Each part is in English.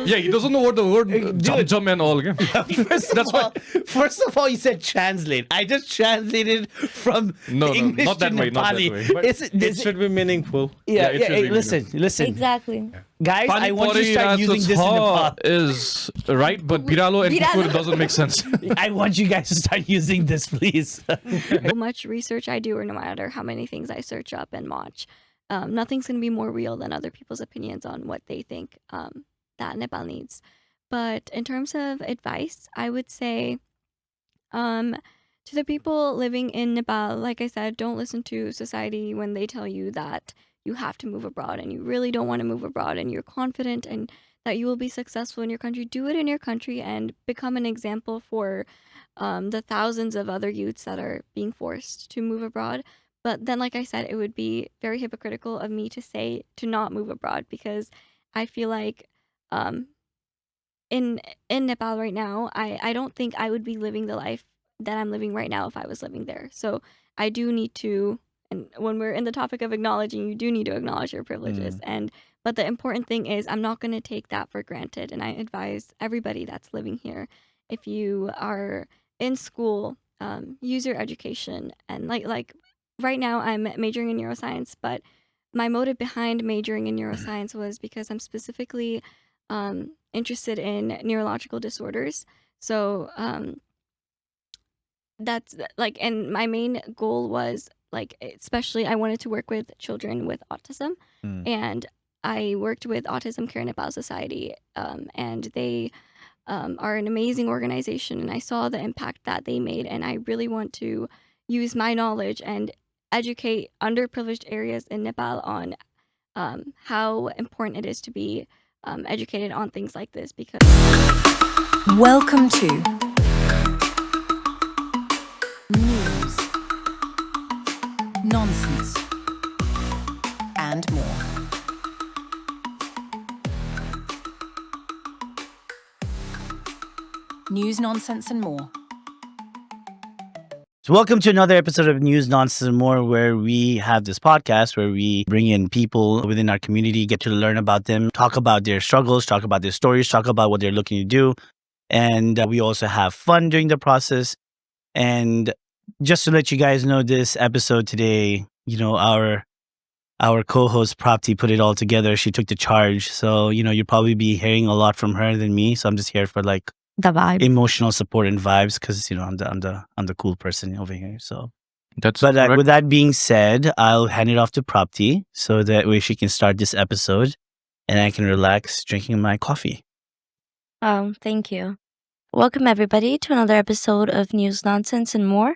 Yeah, he doesn't know what the word jum and all. Okay? First of all, you said translate. I just translated from English not that to way, not that Nepali. way. But it should be meaningful. Listen. Exactly. Guys, I want you to start using this in Ha Nepal. is right, but Biralo and Kukur doesn't make sense. I want you guys to start using this, please. How much research I do, or no matter how many things I search up and watch, nothing's going to be more real than other people's opinions on what they think that Nepal needs. But in terms of advice, I would say to the people living in Nepal, like I said, don't listen to society when they tell you that you have to move abroad and you really don't want to move abroad and you're confident and that you will be successful in your country. Do it in your country and become an example for the thousands of other youths that are being forced to move abroad. But then, like I said, it would be very hypocritical of me to say to not move abroad, because I feel like in Nepal right now, I don't think I would be living the life that I'm living right now if I was living there. So I do need to, and when we're in the topic of acknowledging, you do need to acknowledge your privileges. But the important thing is I'm not going to take that for granted. And I advise everybody that's living here, if you are in school, use your education. And like right now I'm majoring in neuroscience, but my motive behind majoring in neuroscience was because I'm specifically interested in neurological disorders. So that's like, and my main goal was like, especially I wanted to work with children with autism. And I worked with Autism Care Nepal Society, and they are an amazing organization, and I saw the impact that they made, and I really want to use my knowledge and educate underprivileged areas in Nepal on how important it is to be educated on things like this. Because welcome to News, Nonsense, and more. News, Nonsense, and more. So welcome to another episode of News, Nonsense, and More, where we have this podcast where we bring in people within our community, get to learn about them, talk about their struggles, talk about their stories, talk about what they're looking to do. And we also have fun during the process. And just to let you guys know, this episode today, you know, our co-host Prapti put it all together. She took the charge. So, you know, you'll probably be hearing a lot from her than me. So I'm just here for like the vibe, emotional support and vibes, because you know I'm the cool person over here. So That's but with that being said, I'll hand it off to Prapti so that way she can start this episode and I can relax drinking my coffee. Thank you. Welcome everybody to another episode of News, Nonsense, and More.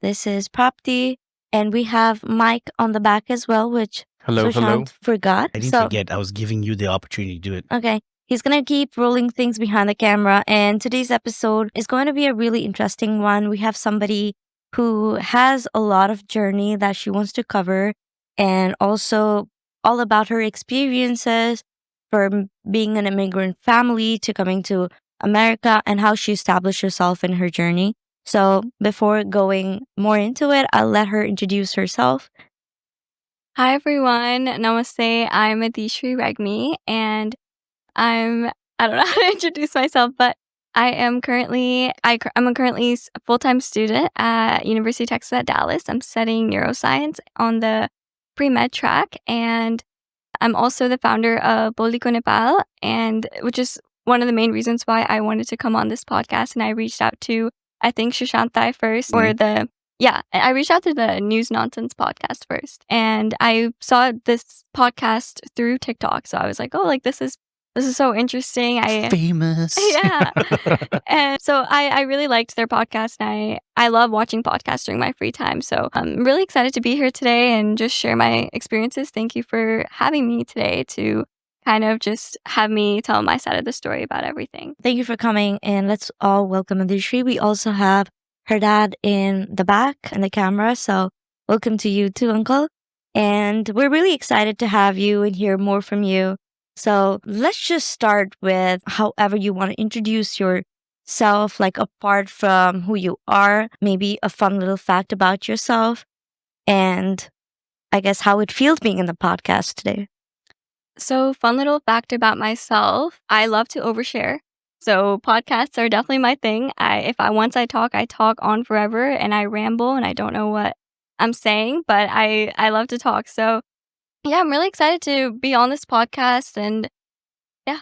This is Prapti, and we have Mike on the back as well, which Sushant forgot. I didn't forget. I was giving you the opportunity to do it. Okay. He's going to keep rolling things behind the camera, and today's episode is going to be a really interesting one. We have somebody who has a lot of journey that she wants to cover, and also all about her experiences from being an immigrant family to coming to America and how she established herself in her journey. So before going more into it, I'll let her introduce herself. Hi everyone, namaste. I'm Adishree Regmi, and I don't know how to introduce myself, but I'm currently a full-time student at University of Texas at Dallas. I'm studying neuroscience on the pre-med track, and I'm also the founder of Bholi Nepal, and which is one of the main reasons why I wanted to come on this podcast. And I reached out to, I think, Shushantai first, I reached out to the News Nonsense podcast first, and I saw this podcast through TikTok. So I was like, oh, like this is so interesting. Famous. Yeah. And so I really liked their podcast, and I love watching podcasts during my free time. So I'm really excited to be here today and just share my experiences. Thank you for having me today to kind of just have me tell my side of the story about everything. Thank you for coming, and let's all welcome Adishree. We also have her dad in the back and the camera. So welcome to you too, Uncle. And we're really excited to have you and hear more from you. So let's just start with however you want to introduce yourself, like apart from who you are, maybe a fun little fact about yourself, and I guess how it feels being in the podcast today. So, fun little fact about myself, I love to overshare. So, podcasts are definitely my thing. Once I talk on forever and I ramble and I don't know what I'm saying, but I love to talk. So, yeah, I'm really excited to be on this podcast and yeah.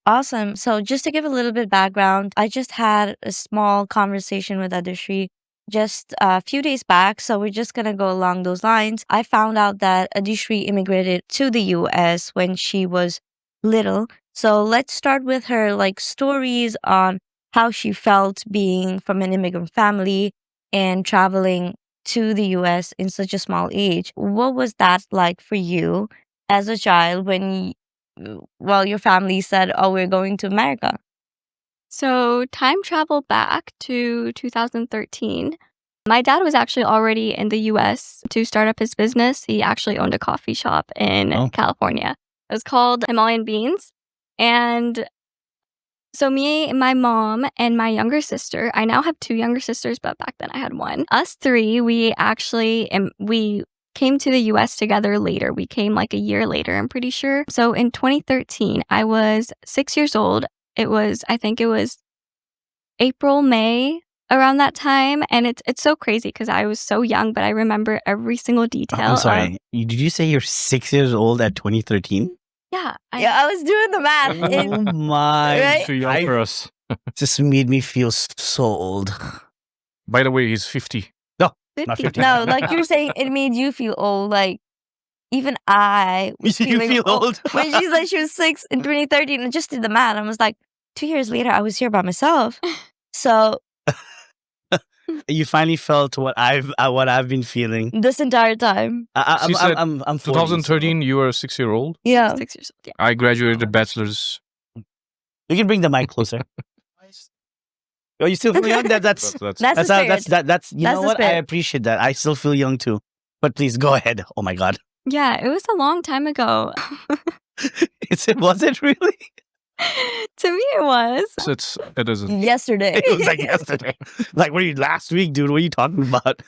Awesome. So just to give a little bit background, I just had a small conversation with Adishree just a few days back. So we're just gonna go along those lines. I found out that Adishree immigrated to the US when she was little. So let's start with her stories on how she felt being from an immigrant family and traveling to the US in such a small age. What was that like for you as a child when your family said, "Oh, we're going to America"? So, time travel back to 2013. My dad was actually already in the US to start up his business. He actually owned a coffee shop in Oh. California. It was called Himalayan Beans. And so, me, my mom, and my younger sister, I now have 2 younger sisters, but back then I had 1. Us 3, we actually we came to the US together later. We came like a year later, I'm pretty sure. So, in 2013, I was 6 years old. I think it was April, May, around that time. And it's so crazy because I was so young, but I remember every single detail. I'm sorry. Did you say you're 6 years old at 2013? Yeah. Yeah, I was doing the math. Oh my! Right? Too young for us. Just made me feel so old. By the way, he's 50. Not 50. 50. No, like you're saying, it made you feel old. Like even I was You feeling feel old? when she said she was 6 in 2013, and just did the math. I was like, 2 years later, I was here by myself. So You finally felt what I've been feeling. this entire time, She said I'm 40, 2013, you were a 6-year-old. yeah. 6 years old. Yeah. I graduated bachelor's. so you can bring the mic closer. Oh, you still feel young? That's That's That's that's the how, spirit. that's you That's know the what? I spirit. appreciate that. I still feel young too. But please go ahead. Oh my god. Yeah, it was a long time ago. Was it really? To me, it was. It isn't. Yesterday. It was like yesterday. Like, what are you last week, dude? What are you talking about?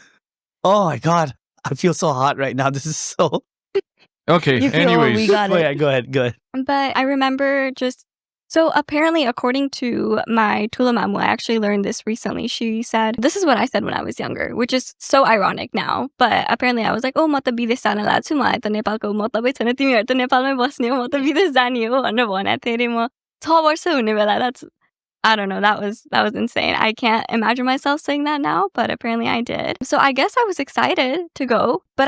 Oh my god. I feel so hot right now. This is so Okay, You feel anyways. we got Oh, it. yeah, go ahead. But I remember so apparently, according to my Tula Mamu, I actually learned this recently. She said, this is what I said when I was younger, which is so ironic now. But apparently I was like, oh, mata bides sana la tsuma, ito Nepal ko mata bai chana timiहरु त नेपालमै बस्ने हो, म त विदेश जाने हो भनेर भने थिएँ म 6 वर्ष हुने बेला. I don't know, that was insane. I can't imagine myself saying that now, but apparently I did. So I guess I was excited to go, but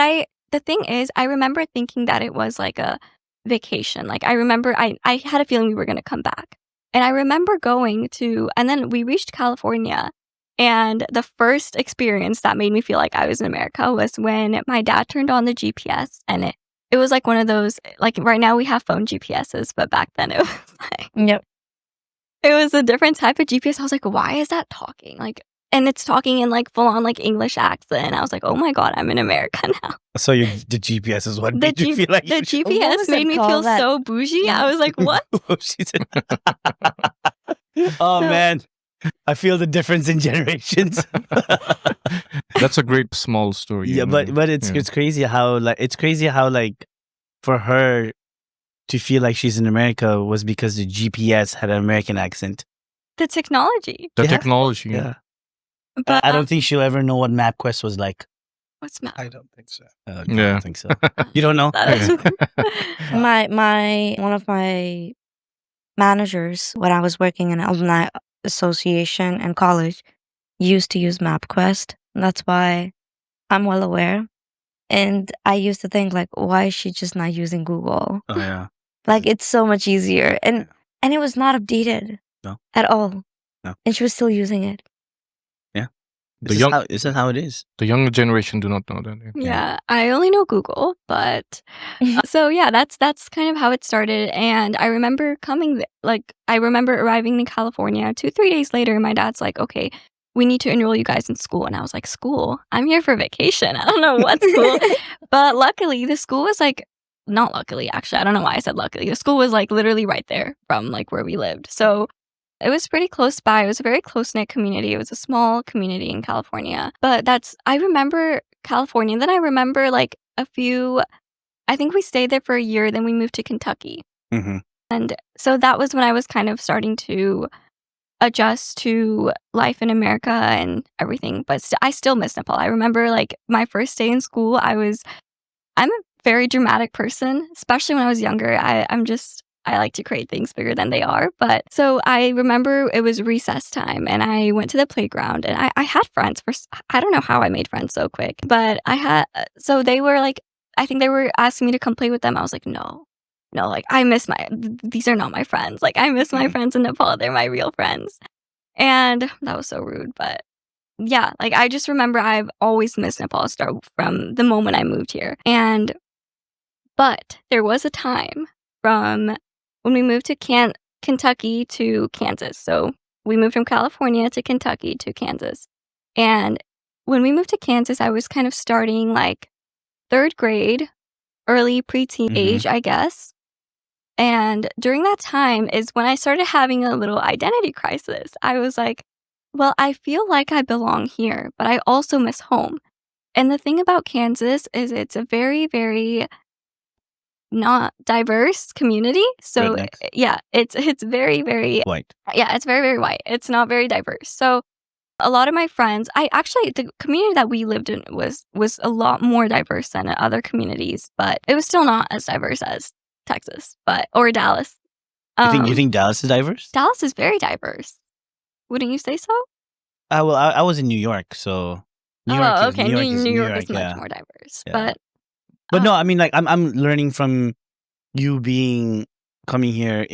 the thing is, I remember thinking that it was like a vacation. Like I remember I had a feeling we were going to come back. And I remember and then we reached California, and the first experience that made me feel like I was in America was when my dad turned on the GPS, and it was like one of those, like right now we have phone GPSs, but back then it was like, Yep. it was a different type of GPS. I was like, why is that talking? Like, and it's talking in like full on like English accent. I was like, oh my God, I'm in America now. So the GPS is what The, made you feel like the you should- What GPS was it made me called feel that- so bougie. I was like, what? She said- Oh So- man, I feel the difference in generations. That's a great small story. Yeah, but it's Yeah. it's crazy how like for her to feel like she's in America was because the GPS had an American accent. The technology. The Yeah. technology. Yeah, But I don't think she'll ever know what MapQuest was like. what's my I don't think so. I Yeah. don't think so. You don't know? my one of my managers when I was working in alumni association in college used to use MapQuest. That's why I'm well aware. And I used to think like, why is she just not using Google? Oh yeah. Like it's so much easier. And it was not updated No. at all. No. And she was still using it. The This is young- how, this is how it is. The younger generation do not know that. Yeah, I only know Google, but so yeah, that's kind of how it started. And I remember I remember arriving in California 2-3 days later. My dad's like, okay, we need to enroll you guys in school. And I was like, school? I'm here for vacation. I don't know what school. But luckily, the school was like, not luckily, actually. I don't know why I said luckily. The school was like literally right there from like where we lived. So it was pretty close by. It was a very close-knit community. It was a small community in California. But I remember California. Then I remember like a few I think we stayed there for a year, then we moved to Kentucky. Mm-hmm. And so that was when I was kind of starting to adjust to life in America and everything. But I still miss Nepal. I remember like my first day in school, I'm a very dramatic person, especially when I was younger. I like to create things bigger than they are. But so I remember it was recess time and I went to the playground and I had friends. I don't know how I made friends so quick, but so they were like, I think they were asking me to come play with them. I was like, no, like these are not my friends. Like I miss my friends in Nepal. They're my real friends. And that was so rude. But yeah, like I just remember I've always missed Nepal from the moment I moved here. But there was a time from when we moved to Kentucky to Kansas. So we moved from California to Kentucky to Kansas. And when we moved to Kansas, I was kind of starting like 3rd grade, early preteen age, I guess. And during that time is when I started having a little identity crisis. I was like, well, I feel like I belong here, but I also miss home. And the thing about Kansas is it's a very, very not diverse community. So Rednecks. yeah, it's very, very White. Yeah, it's very, very white. It's not very diverse. So a lot of my friends, the community that we lived in was a lot more diverse than other communities, but it was still not as diverse as Texas, or Dallas. You think Dallas is diverse? Dallas is very diverse. Wouldn't you say so? Well, I was in New York, so New York is much yeah. more diverse. Yeah. But no, I mean, like I'm learning from you coming here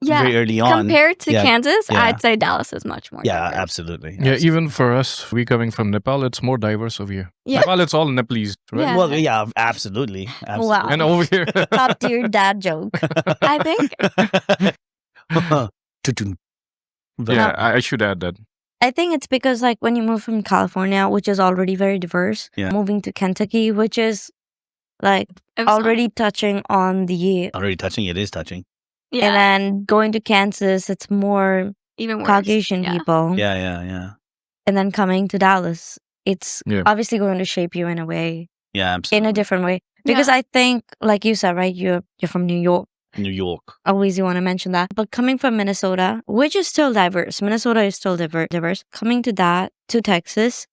very early on. Compared to Kansas, yeah. I'd say Dallas is much more diverse. Absolutely. Yeah, even for us, we coming from Nepal, it's more diverse over here. Yeah. Nepal, it's all Nepalese, right? Yeah. Well, yeah, absolutely. Wow. And over here, Top tier dad joke. I think yeah, I should add that. I think it's because like when you move from California, which is already very diverse, moving to Kentucky, which is like already touching on the already touching. It is touching. Yeah. And then going to Kansas, it's more even worse. Caucasian people. Yeah. And then coming to Dallas, it's obviously going to shape you in a way. Yeah, absolutely. In a different way. Because I think, like you said, right, you're from New York. New York. Always you want to mention that. But coming from Minnesota, which is still diverse, Minnesota is still diverse. Coming to Texas,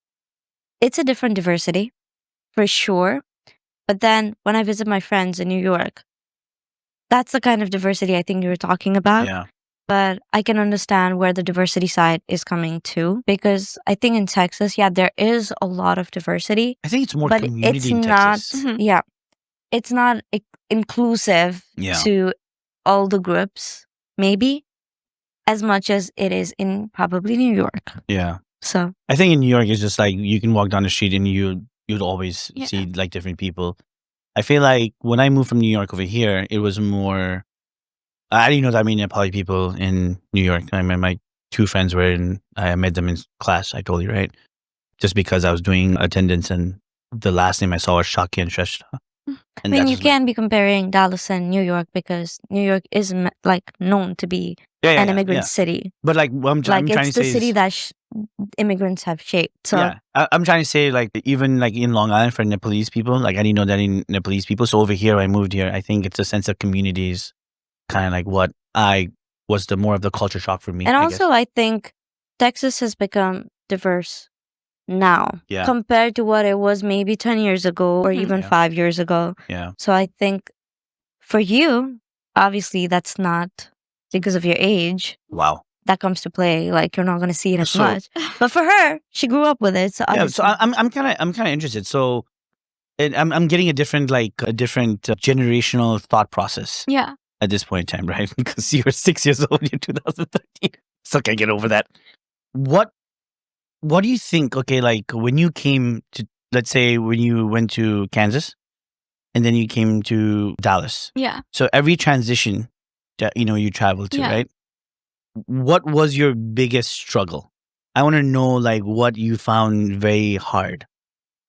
it's a different diversity, for sure. But then when I visit my friends in New York, that's the kind of diversity I think you were talking about. Yeah. But I can understand where the diversity side is coming to. Because I think in Texas, there is a lot of diversity. I think it's more but community it's in not, Texas. It's not inclusive to all the groups, maybe, as much as it is in probably New York. Yeah. So I think in New York, it's just like you can walk down the street and you'd always see like different people. I feel like when I moved from New York over here, it was more. I didn't know that many Nepali people in New York. I met my 2 friends I met them in class. I told you, right? Just because I was doing attendance and the last name I saw was Shaki and Shrestha. I mean, you can be comparing Dallas and New York because New York is like known to be an immigrant city. But like, what I'm trying to say it's the city that immigrants have shaped. So I'm trying to say like even like in Long Island for Nepalese people, like I didn't know that in Nepalese people. So over here, I moved here. I think it's a sense of communities, kind of like what was the more of the culture shock for me. And also, I think Texas has become diverse now compared to what it was maybe 10 years ago or even 5 years ago. Yeah. So I think for you, obviously that's not because of your age. Wow. That comes to play. Like you're not going to see it as much. But for her, she grew up with it. So so I'm kind of interested. So I'm getting a different generational thought process. Yeah. At this point in time, right? Because you were 6 years old in 2013. Still can't get over that. What do you think? Okay, like when you came to, let's say, when you went to Kansas, and then you came to Dallas. Yeah. So every transition that you traveled to, right? What was your biggest struggle? I want to know like what you found very hard.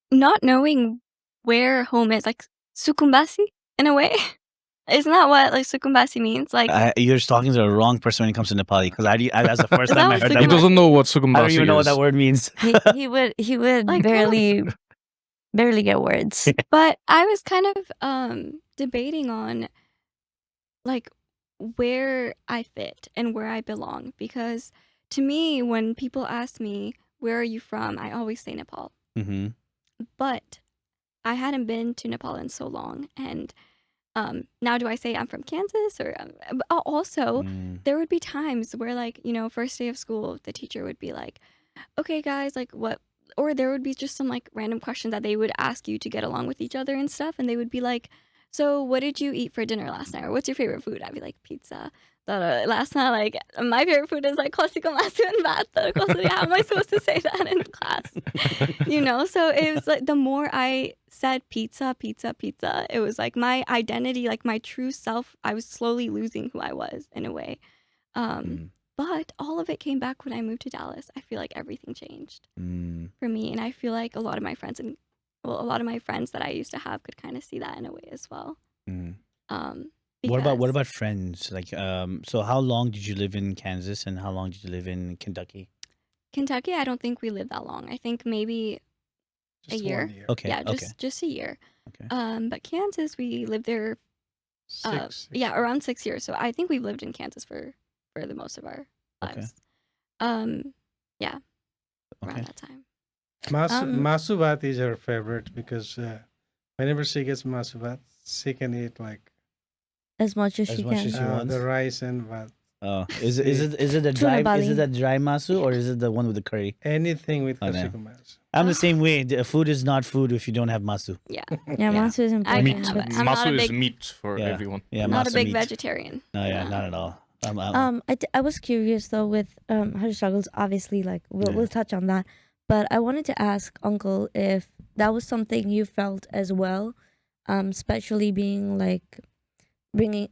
Not knowing where home is, like sukumbasi in a way. Isn't that what like sukumbasi means? Like you're talking to the wrong person when it comes to Nepali because that's the first time I heard that. He doesn't know what sukumbasi is. I don't even know what that word means. he would like, barely barely get words. But I was kind of debating on like where I fit and where I belong, because to me, when people ask me where are you from, I always say Nepal. Mm-hmm. But I hadn't been to Nepal in so long, and now do I say I'm from Kansas or also there would be times where, like, first day of school, the teacher would be like, okay guys, like what, or there would be just some like random questions that they would ask you to get along with each other and stuff, and they would be like, so what did you eat for dinner last night, or what's your favorite food? I'd be like, pizza. Last night, like, my favorite food is like kosiko masu and bat. How am I supposed to say that in class? So it was like the more I said pizza, it was like my identity, like my true self, I was slowly losing who I was in a way. But all of it came back when I moved to Dallas. I feel like everything changed for me, and I feel like a lot of my friends that I used to have could kind of see that in a way as well. What about friends? Like, so how long did you live in Kansas, and how long did you live in Kentucky? Kentucky, I don't think we lived that long. I think maybe Just a year. 1 year. Okay. Just a year. Okay. But Kansas, we lived there. Six. Around 6 years. So I think we've lived in Kansas for the most of our lives. Around that time. Masu bhat is her favorite because whenever she gets masu bhat, she can eat like As much as As she much can. as she wants. the rice and bhat. Oh, is it the Tuna dry bali. is it the dry masu, or is it the one with the curry? Anything with Oh, no. kosiko masu. I'm the same way. Food is not food if you don't have masu. Yeah. Yeah, Masu is important. Meat. but I'm not a Masu is big- meat for Yeah. everyone. Yeah, I'm not a masu big meat. vegetarian. No, yeah, Yeah. not at all. I was curious though with her struggles. Obviously, like Yeah. we'll touch on that, but I wanted to ask Uncle if that was something you felt as well, especially being like bringing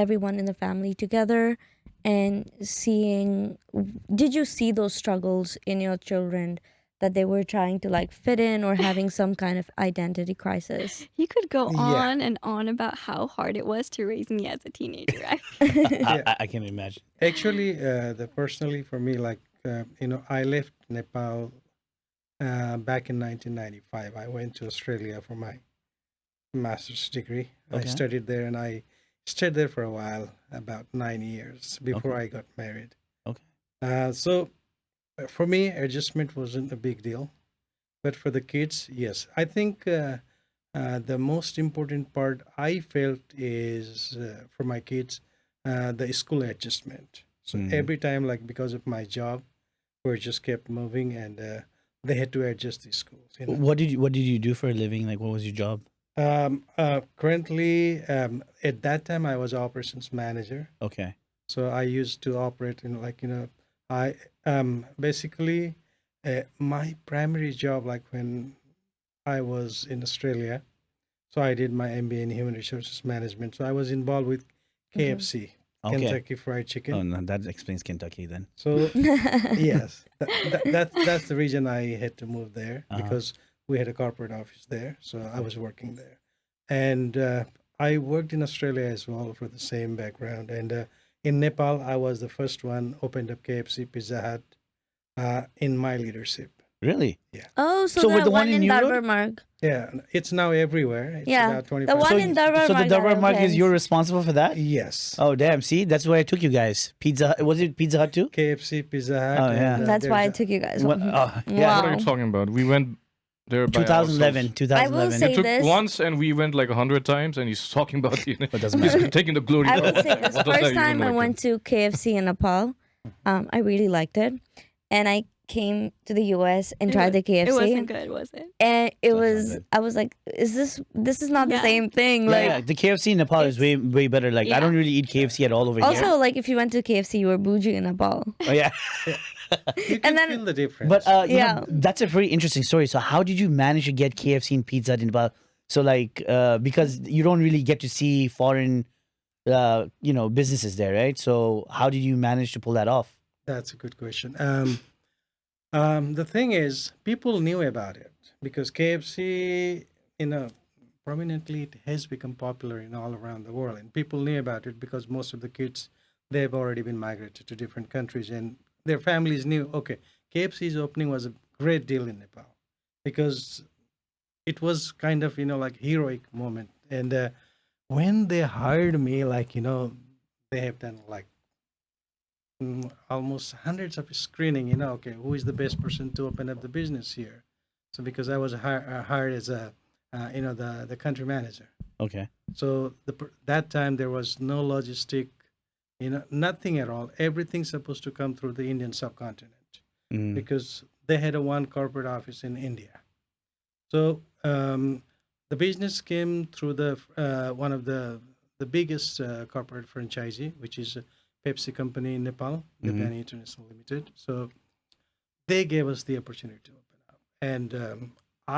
everyone in the family together and seeing. Did you see those struggles in your children that they were trying to like fit in or having some kind of identity crisis? He could go Yeah. on and on about how hard it was to raise me as a teenager. I can imagine. Actually, personally for me, like I left Nepal back in 1995. I went to Australia for my master's degree. Okay. I studied there, and I stayed there for a while, about 9 years before I got married. Okay. So for me, adjustment wasn't a big deal, but for the kids, yes. I think the most important part I felt is for my kids, the school adjustment. So every time, like because of my job, we just kept moving, and they had to adjust the schools. What did you do for a living? Like, what was your job? Currently, at that time, I was operations manager. Okay. So I used to operate in I basically my primary job, like when I was in Australia, so I did my MBA in human resources management. So I was involved with KFC, Okay. Kentucky Fried Chicken. Oh no, that explains Kentucky then. So yes, that's the reason I had to move there, because we had a corporate office there. So I was working there, and I worked in Australia as well for the same background. And in Nepal, I was the first one opened up KFC, Pizza Hut in my leadership. Really? Oh, so, So with that the one one in in New Road? Darbar Marg. Yeah, it's now everywhere. It's Yeah, about 20%. the one So, in Darbar so the Marg Darbar that Mark is opens. you're responsible for that? Yes. Oh damn! See, that's where I took you guys. Pizza Hut. Was it Pizza Hut too? KFC, Pizza Hut. Oh, yeah. and, That's why I there's took you guys. What- home. oh, yeah. Wow. What are you talking about? We went there by 2011. ourselves. 2011. say- It took this. once, and we went like 100 times, and he's talking about the. It doesn't he's matter. taking the glory. I will say this. What does that First even time I like went to KFC in Nepal, I really liked it. And I came to the US and tried the KFC. It wasn't good, was it? And it That's not was, good. I was like, this is not the Yeah. same thing. Yeah, Like, yeah, the KFC in Nepal is way better. Like I Yeah. don't really eat KFC at all over also, here. like, if you went to KFC, you were bougie in Nepal. Oh yeah, you can then- feel the difference. but you Yeah. know, that's a very interesting story. So how did you manage to get KFC and Pizza Hut in Nepal? So like because you don't really get to see foreign businesses there, right? So how did you manage to pull that off? That's a good question. The thing is, people knew about it because KFC, prominently it has become popular in all around the world, and people knew about it because most of the kids, they've already been migrated to different countries, and their families knew. Okay, KFC's opening was a great deal in Nepal because it was kind of like heroic moment. And when they hired me, like they have done like almost hundreds of screening. Okay, who is the best person to open up the business here? So because I was hired as a the country manager. Okay. So that time there was no logistic, nothing at all. Everything's supposed to come through the Indian subcontinent because they had a one corporate office in India. So the business came through the one of the biggest corporate franchisee, which is a Pepsi company in Nepal, Nepal International Limited. So they gave us the opportunity to open up, and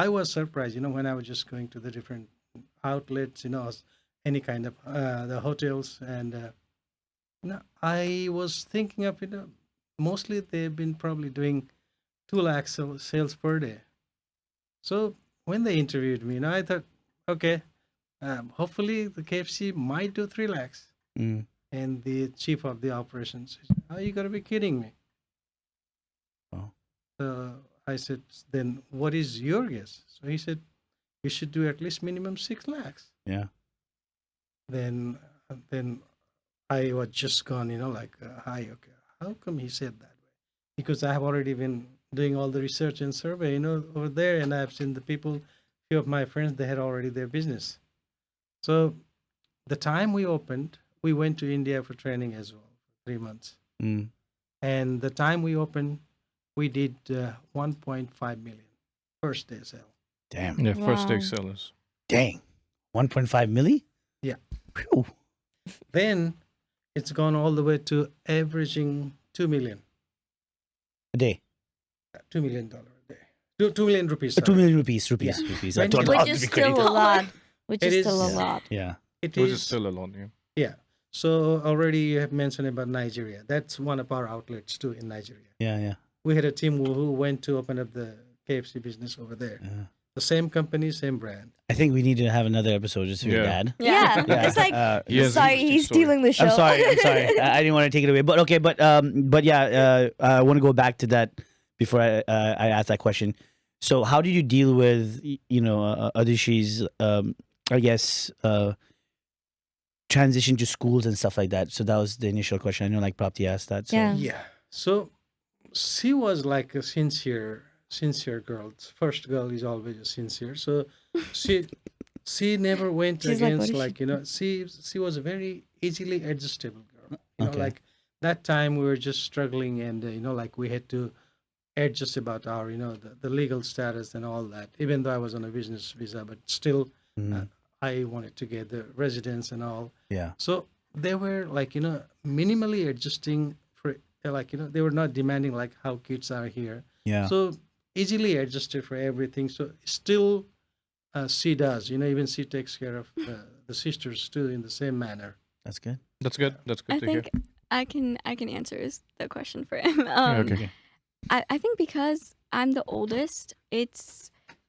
I was surprised. When I was just going to the different outlets, any kind of the hotels, and I was thinking of mostly they've been probably doing 2 lakh sales per day. So when they interviewed me, I thought, okay, hopefully the KFC might do 3 lakhs. And the chief of the operations said, "Oh, you got to be kidding me." Oh. So I said, "Then what is your guess?" So he said, "You should do at least minimum 6 lakhs." Yeah. Then I was just gone, like, hi, okay. How come he said that way? Because I have already been doing all the research and survey, over there, and I've seen the people, few of my friends, they had already their business. So the time we opened, we went to India for training as well, for 3 months. And the time we opened, we did 1.5 million first day sale. Damn. Yeah, first day Wow. sellers. Dang. 1.5 milli? Yeah. Phew. Then it's gone all the way to averaging 2 million. A day. $2 million a day. 2 million rupees. 2 sorry. million rupees. Yeah. Rupees. When Don't you- know Which how is to be still a critical. lot. Which It is is- still a Yeah. lot. Yeah. It Which is is still a lot, yeah. Yeah. So already you have mentioned about Nigeria. That's one of our outlets too in Nigeria. Yeah. We had a team who went to open up the KFC business over there. Yeah. The same company, same brand. I think we need to have another episode just for your Yeah. dad. Yeah. Yeah. It's like, He has an sorry, interesting he's story. stealing the show. I'm sorry. I didn't want to take it away, but okay. But yeah, I want to go back to that before I ask that question. So, how did you deal with Adishree's I guess transition to schools and stuff like that? So that was the initial question. I know, like Prapti asked that. So. Yeah. Yeah. So she was like a sincere girl. First girl is always a sincere. So she never went She's like, against what is she was a very easily adjustable girl. Okay. Like that time we were just struggling, and like we had to adjust about our the legal status and all that. Even though I was on a business visa, but still I wanted to get the residence and all. Yeah. So they were like minimally adjusting for they were not demanding like how kids are here. Yeah. So easily adjusted for everything. So still she does, even she takes care of the sisters too in the same manner. That's good. That's good. That's good I to hear. think I can answer the question for him. Okay. I think because I'm the oldest,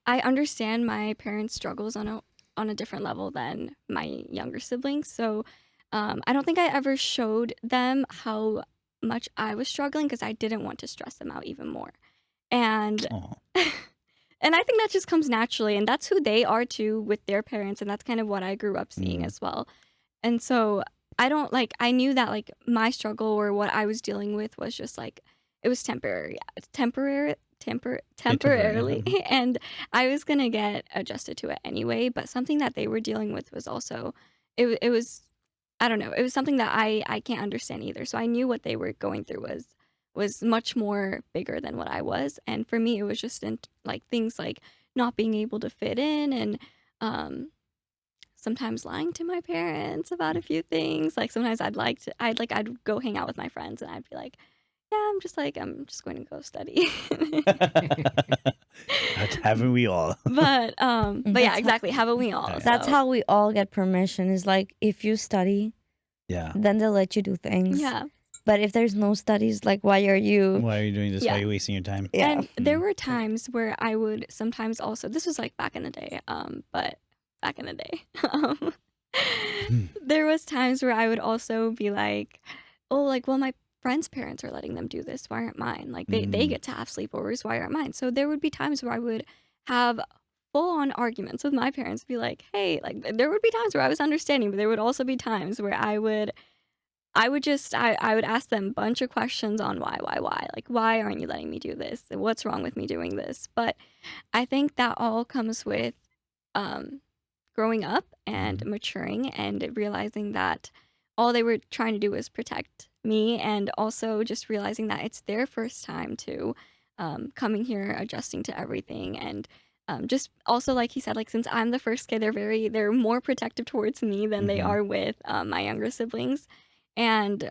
I understand my parents' struggles on a different level than my younger siblings. So I don't think I ever showed them how much I was struggling because I didn't want to stress them out even more. And Oh. and I think that just comes naturally, and that's who they are too with their parents, and that's kind of what I grew up seeing as well. And so I knew that like my struggle or what I was dealing with was just like it was temporarily, and I was gonna get adjusted to it anyway. But something that they were dealing with was also it was I don't know, it was something that I can't understand either. So I knew what they were going through was much more bigger than what I was, and for me it was just in like things like not being able to fit in and sometimes lying to my parents about a few things. Like sometimes I'd go hang out with my friends and I'd be like, yeah, I'm just going to go study. That's haven't we all? but yeah, That's exactly. Haven't we all? That's So, how we all get permission. Is like if you study, Yeah. then they'll let you do things. Yeah. But if there's no studies, like why are you? Why are you doing this? Why Yeah. are you wasting your time? Yeah. And there were times where I would sometimes also, this was like back in the day, but back in the day, there was times where I would also be like, oh, like, well, my friends' parents are letting them do this. Why aren't mine? Like they get to have sleepovers. Why aren't mine? So there would be times where I would have full on arguments with my parents. Be like, hey, like there would be times where I was understanding, but there would also be times where I would ask them a bunch of questions on why, like why aren't you letting me do this? What's wrong with me doing this? But I think that all comes with growing up and maturing and realizing that all they were trying to do was protect me, and also just realizing that it's their first time to coming here, adjusting to everything, and just also like he said, like since I'm the first kid, they're more protective towards me than they are with my younger siblings, and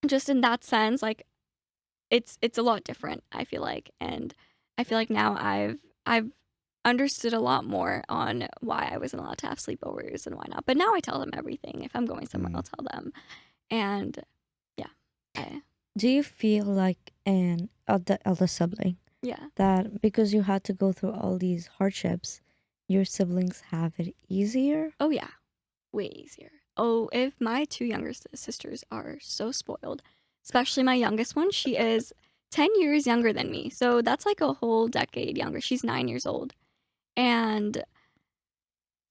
just in that sense, like it's a lot different, I feel like, and I feel like now I've understood a lot more on why I wasn't allowed to have sleepovers and why not. But now I tell them everything. If I'm going somewhere, I'll tell them. And Do you feel like the elder sibling that because you had to go through all these hardships, your siblings have it easier? Oh yeah, way easier. Oh, if my two younger sisters are so spoiled, especially my youngest one, she is 10 years younger than me. So that's like a whole decade younger. She's 9 years old. And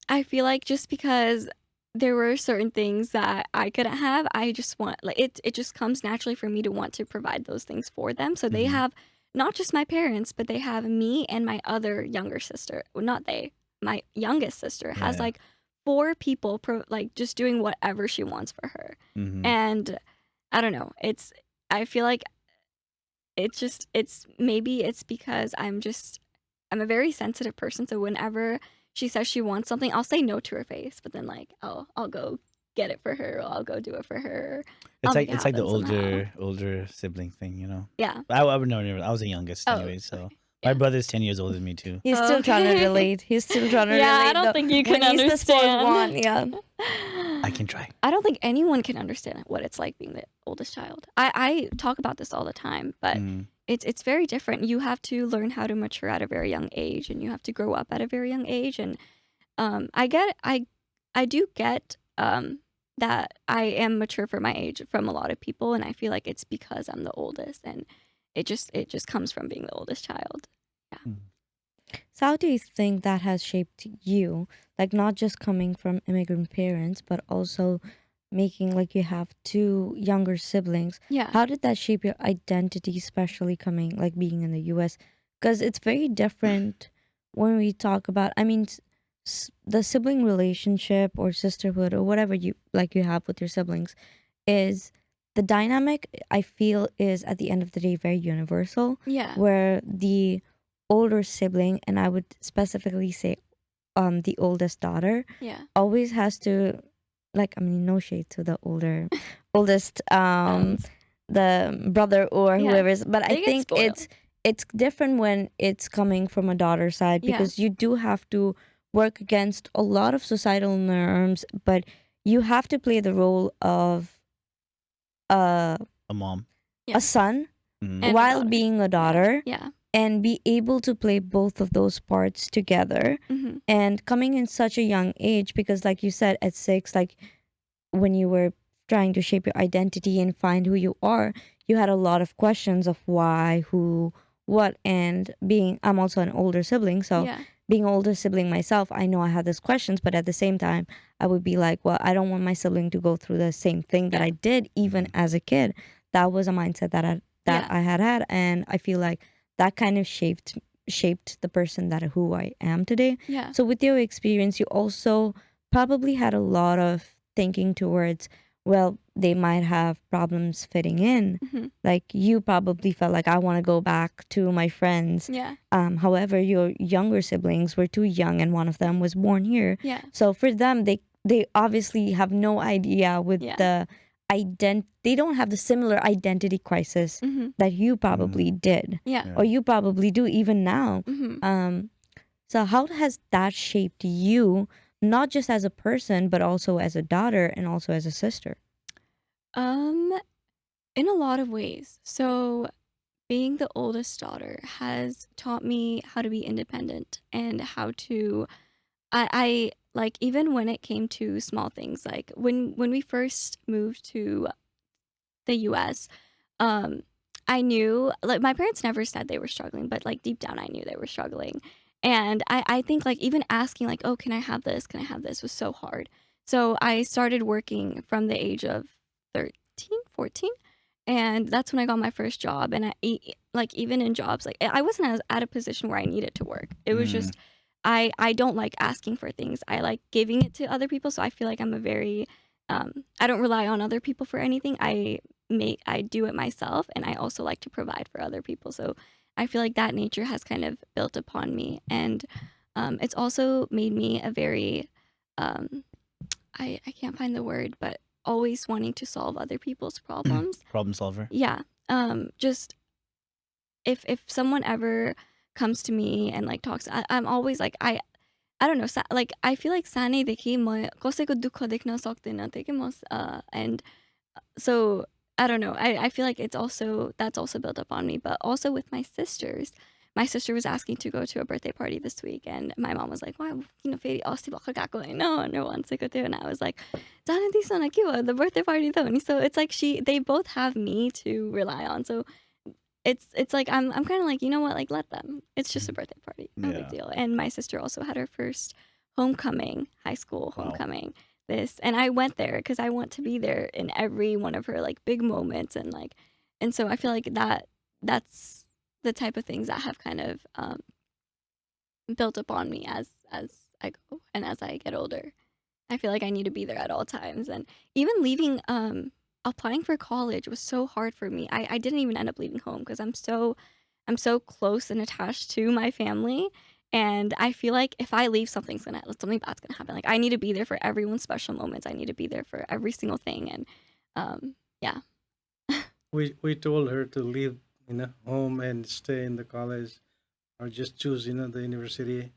I feel like just because there were certain things that I couldn't have, I just want, like, it just comes naturally for me to want to provide those things for them. So they have not just my parents, but they have me and my other younger sister. Well, not they, my youngest sister has like 4 people like just doing whatever she wants for her. And I don't know, I feel like maybe it's because I'm a very sensitive person. So whenever she says she wants something, I'll say no to her face. But then like, I'll go get it for her. Or I'll go do it for her. It's like the older sibling thing, you know? Yeah. I would know. I was the youngest anyway, so my brother's 10 years older than me too. He's still trying to relate. He's still trying to relate. I don't think you can when he's the spoiled one, understand. I can try. I don't think anyone can understand what it's like being the oldest child. I talk about this all the time, but it's very different. You have to learn how to mature at a very young age, and you have to grow up at a very young age. And I do get that I am mature for my age from a lot of people, and I feel like it's because I'm the oldest, and it just comes from being the oldest child. Yeah. So how do you think that has shaped you? Like not just coming from immigrant parents, but also making like you have 2 younger siblings. Yeah. How did that shape your identity, especially coming like being in the US? Because it's very different when we talk about, I mean, the sibling relationship or sisterhood or whatever you have with your siblings is the dynamic, I feel, is at the end of the day very universal. Yeah. Where the older sibling, and I would specifically say the oldest daughter, always has to, like, I mean, no shade to the oldest the brother or whoever is, but I think it's different when it's coming from a daughter's side, because you do have to work against a lot of societal norms, but you have to play the role of a mom, a son, And while a being a daughter. Yeah. And be able to play both of those parts together. And coming in such a young age, because like you said, at 6, like when you were trying to shape your identity and find who you are, you had a lot of questions of why, who, what. And I'm also an older sibling, so being an older sibling myself, I know I had these questions, but at the same time I would be like, well, I don't want my sibling to go through the same thing that I did even as a kid. That was a mindset that I had, and I feel like that kind of shaped the person who I am today. Yeah. So with your experience, you also probably had a lot of thinking towards, well, they might have problems fitting in. Like you probably felt like, I want to go back to my friends. Yeah. However, your younger siblings were too young, and one of them was born here. Yeah. So for them, they obviously have no idea with the they don't have the similar identity crisis that you probably did, or you probably do even now. So how has that shaped you, not just as a person, but also as a daughter and also as a sister? In a lot of ways. So being the oldest daughter has taught me how to be independent and how to I like, even when it came to small things, like when we first moved to the US, I knew, like, my parents never said they were struggling, but like deep down I knew they were struggling. And I think like even asking like, oh, can I have this? Can I have this was so hard. So I started working from the age of 13, 14. And that's when I got my first job. And like even in jobs, like I wasn't at a position where I needed to work. It was just, I don't like asking for things. I like giving it to other people. So I feel like I'm a very, I don't rely on other people for anything. I do it myself, and I also like to provide for other people. So I feel like that nature has kind of built upon me, and it's also made me a very, I can't find the word, but always wanting to solve other people's problems. Problem solver. Yeah. Just if someone ever comes to me and like talks, I'm always like I don't know. Like I feel like सानै देखि म कसैको दुःख देख्न सक्दैन थिएँ कि म and so I don't know. I feel like that's also built up on me, but also with my sisters. My sister was asking to go to a birthday party this week, and my mom was like, "Why, फेरि अस्ति भर्खर गएको हैन भनेर भन्सेको थियो," and I was like, "जान दिसन के भयो, the birthday party though." So it's like they both have me to rely on. So it's like I'm kind of like, you know what, like let them. It's just a birthday party, no big deal. And my sister also had her first homecoming, high school homecoming. And I went there because I want to be there in every one of her like big moments, and so I feel like that's the type of things that have kind of built upon me as I go and as I get older. I feel like I need to be there at all times, and even leaving applying for college was so hard for me. I didn't even end up leaving home because I'm so close and attached to my family. And I feel like if I leave, something bad's gonna happen. Like I need to be there for everyone's special moments. I need to be there for every single thing. And yeah. We told her to leave, home and stay in the college, or just choose, the university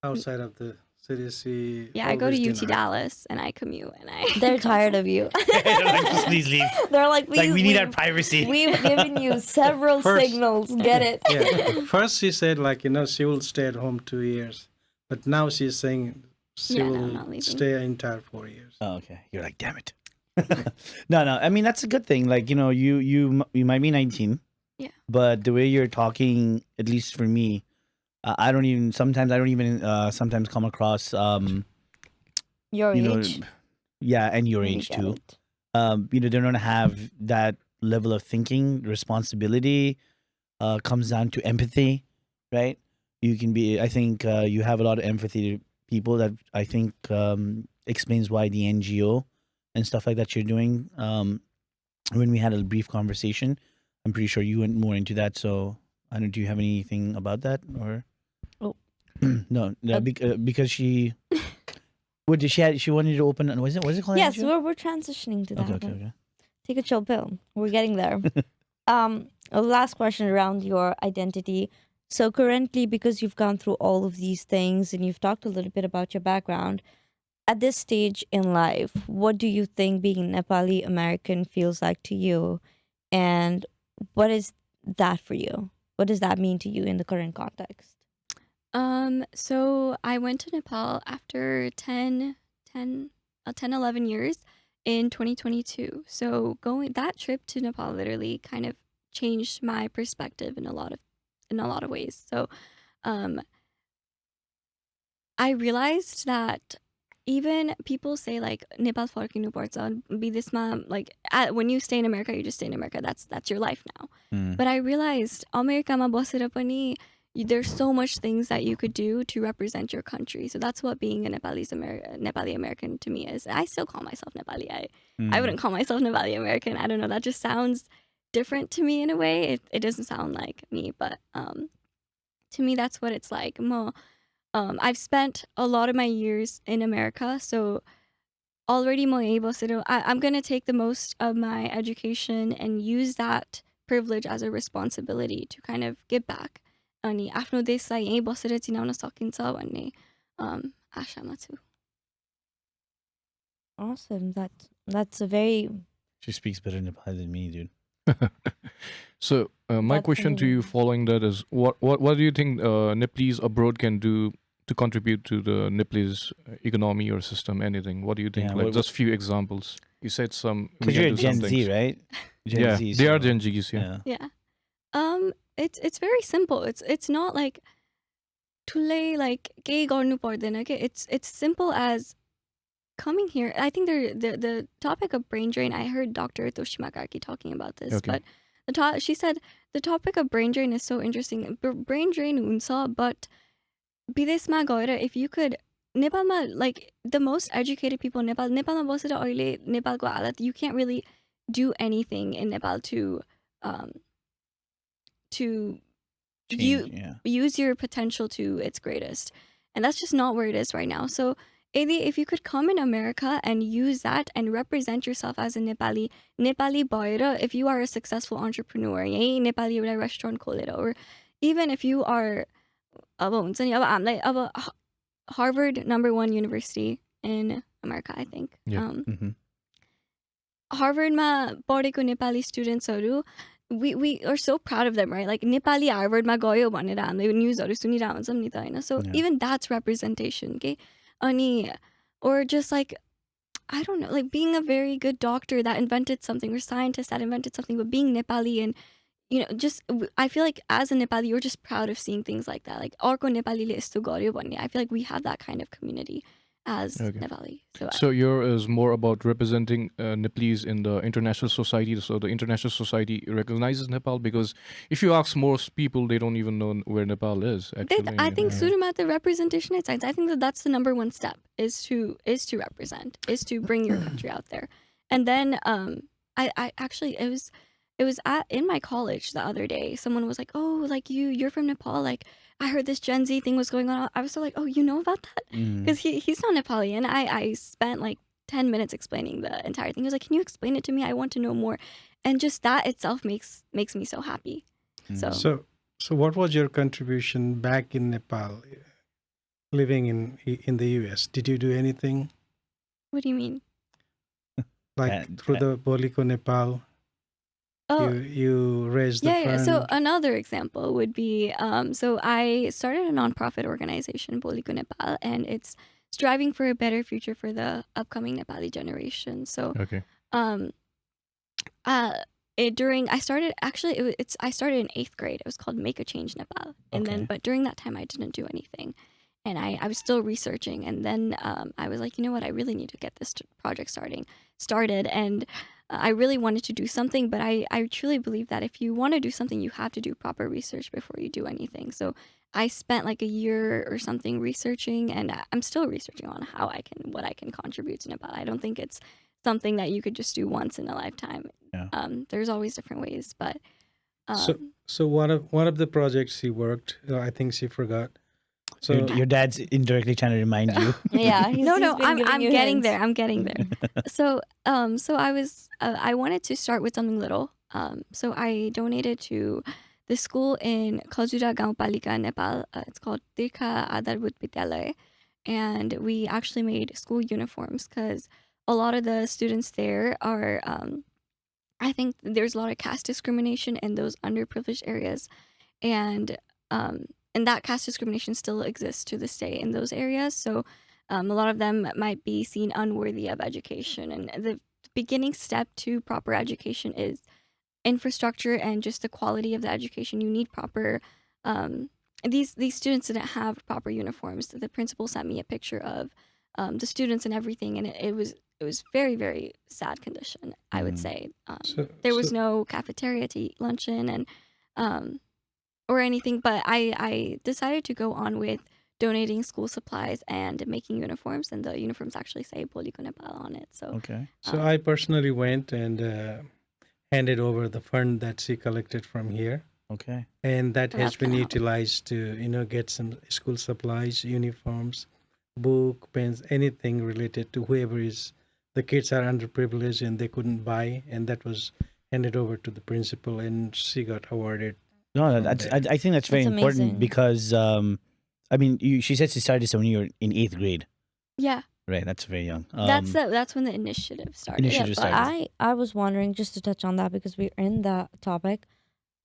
outside of the city. I go to UT Dallas and I commute and They're tired of you. They're like, just please leave. They're like, please We need leave. our privacy. We've given you several First- signals. Get it? Yeah. First she said she will stay at home 2 years, but now she's saying she Yeah, no, I'm not will leaving. stay entire 4 years. Oh, okay. You're like, damn it. No. I mean, that's a good thing. Like, you might be 19. Yeah. But the way you're talking, at least for me, I don't even sometimes come across Your age. Yeah, and your We age get too. it. They don't have that level of thinking, responsibility, comes down to empathy, right? You can be, I think you have a lot of empathy to people that I think explains why the NGO and stuff like that you're doing. When we had a brief conversation, I'm pretty sure you went more into that. So I don't. Do you have anything about that or? Oh. No, because she. What did she had? She wanted to open. Was it called? Yes, NGO? we're transitioning to that. Okay. Take a chill pill. We're getting there. A last question around your identity. So currently, because you've gone through all of these things and you've talked a little bit about your background, at this stage in life, what do you think being Nepali American feels like to you? And what is that for you? What does that mean to you in the current context? So I went to Nepal after 11 years in 2022. So that trip to Nepal literally kind of changed my perspective in a lot of ways. So I realized that even people say like Nepal फर्किनु पर्छ विदेशमा, like when you stay in America, you just stay in America. That's your life now. But I realized अमेरिकामा बसेर पनि there's so much things that you could do to represent your country. So that's what being a Nepali American to me is. I still call myself Nepali. I wouldn't call myself Nepali American. I don't know. That just sounds different to me in a way. It doesn't sound like me, but to me, that's what it's like. I've spent a lot of my years in America, so already I'm going to take the most of my education and use that privilege as a responsibility to kind of give back. अनि आफ्नो देशलाई यहीँ बसेर चिनाउन सकिन्छ भन्ने आशामा छु. Awesome. That's a very... She speaks better Nepali than me, dude. So my That's question to you amazing. following that is, what do you think Nepalese abroad can do to contribute to the Nepalese economy or system? Anything? What do you think? Yeah, Like what- just few examples. You said some. we Because can you're do a Gen some Z, things. right? Yeah, Z, they are so- Gen Zs. Yeah. Yeah. It's very simple. It's not like ठुलै like केही गर्नु पर्दैन के it's simple as coming here. I think the topic of brain drain, I heard Dr. Toshima Gaki talking about this, Okay. but she said the topic of brain drain is so interesting. Brain drain hunsa, but विदेशमा गएर if you could नेपालमा like the most educated people in नेपालमा बसेर अहिले नेपालको हालत, you can't really do anything in Nepal to Change, yeah. use your potential to its greatest, and that's just not where it is right now. So if you could come in America and use that and represent yourself as a Nepali bhaera, if you are a successful entrepreneur, यही नेपाली एउटा restaurant खोलेर, or even if you are अब हुन्छ नि अब हामीलाई अब Harvard #1 university in America, I think. Yeah. Harvardमा पढेको Nepali स्टुडेन्ट्सहरू we are so proud of them, right? Like Nepali हार्वर्डमा गयो भनेर हामीले न्युजहरू सुनिरहेको हुन्छौँ नि त होइन. So even that's representation, okay? अनि or just like I don't know, like being a very good doctor that invented something, or scientist that invented something, but being Nepali and just I feel like as a Nepali, you're just proud of seeing things like that. Like अर्को नेपालीले यस्तो गर्यो भन्ने. I feel like we have that kind of community as Nepali. So yours is more about representing Nepalese in the international society. So the international society recognizes Nepal, because if you ask most people, they don't even know where Nepal is. Actually, I think Suruma, the representation is science. I think that's the #1 step is to represent, is to bring your country out there. And then I actually it was in my college the other day. Someone was like, "Oh, like you're from Nepal. Like I heard this Gen Z thing was going on." I was so like, "Oh, you know about that?" Because he's not Nepali, and I spent like 10 minutes explaining the entire thing. He was like, "Can you explain it to me? I want to know more." And just that itself makes me so happy. So what was your contribution back in Nepal, living in the US? Did you do anything? What do you mean? Like through the Bholi Nepal? Oh, you raised the fund. So another example would be so I started a nonprofit organization, Bholi Nepal, and it's striving for a better future for the upcoming Nepali generation. So I started in 8th grade. It was called Make a Change Nepal, and then but during that time I didn't do anything, and I was still researching, and then I was like, you know what, I really need to get this project started, and I really wanted to do something, but I truly believe that if you want to do something, you have to do proper research before you do anything. So I spent like a year or something researching, and I'm still researching on what I can contribute to Nepal. I don't think it's something that you could just do once in a lifetime. Yeah. There's always different ways, but so one of the projects he worked, I think she forgot. So your dad's indirectly trying to remind you. Yeah. I'm getting there. I'm getting there. So I wanted to start with something little. So I donated to the school in Khajura Gaonpalika, Nepal. It's called Tirkha Adarbut Vidyalaya, and we actually made school uniforms because a lot of the students there are. I think there's a lot of caste discrimination in those underprivileged areas, and that caste discrimination still exists to this day in those areas. So a lot of them might be seen unworthy of education. And the beginning step to proper education is infrastructure and just the quality of the education. You need proper. These students didn't have proper uniforms. The principal sent me a picture of the students and everything, and it was very, very sad condition, I would say. There was no cafeteria to eat lunch in, and or anything, but I decided to go on with donating school supplies and making uniforms, and the uniforms actually say Bholi Nepal on it. So So I personally went and handed over the fund that she collected from here. Okay. And that Well, has that's been gonna help. utilized to get some school supplies, uniforms, book, pens, anything related to whoever is the kids are underprivileged and they couldn't buy, and that was handed over to the principal, and she got awarded. No, I think that's very That's important amazing. because I mean, she said she started this when you were in 8th grade, yeah, right? That's very young. that's when the initiative started. Initiative But started. I was wondering, just to touch on that because we're in that topic,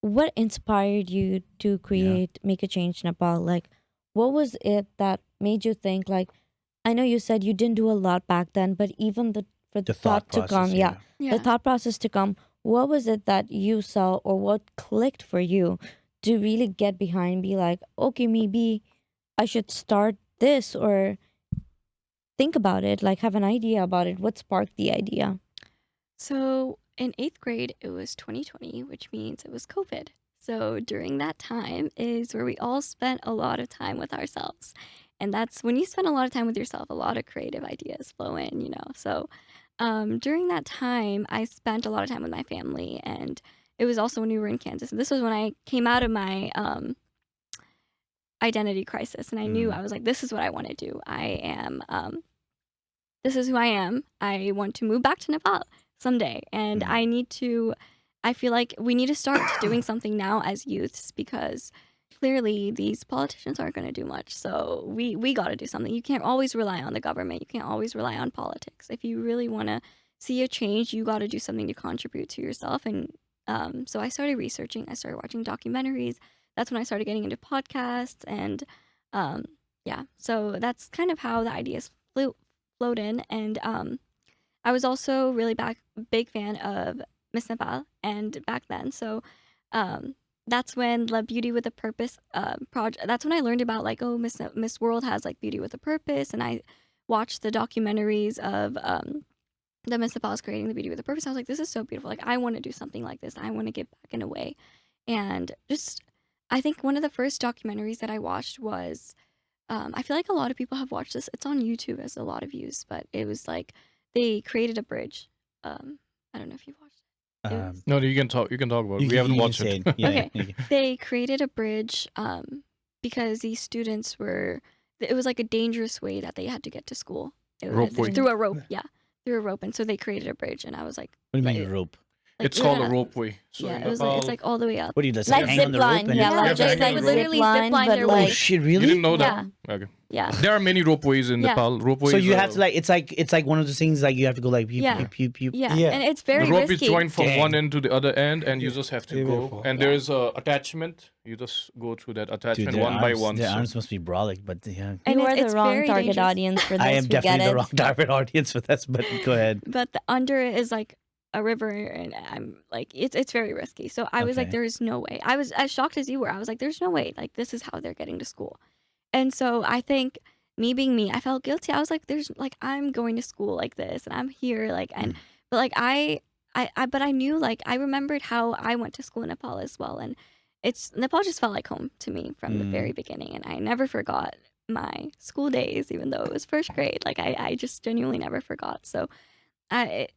what inspired you to create Make a Change Nepal? Like, what was it that made you think, like, I know you said you didn't do a lot back then, but even the thought to process, come, yeah. the thought process to come, what was it that you saw or what clicked for you to really get behind, be like, okay, maybe I should start this or think about it, like have an idea about it? What sparked the idea? So in 8th grade, it was 2020, which means it was COVID. So during that time is where we all spent a lot of time with ourselves. And that's when you spend a lot of time with yourself, a lot of creative ideas flow in, you know. So during that time, I spent a lot of time with my family. And it was also when we were in Kansas. And this was when I came out of my identity crisis. And I knew, I was like, this is what I want to do. This is who I am. I want to move back to Nepal someday. And I feel like we need to start doing something now as youths, because clearly these politicians aren't going to do much. So we got to do something. You can't always rely on the government. You can't always rely on politics. If you really want to see a change, you got to do something to contribute to yourself. And so I started researching. I started watching documentaries. That's when I started getting into podcasts. And so that's kind of how the ideas flowed in. And I was also really big fan of Miss Nepal and back then. So that's when the Beauty with a Purpose project, that's when I learned about like, oh, Miss World has like Beauty with a Purpose. And I watched the documentaries of the Miss Nepal's creating the Beauty with a Purpose. I was like, this is so beautiful. Like, I want to do something like this. I want to give back in a way. And just, I think one of the first documentaries that I watched was, I feel like a lot of people have watched this. It's on YouTube, as a lot of views, but it was like, they created a bridge. I don't know if you've watched it. No, you can talk. You can talk about it. We haven't watched it. Okay. They created a bridge because these students it was like a dangerous way that they had to get to school. Ropeway. Through a rope, through a rope. And so they created a bridge, and I was like, What do you mean a rope? like, It's called a ropeway. So Yeah, in it was like, Nepal- it's like all the way up. What do you just Like hang on the rope? zip line, And yeah, you- like Yeah, just they like would literally zip line, zip line but their Oh way. like shit! You Really? didn't know Yeah. that? Okay. Yeah. There are many ropeways in Yeah. Nepal. Ropeways. So you have to like it's like one of those things like you have to go like pew, Yeah. pew, pew, pew. Yeah. Yeah. And it's very the rope risky. is joined from Dang. one end to the other end, and you Yeah. just have to They go. will fall. And there is a attachment. You just go through that Dude, attachment their one by arms- one. Their so- arms must be brolic, but yeah. And you are it's the wrong very target dangerous. audience for this. I am we get definitely the it. wrong target audience for this, but go ahead. But under it is like a river, and I'm like, it's very risky. So I was like, Okay. there is no way. I was as shocked as you were. I was like, there's no way. Like, this is how they're getting to school. And so I think, me being me, I felt guilty. I was like, there's like, I'm going to school like this, and I'm here like, and but like but I knew, like, I remembered how I went to school in Nepal as well, and Nepal just felt like home to me from the very beginning, and I never forgot my school days, even though it was first grade. Like, I just genuinely never forgot. So I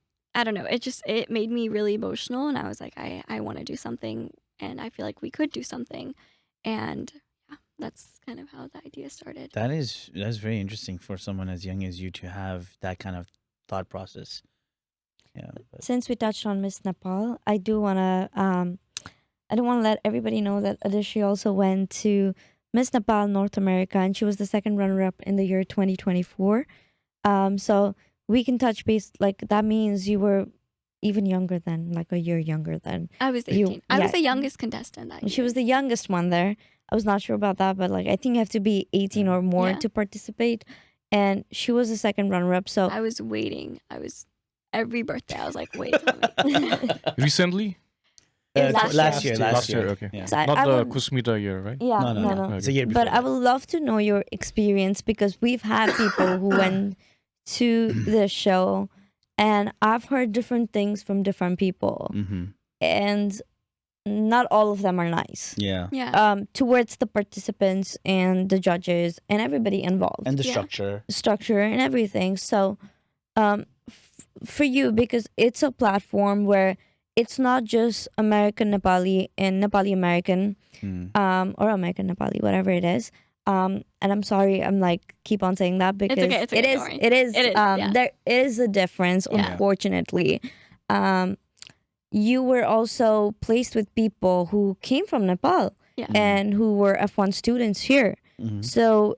don't know. It made me really emotional, and I was like, I want to do something, and I feel like we could do something, and yeah, that's kind of how the idea started. That's very interesting for someone as young as you to have that kind of thought process. Yeah. But Since we touched on Miss Nepal, I do want to I don't want to let everybody know that Adishree also went to Miss Nepal North America, and she was the second runner-up in the year 2024. So we can touch base, like that means you were even younger than, like a year younger than. I was You- 18. I was yeah. the youngest contestant that She year. was the youngest one there. I was not sure about that, but like I think you have to be 18 or more Yeah. to participate. And she was the second runner-up. So I was waiting. Every birthday, I was like, wait, tell me. Recently? Last year. Last year, okay. Yeah. So Not I the would- Kusmita year, right? yeah, No. It's a year But before I would love to know your experience, because we've had people who went to the show, and I've heard different things from different people, Mm-hmm. and not all of them are nice. Yeah. Yeah. Towards the participants and the judges and everybody involved, And the Yeah. structure. and everything. So, for you, because it's a platform where it's not just American Nepali and Nepali American, Mm. or American Nepali, whatever it is. And I'm sorry, I'm like keep on saying that because okay, it's okay, don't worry. it is yeah. there is a difference, Yeah. unfortunately. You were also placed with people who came from Nepal Yeah. and who were F1 students here. Mhm. So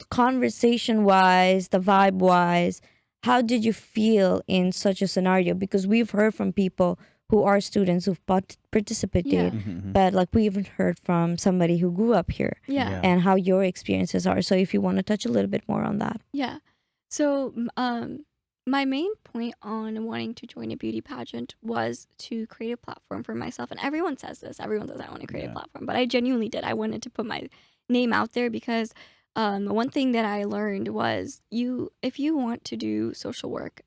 conversation wise, the vibe wise, how did you feel in such a scenario? Because we've heard from people who are students who've participated, Yeah. Mhm. but like we haven't heard from somebody who grew up here Yeah. Yeah. and how your experiences are. So if you want to touch a little bit more on that. Yeah. So, my main point on wanting to join a beauty pageant was to create a platform for myself. And everyone says this. Everyone says, I want to create a Yeah. platform. But I genuinely did. I wanted to put my name out there because one thing that I learned was if you want to do social work,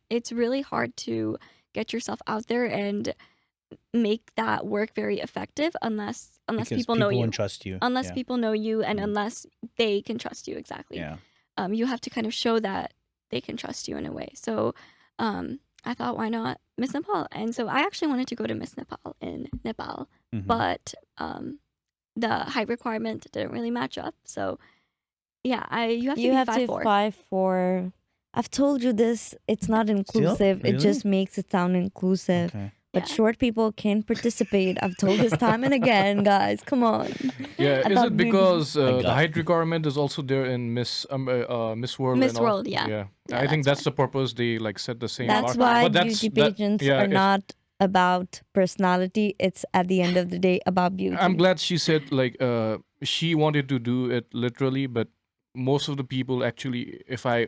it's really hard to get yourself out there and make that work very effective unless Because people know you. won't trust you. Unless Yeah. people know you and Mm. unless they can trust you exactly. Yeah. You have to kind of show that they can trust you in a way. So I thought, why not Miss Nepal? And so I actually wanted to go to Miss Nepal in Nepal, Mhm. but the height requirement didn't really match up. So yeah, you have to You be have to 5'4". 5'4". I've told you this. It's not inclusive. It Really? just makes it sound inclusive. Okay. But Yeah. short people can participate. I've told this time and again, guys. Come on. Yeah, I is thought it beauty- because I the got height requirement is also there in Miss World? Miss and all? World, yeah. Yeah, Yeah, I think that's that's the purpose. They like set the same That's bar. why But beauty pageants yeah, are it's- not about personality. It's at the end of the day about beauty. I'm glad she said like she wanted to do it literally, but most of the people actually, if I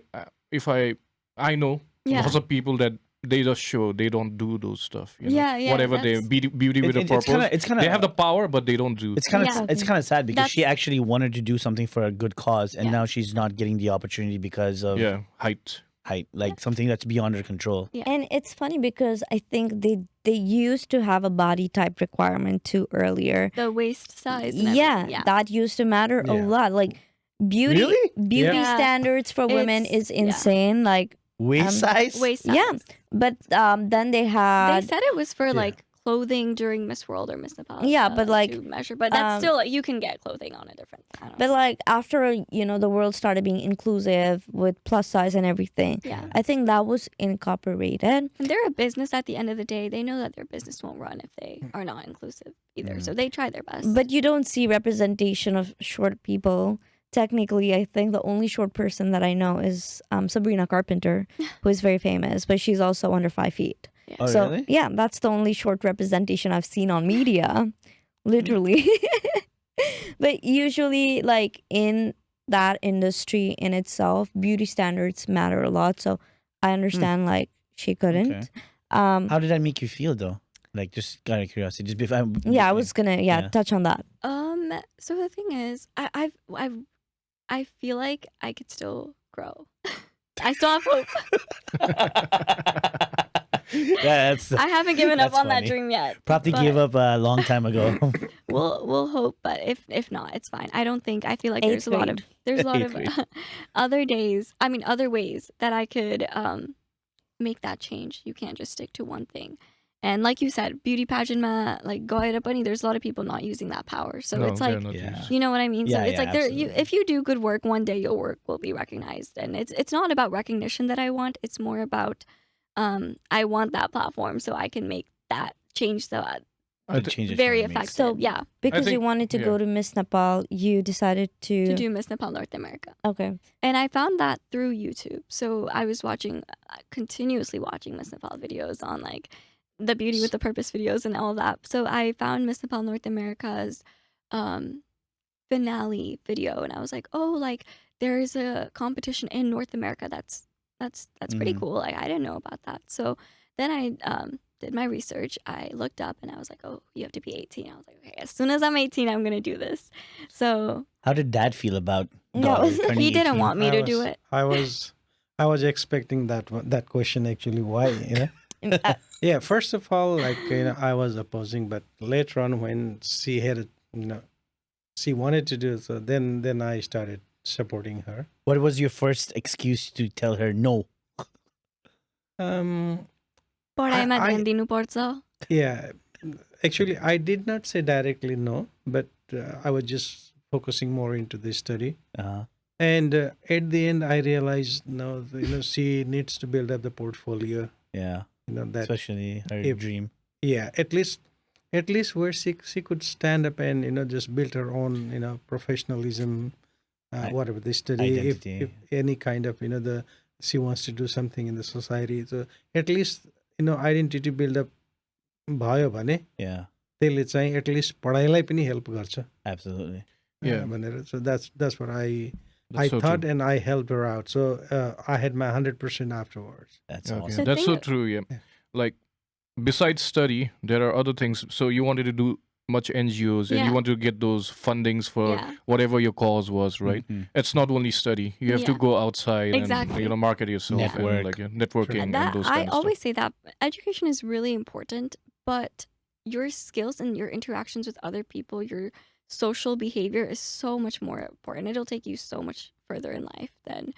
know Yeah. lots of people that they just show they don't do those stuff. You know? Yeah, yeah, Whatever they that's- beauty with a purpose. It's kind of. They have the power, but they don't do. It's kind of Yeah. it's kind of sad because she That's- actually wanted to do something for a good cause, and Yeah. now she's not getting the opportunity because of Yeah, height. height, like something that's beyond her control. Yeah. And it's funny because I think they used to have a body type requirement too earlier. The waist size. And Yeah, everything. Yeah. that used to matter a Yeah. lot. Like beauty Really? beauty Yeah. standards for women It's- is yeah. insane. Like Waist size. Waist size. Yeah. but then they They had said it was for like clothing during Miss World or Miss Nepal. Yeah, but, like, to measure, but that's um, still you can get clothing on a different. I don't but know. like after the world started being inclusive with plus size and everything. Yeah. I think that was incorporated. And they're a business at the end of the day. They know that their business won't run if they are not inclusive either. So they try their best. But you don't see representation of short people. Technically, I think the only short person that I know is Sabrina Carpenter, who is very famous, but she's also under 5 feet. Oh, So really? yeah, that's the only short representation I've seen on media, literally. But usually, like in that industry in itself, beauty standards matter a lot. So I understand like she couldn't. Okay. Um, How did that make you feel though? Like just out of curiosity, just before. yeah, I was gonna Yeah. touch on that. So the thing is, I feel like I could still grow. I still have hope. Yeah, that's. I haven't given up That's on that funny. dream yet. Probably but gave up a long time ago. We'll hope, but if not, it's fine. I don't think I feel like Eighth there's a lot Eighth of grade. other ways that I could make that change. You can't just stick to one thing. And like you said, beauty pageant like Goya Bunny, there's a lot of people not using that power. So No, it's they're like not Yeah. used. you know what I mean? So Yeah, it's yeah, like absolutely. if you do good work, one day your work will be recognized. And it's not about recognition that I want. It's more about I want that platform so I can make that change I thi- Change it very for me. effective. So- yeah, Because you think- wanted to yeah. go to Miss Nepal, you decided to do Miss Nepal North America. Okay. And I found that through YouTube. So I was continuously watching Miss Nepal videos on like the Beauty with the Purpose videos and all that. So I found Miss Nepal North America's finale video, and I was like, oh, like there is a competition in North America. That's pretty Mhm. cool. Like I didn't know about that. So then I did my research. I looked up and I was like, oh, you have to be 18. I was like, okay, as soon as I'm 18, I'm gonna do this. So How did Dad feel about No. daughter He turning he didn't 18? want me to do it. I was expecting that question actually. Why? Yeah. First of all, like I was opposing, but later on when she had she wanted to do it, so then I started supporting her. What was your first excuse to tell her no? पढाइमा I- ध्यान दिनुपर्छ. Yeah, actually, I did not say directly no, but I was just focusing more into the study. Uh-huh. And at the end, I realized no, she needs to build up the portfolio. Yeah, That especially her if- dream. yeah, at least where she could stand up and just build her own professionalism, whatever the study, Identity. if any kind of she wants to do something in the society. So at least identity build up भयो भने Yeah, त्यसले चाहिँ at least पढाइलाई पनि help गर्छ absolutely. Yeah. भनेर. So that's what I That's so thought, true. and I helped her out. So I had my 100% afterwards. That's Okay. awesome. That's thing so is- true. Yeah. Like besides study, there are other things. So you wanted to do much NGOs and Yeah. you want to get those fundings for Yeah. whatever your cause was, right? Mhm. It's not only study. You have to Yeah. go outside and Exactly. market yourself Network. and networking That and those I kind of always stuff. say that education is really important, but your skills and your interactions with other people, your social behavior is so much more important. It'll take you so much further in life than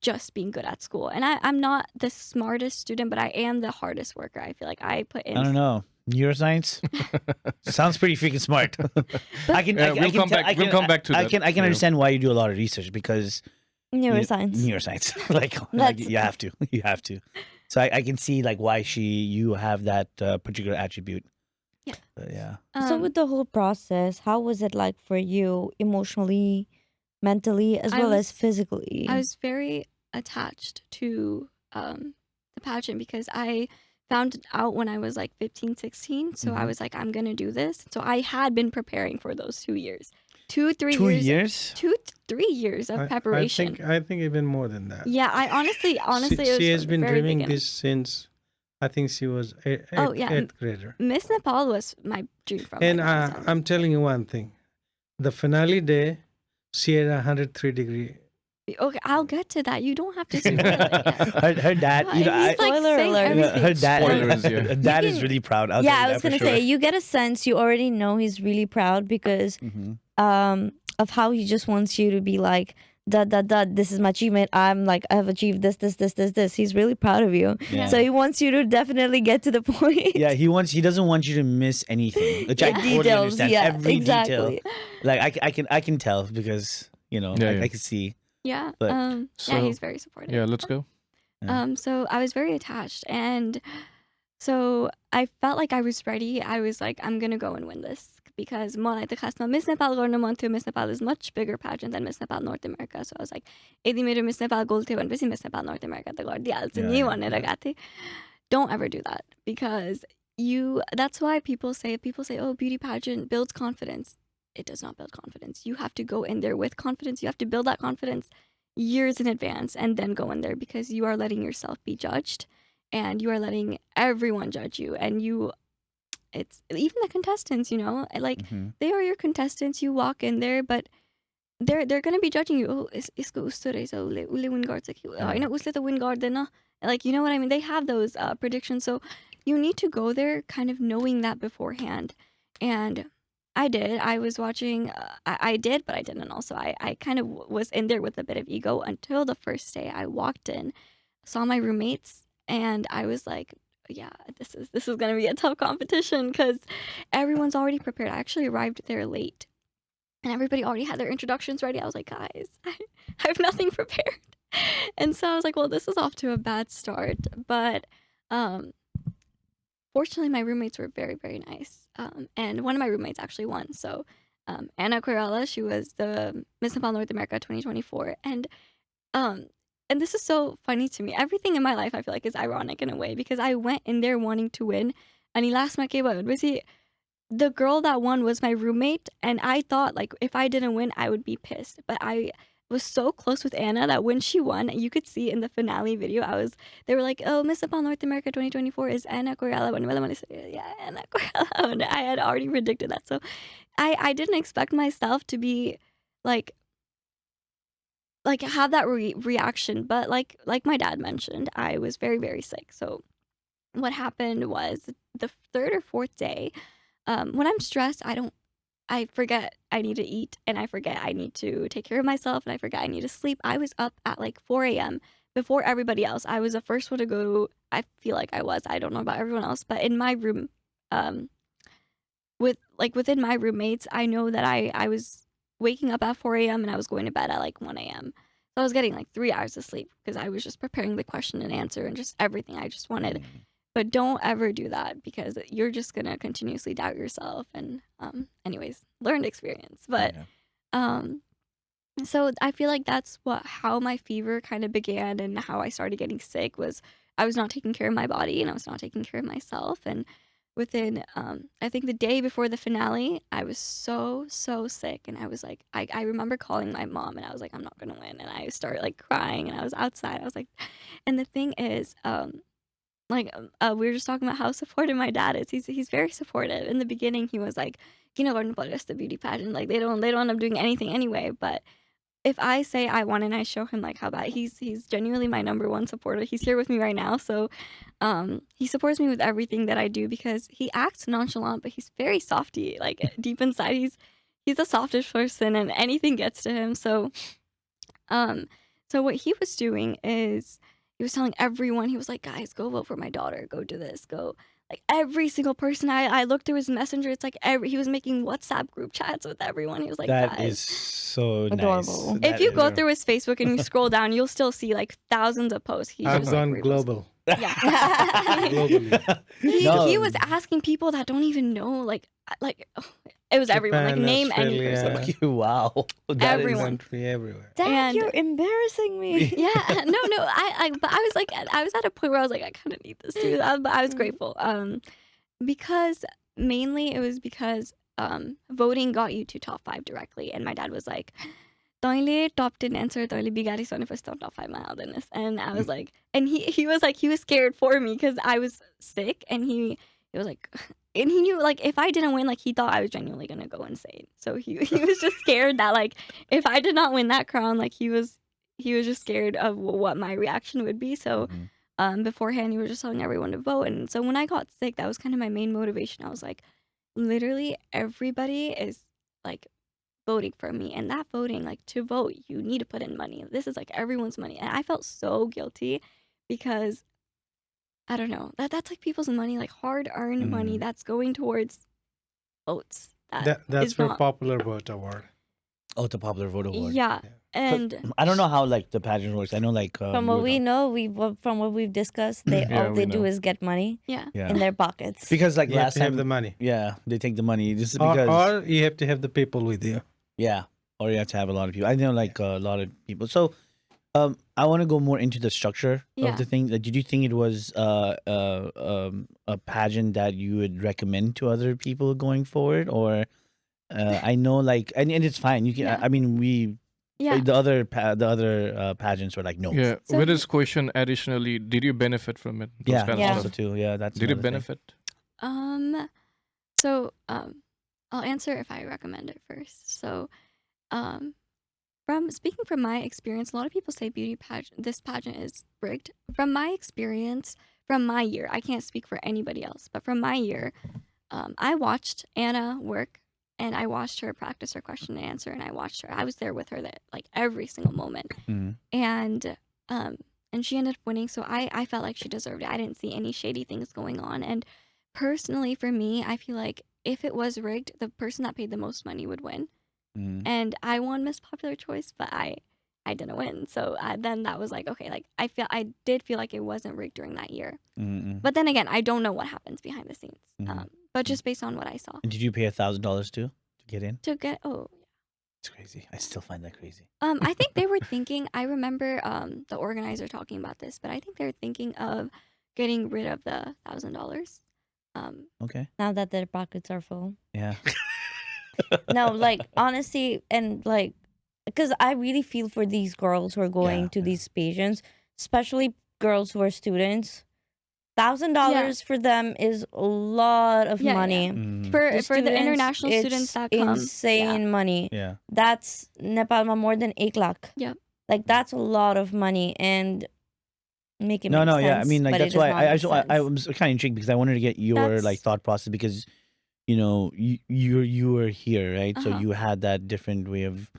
just being good at school. And I'm not the smartest student, but I am the hardest worker. I feel like I put in. I don't know. Neuroscience sounds pretty freaking smart. I can. Yeah, we'll come back. We'll come back to I that. can. I can understand why you do a lot of research because Neuroscience. Neuroscience. like That's- you have to. You have to. So I can see like why you have that particular attribute. Yeah. But yeah. So with the whole process, how was it like for you emotionally, mentally, as I well as was- physically? I was very attached to the pageant because I found it out when I was like 15, 16. So I Mhm. was like, I'm going to do this. So I had been preparing for those 2 years. 3 2 years. years. 3 years of preparation. I think even more than that. Yeah, I honestly, it was she has from the been very dreaming beginning. this since I think she was Oh, yeah. eighth grader. Miss Nepal was my dream from And like, when I was young. I'm telling you one thing: the finale day, she had 103-degree. Okay, I'll get to that. You don't have to spoil it yet. her dad. Well, You know, he's like Spoiler saying alert. everything. her dad. Spoilers, yeah. Her dad You is can- really proud. I'll yeah, tell you I that was for gonna sure. say you get a sense. You already know he's really proud because Mhm. of how he just wants you to be like, this is my achievement. I'm like, I've achieved this. He's really proud of you. Yeah. So he wants you to definitely get to the point. Yeah, he doesn't want you to miss anything, which I Yeah. totally Details, understand. yeah, Every exactly. detail, like I can tell because Yeah. I can see. Yeah. But- yeah, So- he's very supportive. Yeah, let's go. So I was very attached, and so I felt like I was ready. I was like, I'm gonna go and win this because मलाई त खासमा Miss Nepal गर्न मन थियो. Miss Nepal is much bigger pageant than Miss Nepal North America. So I was like, यदि मेरो Miss Nepal goal थियो भनेपछि Miss Nepal North America त गरिदिइहाल्छु नि Yeah, भनेर yeah. गएको थिएँ. Don't ever do that because that's why people say, oh, beauty pageant builds confidence. It does not build confidence. You have to go in there with confidence. You have to build that confidence years in advance and then go in there because you are letting yourself be judged and you are letting everyone judge you. And it's even the contestants, like Mhm. they are your contestants. You walk in there, but they're going to be judging you. Oh, isko usto रहेछ, उसले win गर्छ कि होइन, उसले त win गर्दैन. Like, you know what I mean? They have those predictions. So you need to go there kind of knowing that beforehand. And I did. I was watching. I did, but I didn't also. I kind of was in there with a bit of ego until the first day. I walked in, saw my roommates, and I was like, yeah, this is going to be a tough competition because everyone's already prepared. I actually arrived there late. And everybody already had their introductions ready. I was like, guys, I have nothing prepared. And so I was like, well, this is off to a bad start. But fortunately, my roommates were very, very nice. And one of my roommates actually won. So Anna Corella, she was the Miss Nepal North America 2024. And this is so funny to me. Everything in my life, I feel like, is ironic in a way because I went in there wanting to win. And the girl that won was my roommate, and I thought like if I didn't win, I would be pissed. But I was so close with Anna that when she won, you could see in the finale video, they were like, oh, Miss Nepal North America 2024 is Anna Corella. Yeah, Anna Corella. And I had already predicted that. So I didn't expect myself to be like have that reaction. But like my dad mentioned, I was very, very sick. So what happened was the third or fourth day, when I'm stressed, I forget I need to eat and I forget I need to take care of myself and I forget I need to sleep. I was up at like 4 a.m. before everybody else. I was the first one to go. I feel like I was. I don't know about everyone else, but in my room, within my roommates, I know that I was waking up at 4 a.m. and I was going to bed at like 1 a.m. So I was getting like 3 hours of sleep because I was just preparing the question and answer and just everything I just wanted. But don't ever do that because you're just going to continuously doubt yourself. And anyways, learned experience. But so I feel like that's how my fever kind of began and how I started getting sick was I was not taking care of my body and I was not taking care of myself. And within, I think the day before the finale, I was so sick. And I was like, I remember calling my mom and I was like, I'm not going to win. And I started like crying and I was outside. I was like, and the thing is, we were just talking about how supportive my dad is. He's very supportive. In the beginning, he was like, just the beauty pageant. Like they don't end up doing anything anyway. But if I say I want and I show him like how bad, he's genuinely my number one supporter. He's here with me right now, so he supports me with everything that I do because he acts nonchalant, but he's very softy. Like deep inside, he's the softest person, and anything gets to him. So what he was doing is he was telling everyone, he was like, guys, go vote for my daughter, go do this, go. Like every single person I looked through his messenger, it's like he was making WhatsApp group chats with everyone. He was like, That guys. is so Adorable. nice. If you go through his Facebook and you scroll down, you'll still see like thousands of posts. He I've just, like, gone reposts. global. Yeah. Globally. He was asking people that don't even know, like it was everyone. Like Japan, name any Australia. person. Wow. That is- Everyone. Country everywhere. Dad, And- you're embarrassing me. Yeah, no, but I was like, I was at a point where I was like, I kind of need this too. But I was grateful, because mainly it was because voting got you to top 5 directly, and my dad was like, "Toile top 10 answer, toile bigari sone first top 5 my alderness," and I was like, and he was like, he was scared for me because I was sick, and he was like. And he knew, like, if I didn't win, like, he thought I was genuinely going to go insane. So he was just scared that, like, if I did not win that crown, like, he was just scared of what my reaction would be. So beforehand, he was just telling everyone to vote. And so when I got sick, that was kind of my main motivation. I was like, literally everybody is, like, voting for me. And that voting, like, to vote, you need to put in money. This is, like, everyone's money. And I felt so guilty because... I don't know. That's like people's money, like hard-earned money that's going towards votes. That's for Popular Vote Award. Oh, the popular vote award. Yeah, and I don't know how like the pageant works. I know like From what we know, from what we've discussed, all they do is get money yeah. yeah. in their pockets. Because like You have last to have time, the money. yeah, they take the money. This is because Or you have to have the people with you. yeah, or you have to have a lot of people. I know like a lot of people. So, I want to go more into the structure Yeah. of the thing. Like, did you think it was a pageant that you would recommend to other people going forward, or I know like and it's fine. You can. Yeah. I mean, we Yeah. the other pageants were like no. Yeah. So- With his question, additionally, did you benefit from it? Those Yeah, kind of Yeah. also stuff. too. Yeah, that's Did you another thing. benefit? So I'll answer if I recommend it first. So speaking from my experience, a lot of people say this pageant is rigged. From my experience, from my year, I can't speak for anybody else, but from my year, I watched Anna work, and I watched her practice her question and answer, and I was there with her that like every single moment. Mhm. And she ended up winning, so I felt like she deserved it. I didn't see any shady things going on, and personally for me, I feel like if it was rigged, the person that paid the most money would win. Mhm. And I won Miss Popular Choice, but I didn't win. So then that was like, okay, like I did feel like it wasn't rigged during that year. Mhm. But then again, I don't know what happens behind the scenes. Mhm. But just based on what I saw, And did you pay $1,000 too to get in? to get It's crazy. I still find that crazy. I think they were thinking. I remember the organizer talking about this, but I think they were thinking of getting rid of the $1,000. Okay. Now that their pockets are full. Yeah. No, like honestly, and like, because I really feel for these girls who are going Yeah, to yeah. these pageants, especially girls who are students. $1,000 for them is a lot of Yeah, money. Mhm. For the students, international it's students that come, insane money. Yeah. That's Nepal more than 8 lakh. Yep. Like that's a lot of money, and make it No, make no, sense, yeah. I mean, like but that's it does why not I make was sense. kind of intrigued because I wanted to get your That's- like thought process because you know you were here, right? So Uh-huh. you had that different way of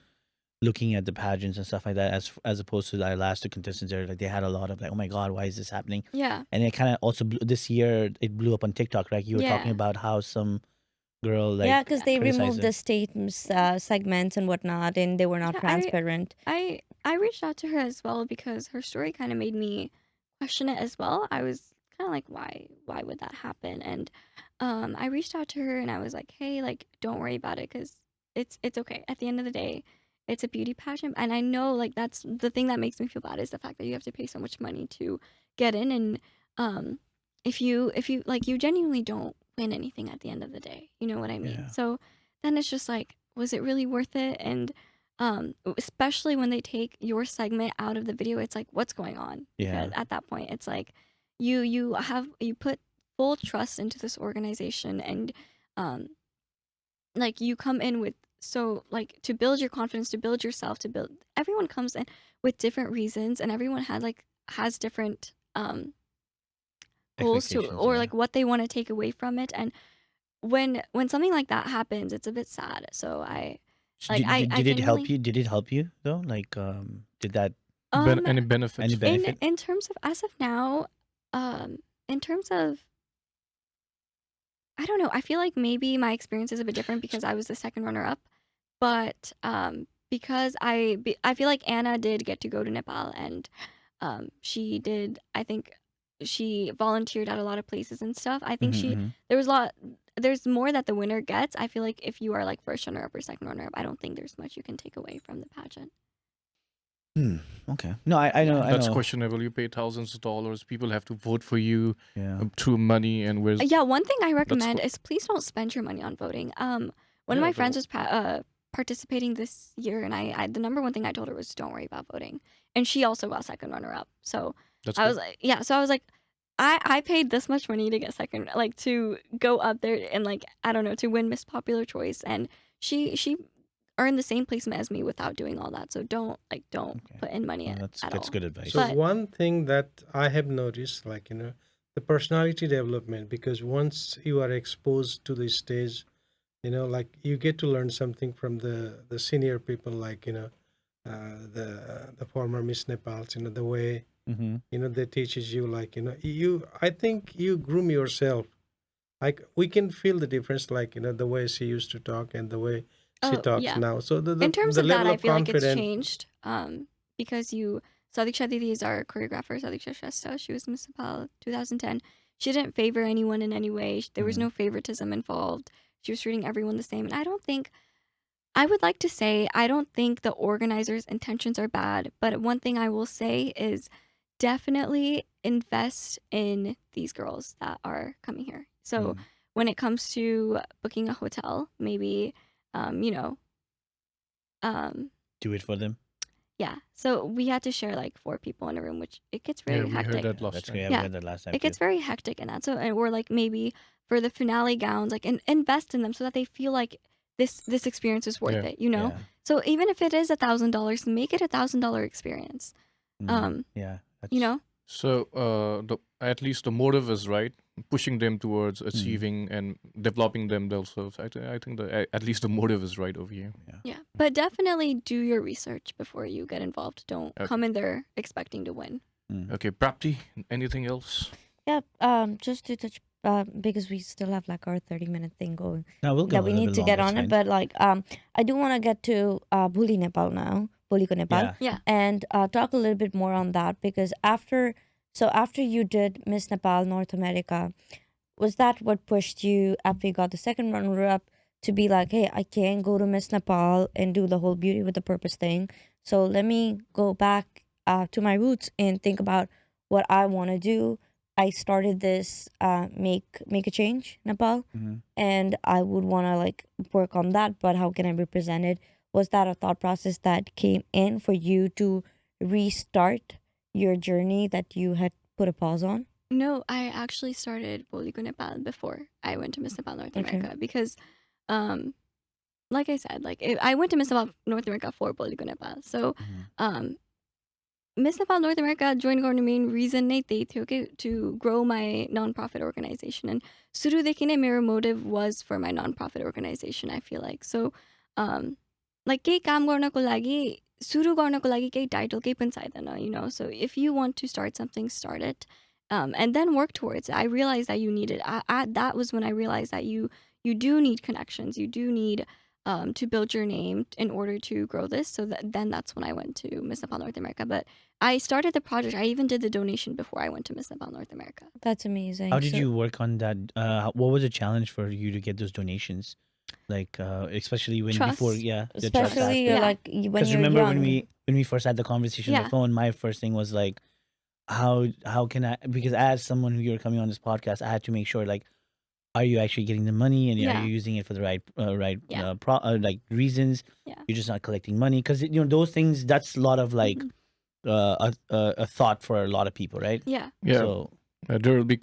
looking at the pageants and stuff like that, as opposed to our last two contestants. There, like they had a lot of like, oh my god, why is this happening? yeah, And it kind of also this year it blew up on TikTok, right? You were Yeah. talking about how some girl like yeah, because they criticized removed it. the state segments and whatnot, and they were not Yeah, transparent. I reached out to her as well because her story kind of made me question it as well. I was kind of like, why would that happen? And I reached out to her and I was like, hey, like, don't worry about it because it's okay. At the end of the day, it's a beauty pageant, and I know like that's the thing that makes me feel bad is the fact that you have to pay so much money to get in, and if you like you genuinely don't win anything at the end of the day, you know what I mean? Yeah. So then it's just like, was it really worth it? And especially when they take your segment out of the video, it's like, what's going on? Yeah. Because at that point, it's like you put full trust into this organization, and like you come in with, so like to build your confidence, to build yourself, to build, everyone comes in with different reasons, and everyone has different goals to, Expectations, or yeah. like what they want to take away from it. And when something like that happens, it's a bit sad. So I So like I did it help genuinely- you? Did it help you though? Like, did that Any benefits? any benefit? in terms of, as of now, in terms of, I don't know, I feel like maybe my experience is a bit different because I was the second runner up, but because I feel like Anna did get to go to Nepal, and she did, I think she volunteered at a lot of places and stuff. I think Mhm. there's more that the winner gets. I feel like if you are like first runner up or second runner up, I don't think there's much you can take away from the pageant. Okay. No, I know. I That's know. questionable. You pay thousands of dollars. People have to vote for you Yeah. through money, and where's Yeah, one thing I recommend what- is please don't spend your money on voting. One of Yeah, my but- friends was participating this year, and I the number one thing I told her was don't worry about voting, and she also got second runner up. So that's I good. was like, yeah. So I was like, I paid this much money to get second, like to go up there and like, I don't know, to win Miss Popular Choice, and she earned the same placement as me without doing all that. So don't Okay. put in money Well, at that's all. good advice. So But- one thing that I have noticed, like, the personality development, because once you are exposed to the stage, like you get to learn something from the senior people, like, the former Miss Nepals, the way, they teaches you, like, I think you groom yourself. Like we can feel the difference, like, the way she used to talk and the way she Oh, talks yeah. now. So the In terms the of that, level I feel like it's confidence- changed. Because Sadiksha Didi is our choreographer, Sadiksha Shrestha. She was Miss Nepal 2010. She didn't favor anyone in any way. There was no favoritism involved. She was treating everyone the same. And I would like to say, I don't think the organizers' intentions are bad. But one thing I will say is definitely invest in these girls that are coming here. So when it comes to booking a hotel, maybe, Do it for them. yeah. So we had to share like 4 people in a room, which it gets very Yeah, we hectic. heard that last That's time. great. Yeah. I read that last time. It gets very hectic in that. So, and we're like, maybe for the finale gowns, like invest in them so that they feel like this experience is worth Yeah. it, you know? Yeah. So even if it is $1,000, make it $1,000 experience. Yeah. You know? So at least the motive is right, pushing them towards achieving and developing them themselves. I think at least the motive is right over here. Yeah. But definitely do your research before you get involved. Don't Okay. come in there expecting to win. Okay, Prapti, anything else? Yeah, just to touch, because we still have like our 30-minute thing going No, we'll go that a we little need bit to get longer, on it's it. fine. But like, I do want to get to Bholi Nepal now, Bholi ko Nepal, Yeah. Yeah. and talk a little bit more on that, because after you did Miss Nepal North America, was that what pushed you after you got the second runner up to be like, hey, I can't go to Miss Nepal and do the whole beauty with the purpose thing, so let me go back to my roots and think about what I want to do. I started this make a change Nepal, and I would want to like work on that, but how can I represent it? Was that a thought process that came in for you to restart your journey that you had put a pause on? No, I actually started Bholi ko Nepal before I went to Miss Nepal North Okay. America because, like I said, I went to Miss Nepal North America for Bholi ko Nepal. So, Miss Nepal North America joined the main reason nahi thi thi, okay, to grow my nonprofit organization. And suru dekhi ne मेरो motive was for my nonprofit organization, I feel like. So, like केही काम गर्नको लागि सुरु गर्नको लागि केही title केही पनि चाहिँदैन, you know. So if you want to start something, start it. And then work towards it. I realized that you needed. That was when I realized that you do need connections. You do need to build your name in order to grow this. So then that's when I went to Miss Nepal North America. But I started the project. I even did the donation before I went to Miss Nepal North America. That's amazing. How did So- you work on that? What was the challenge for you to get those donations? Like, especially when Trust. before, yeah, the trust especially aspect. Yeah. like when Because you're remember young? when we first had the conversation on Yeah. the phone, my first thing was like, how can I? Because as someone who you're coming on this podcast, I had to make sure like, are you actually getting the money and Yeah. are you using it for the right Yeah. like reasons? Yeah. You're just not collecting money because those things. That's a lot of like Mm-hmm. a thought for a lot of people, right? Yeah. Yeah. So There will be,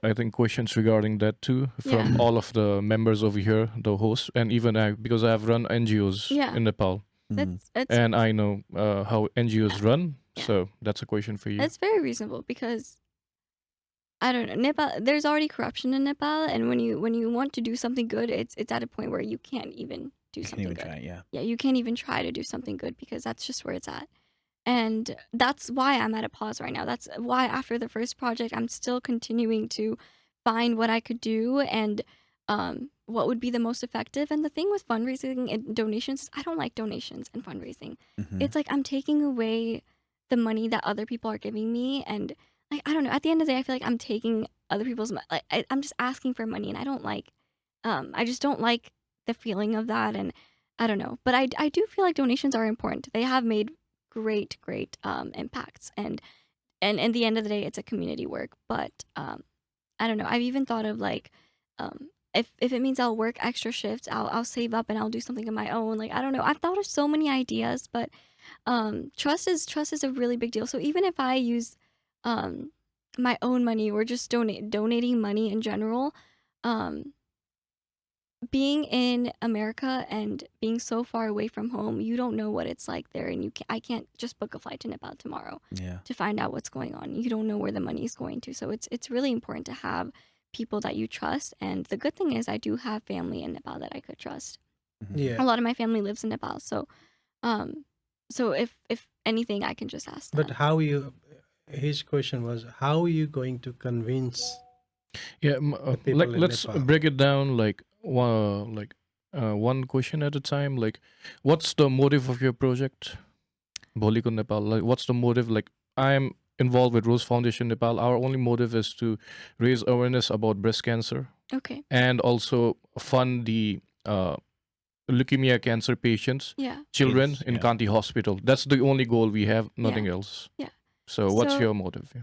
I think, questions regarding that too from Yeah. all of the members over here, the hosts, and even I, because I have run NGOs Yeah. in Nepal, It's and I know how NGOs run. Yeah. So that's a question for you. it's very reasonable because I don't know, Nepal. There's already corruption in Nepal, and when you want to do something good, it's at a point where you can't even do Can't something even good. try, yeah. Yeah, you can't even try to do something good because that's just where it's at. And that's why I'm at a pause right now. That's why after the first project, I'm still continuing to find what I could do and what would be the most effective. And the thing with fundraising and donations is I don't like donations and fundraising. Mhm. It's like I'm taking away the money that other people are giving me. And like, I don't know, at the end of the day, I feel like I'm taking other people's money. Like, I'm just asking for money and I don't like, I just don't like the feeling of that. And I don't know, but I do feel like donations are important. They have made great impacts, and in the end of the day it's a community work, but I don't know, I've even thought of like if it means I'll work extra shifts, I'll save up and I'll do something of my own. Like, I don't know, I've thought of so many ideas, but trust is a really big deal. So even if I use my own money or just donating money in general, being in America and being so far away from home, you don't know what it's like there, and I can't just book a flight to Nepal tomorrow Yeah. to find out what's going on. You don't know where the money is going to, so it's really important to have people that you trust. And the good thing is, I do have family in Nepal that I could trust. Yeah. A lot of my family lives in Nepal, so if anything, I can just ask them. But how you? His question was, how are you going to convince? Yeah, people in let's Nepal. break it down like one question at a time. Like, what's the motive of your project, Bholi ko Nepal? Like, what's the motive? Like, I'm involved with Rose Foundation Nepal. Our only motive is to raise awareness about breast cancer Okay. and also fund the leukemia cancer patients, Yeah. children Kids, in yeah. Kanti Hospital. That's the only goal we have, nothing Yeah. else. Yeah. So, what's So- your motive? Yeah.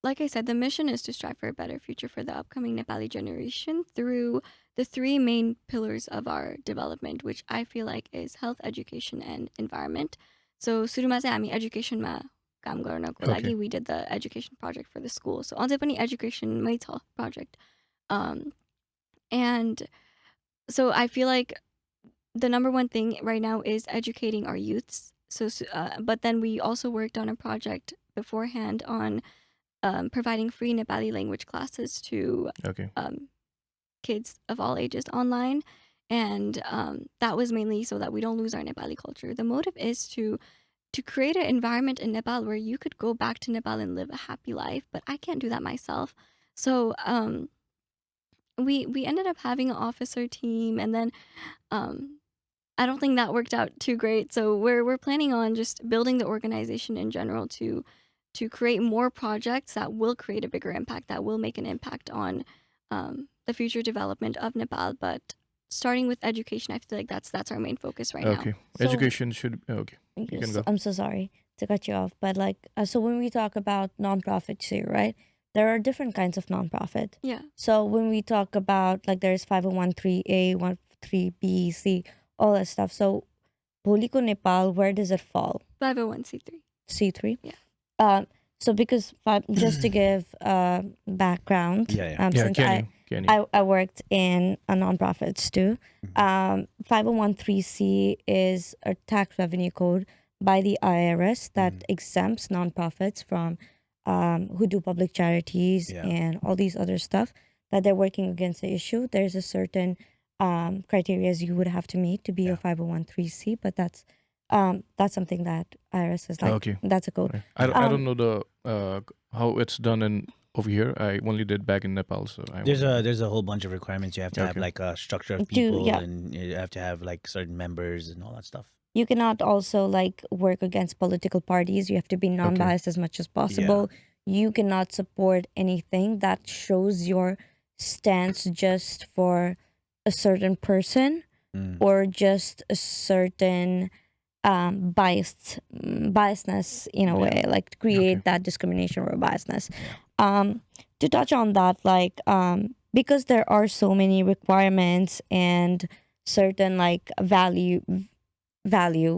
Like I said, the mission is to strive for a better future for the upcoming Nepali generation through the three main pillars of our development, which I feel like is health, education, and environment. So सुरुमा चाहिँ हामी एजुकेसनमा काम गर्नको लागि Okay. we did the education project for the school. So अझै पनि educationमै छ project. And so I feel like the number one thing right now is educating our youths. So, but then we also worked on a project beforehand on providing free Nepali language classes to Okay. kids of all ages online. And that was mainly so that we don't lose our Nepali culture. The motive is to create an environment in Nepal where you could go back to Nepal and live a happy life, but I can't do that myself. So we ended up having an officer team, and then I don't think that worked out too great. So we're planning on just building the organization in general to create more projects that will create a bigger impact, that will make an impact on the future development of Nepal. But starting with education, I feel like that's our main focus right now. Okay. So- Education should. Okay. You can Yes, go. I'm so sorry to cut you off, but like, so when we talk about nonprofits here, right? There are different kinds of nonprofit. Yeah. So when we talk about like there's 501(c)(a), 113(b), C, all that stuff. So Bholi ko Nepal, where does it fall? 501c3. C3. Yeah. So because just to give background, Yeah. Yeah, since can you? I worked in a nonprofits too. 501(c) is a tax revenue code by the IRS that exempts nonprofits from who do public charities Yeah. and all these other stuff that they're working against the issue. There's a certain criteria you would have to meet to be a 501(c), but that's something that IRS is like. Okay. That's a code. Right. I don't know the how it's done in over here. I only did back in Nepal, so I There's a whole bunch of requirements. You have to have Okay. like a structure of Do- people, yeah. and you have to have like certain members and all that stuff. You cannot also like work against political parties. You have to be non-biased as much as possible. You cannot support anything that shows your stance just for a certain person or just a certain biasness in a way, like to create Okay. that discrimination or biasness. To touch on that, like because there are so many requirements and certain like value,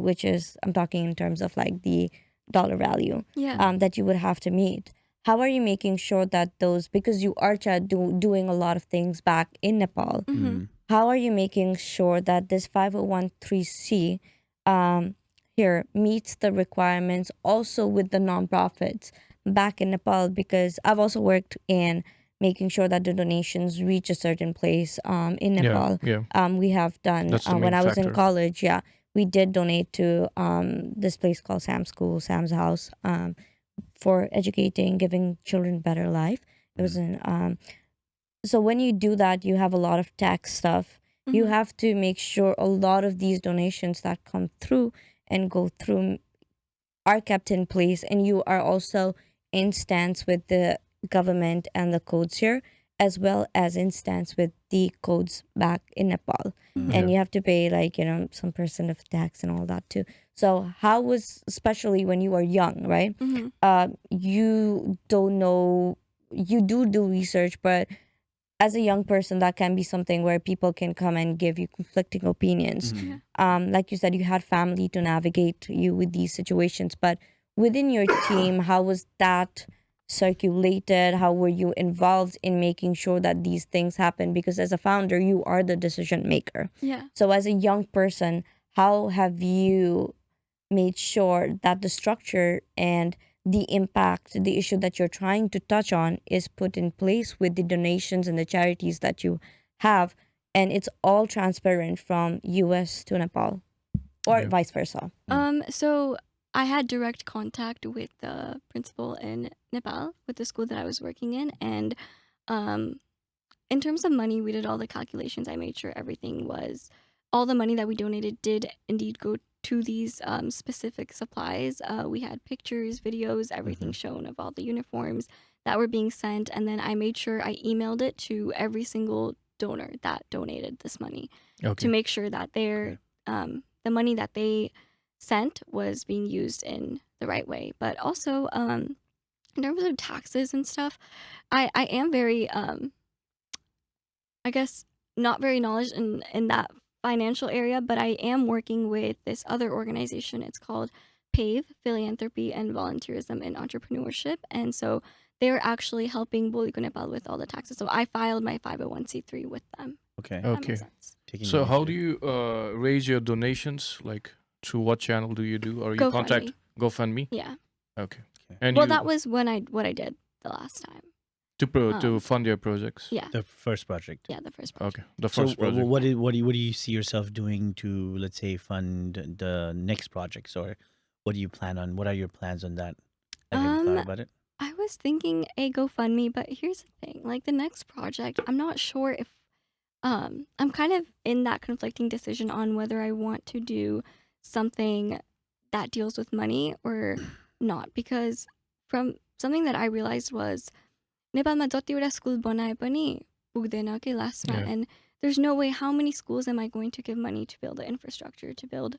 which is I'm talking in terms of like the dollar value Yeah. that you would have to meet. how are you making sure that those, because you are doing a lot of things back in Nepal, how are you making sure that this 501(c) here meets the requirements also with the nonprofits back in Nepal? Because I've also worked in making sure that the donations reach a certain place in Nepal. We have done, That's the when main I was in factor. college, we did donate to this place called Sam's School, Sam's House, for educating, giving children better life. It was in so when you do that, you have a lot of tax stuff. You have to make sure a lot of these donations that come through and go through are kept in place, and you are also in stance with the government and the codes here, as well as in stance with the codes back in Nepal. And you have to pay like, some percent of tax and all that too. So how was, especially when you are young, right? You don't know, you do research, but as a young person, that can be something where people can come and give you conflicting opinions. Like you said, you had family to navigate you with these situations, but within your team, how was that circulated? How were you involved in making sure that these things happen? Because as a founder, you are the decision maker. So as a young person, how have you made sure that the structure and the impact, the issue that you're trying to touch on is put in place with the donations and the charities that you have, and it's all transparent from US to Nepal or vice versa? So I had direct contact with the principal in Nepal with the school that I was working in, and in terms of money, we did all the calculations. I made sure everything was, all the money that we donated did indeed go to these specific supplies. We had pictures, videos, everything shown of all the uniforms that were being sent. And then I made sure I emailed it to every single donor that donated this money to make sure that their the money that they sent was being used in the right way. But also, in terms of taxes and stuff, I am very, I guess, not very knowledgeable in that financial area, but I am working with this other organization. It's called PAVE, Philanthropy and Volunteerism in Entrepreneurship. And so they're actually helping Bholi Nepal with all the taxes. So I filed my 501(c)(3) with them. Okay. That makes sense. So how do you raise your donations? Like through what channel do you do? Or you contact GoFundMe? Yeah. Okay. And Well, that was what I did the last time. to fund your projects. Yeah. The first project. Yeah, the first project. Okay. The So first project. what do you see yourself doing to, let's say, fund the next projects, or what do you plan on? What are your plans on that? Have you ever thought about it? I was thinking a GoFundMe, but here's the thing. Like the next project, I'm not sure if I'm kind of in that conflicting decision on whether I want to do something that deals with money or not, because from something that I realized was नेपालमा जतिवटा school बनाए पनि पुग्दैन के लास्टमा, and there's no way, how many schools am I going to give money to build the infrastructure, to build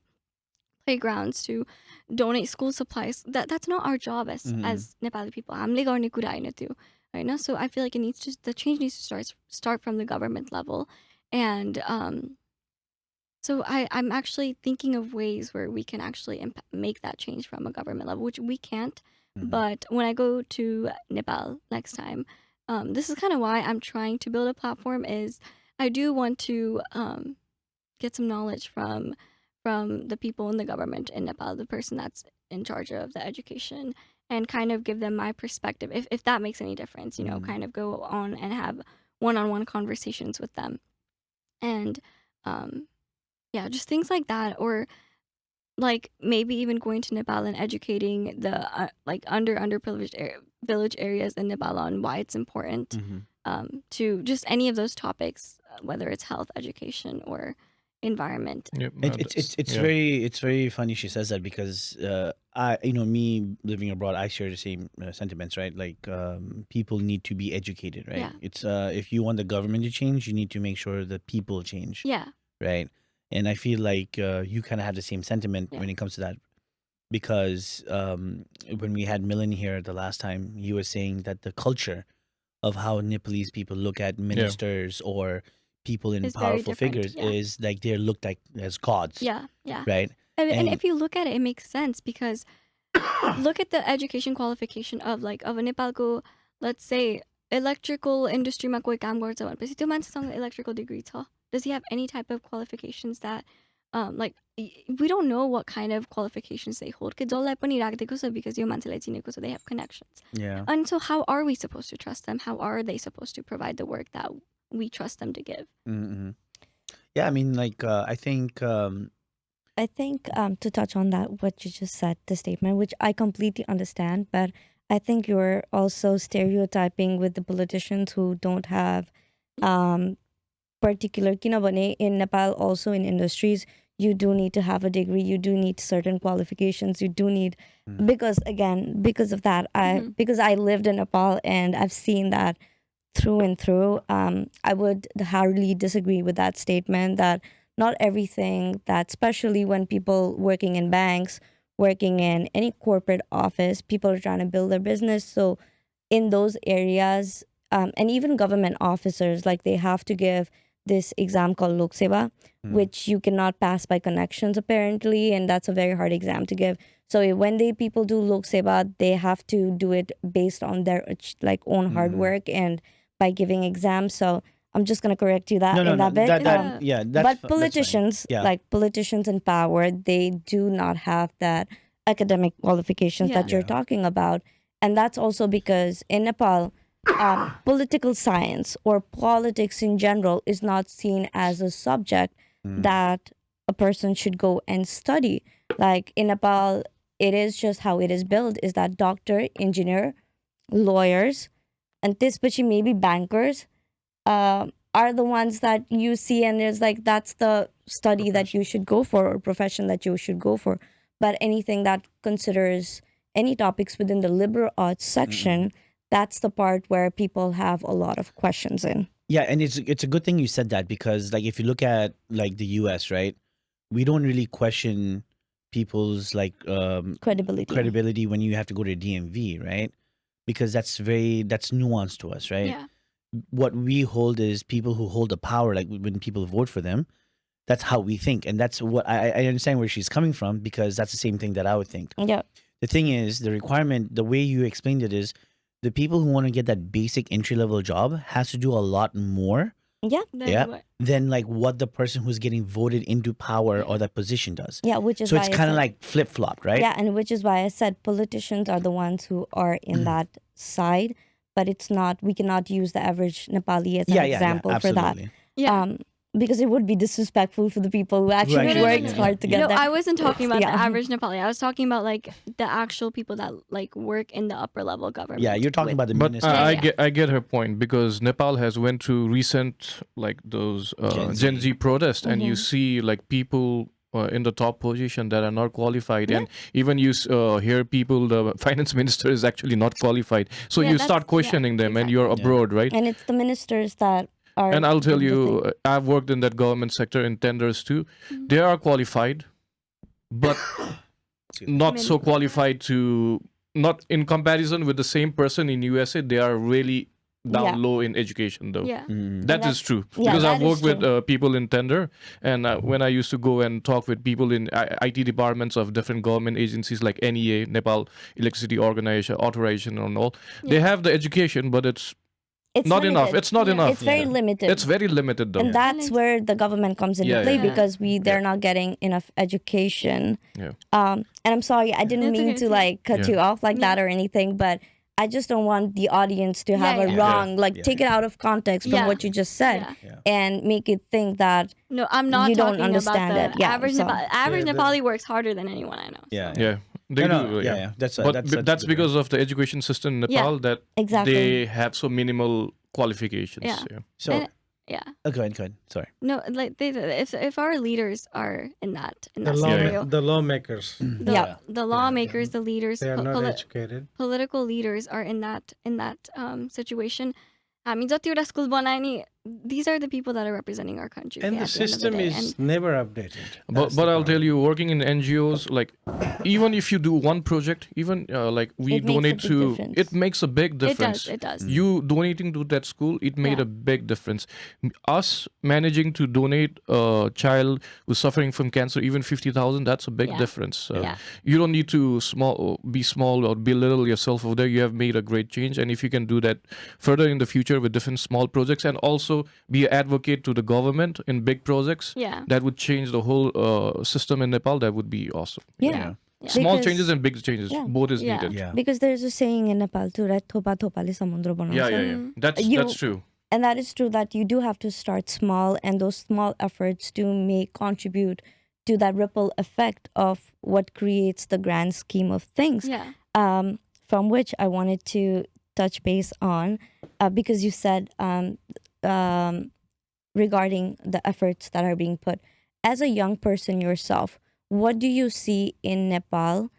playgrounds, to donate school supplies? That's not our job as Nepali people. हामीले गर्ने कुरा हैन त्यो, हैन? So I feel like the change needs to start from the government level. And so I'm actually thinking of ways where we can actually make that change from a government level, which we can't. But when I go to Nepal next time, this is kind of why I'm trying to build a platform, is I do want to get some knowledge from the people in the government in Nepal, the person that's in charge of the education, and kind of give them my perspective, if that makes any difference, kind of go on and have one-on-one conversations with them. And yeah, just things like that, or like maybe even going to Nepal and educating the like underprivileged village areas in Nepal on why it's important to just any of those topics, whether it's health, education, or environment. Yep, It's very funny she says that, because me living abroad, I share the same sentiments, right? Like people need to be educated, right? Yeah. It's if you want the government to change, you need to make sure the people change. Yeah. Right. And I feel like you kind of have the same sentiment when it comes to that, because when we had Milan here the last time, he was saying that the culture of how Nepalese people look at ministers or people in It's very powerful different, figures yeah. is like they're looked like as gods. Yeah. Yeah. Right. And And- if you look at it, it makes sense, because look at the education qualification of a Nepalko, let's say electrical industry मा कोही काम गर्छ भनेपछि त्यो मान्छेसँग electrical degree छ. Does he have any type of qualifications that we don't know what kind of qualifications they hold. कि जसलाई पनि राखिदिएको छ because यो मान्छेलाई चिनेको छ, they have connections. Yeah. And so how are we supposed to trust them? How are they supposed to provide the work that we trust them to give? Mm-hmm. Yeah, I mean, like, I think to touch on that, what you just said, the statement, which I completely understand, but I think you're also stereotyping with the politicians who don't have particular, kinabane in Nepal, also in industries, you do need to have a degree, you do need certain qualifications, you do need, because of that, because I lived in Nepal and I've seen that through and through. I would hardly disagree with that statement that not everything that, especially when people working in banks, working in any corporate office, people are trying to build their business. So in those areas, and even government officers, like they have to give this exam called Lok Seva, which you cannot pass by connections apparently, and that's a very hard exam to give. So when people do Lok Seva, they have to do it based on their own hard work and by giving exams. So I'm just gonna correct you that that bit. But politicians, like politicians in power, they do not have that academic qualifications that you're talking about, and that's also because in Nepal, political science or politics in general is not seen as a subject that a person should go and study. Like in Nepal, it is just how it is built, is that doctor, engineer, lawyers, and maybe bankers are the ones that you see, and there's like, that's the study that you should go for, or profession that you should go for. But anything that considers any topics within the liberal arts section, that's the part where people have a lot of questions in. Yeah, and it's a good thing you said that, because like if you look at like the US, right, we don't really question people's like credibility when you have to go to DMV, right? Because that's nuanced to us, right? Yeah. What we hold is people who hold the power, like when people vote for them, that's how we think. And that's what I understand where she's coming from, because that's the same thing that I would think. Yeah. The thing is, the requirement, the way you explained it is, the people who want to get that basic entry-level job has to do a lot more than like what the person who's getting voted into power or that position does. Yeah, which is so why it's kind of like flip-flopped, right? Yeah, and which is why I said politicians are the ones who are in that side, but it's not, we cannot use the average Nepali as an example for that. Yeah. Because it would be disrespectful for the people who actually worked hard to get there. I wasn't talking about the average Nepali. I was talking about like the actual people that like work in the upper level government. Yeah, you're talking about the But minister. I get her point, because Nepal has went through recent like those Gen Z protests, and you see like people in the top position that are not qualified, and even you hear people, the finance minister is actually not qualified. So you start questioning them, and you're abroad, right? And it's the ministers that are. And I'll tell you, I've worked in that government sector in tenders too. They are qualified, but not so qualified not in comparison with the same person in USA. They are really down low in education though. Yeah. That is true, because I've worked with people in tender, and when I used to go and talk with people in IT departments of different government agencies like NEA, Nepal Electricity Organization, Authorization and all, they have the education, but it's not limited. enough. It's not enough. It's very limited. It's very limited though. And that's where the government comes into play, because they're not getting enough education. Yeah. And I'm sorry, I didn't mean to like cut you off like that or anything, but I just don't want the audience to have a wrong, take it out of context from what you just said and make it think that I'm not you don't talking understand about it. the average Nepali works harder than anyone I know. Yeah. Yeah. They do. Yeah. That's because of the education system in Nepal that they have so minimal qualifications. Yeah. So go ahead. Sorry. No, like if our leaders are in that scenario, the lawmakers, the lawmakers, the leaders, they are not educated. Political leaders are in that situation. हामी जतिवटा school बनाए नि these are the people that are representing our country. And okay, the at the end of the system day. is never updated. But That's the I'll tell problem. you, working in NGOs, like even if you do one project, even like we It makes a donate big to, difference. it makes a big difference. It does. You donating to that school, it made Yeah. a big difference. Us managing to donate a child who's suffering from cancer, even 50,000, that's a big Yeah. difference. Yeah. You don't need to be small or belittle yourself over there. You have made a great change, and if you can do that further in the future with different small projects, and also be an advocate to the government in big projects, Yeah. that would change the whole system in Nepal. That would be awesome. Yeah. Yeah. Small Because- changes and big changes, Yeah. both is Yeah. needed. Yeah. Because there's a saying in Nepal too, right? Thopa thopale samudra banaucha. Yeah. Mm. That's true. And that is true that you do have to start small, and those small efforts may contribute to that ripple effect of what creates the grand scheme of things. Yeah. From which I wanted to touch base on, because you said regarding the efforts that are being put. As a young person yourself, what do you see in Nepal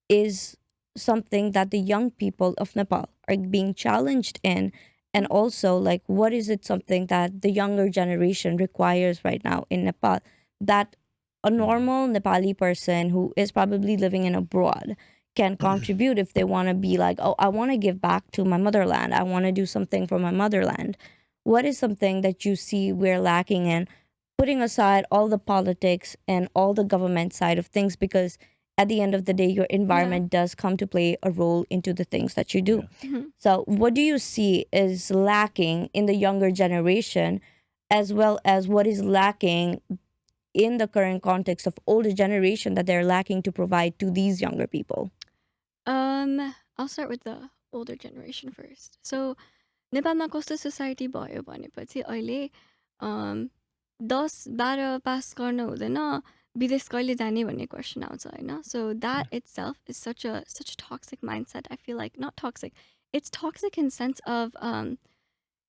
is something that the young people of Nepal are being challenged in? And also, like, what is it something that the younger generation requires right now in Nepal that a normal Nepali person who is probably living in abroad can contribute if they want to be like, oh, I want to give back to my motherland. I want to do something for my motherland. What is something that you see we're lacking in, putting aside all the politics and all the government side of things, because at the end of the day, your environment does come to play a role into the things that you do. Mhm. So what do you see is lacking in the younger generation, as well as what is lacking in the current context of older generation that they're lacking to provide to these younger people? I'll start with the older generation first. So नेपालमा कस्तो society भयो भनेपछि अहिले 10-12 पास गर्न हुँदैन विदेश कहिले जाने भन्ने क्वेसन आउँछ होइन so that it's self is such a toxic mindset. I feel like not toxic, it's toxic in sense of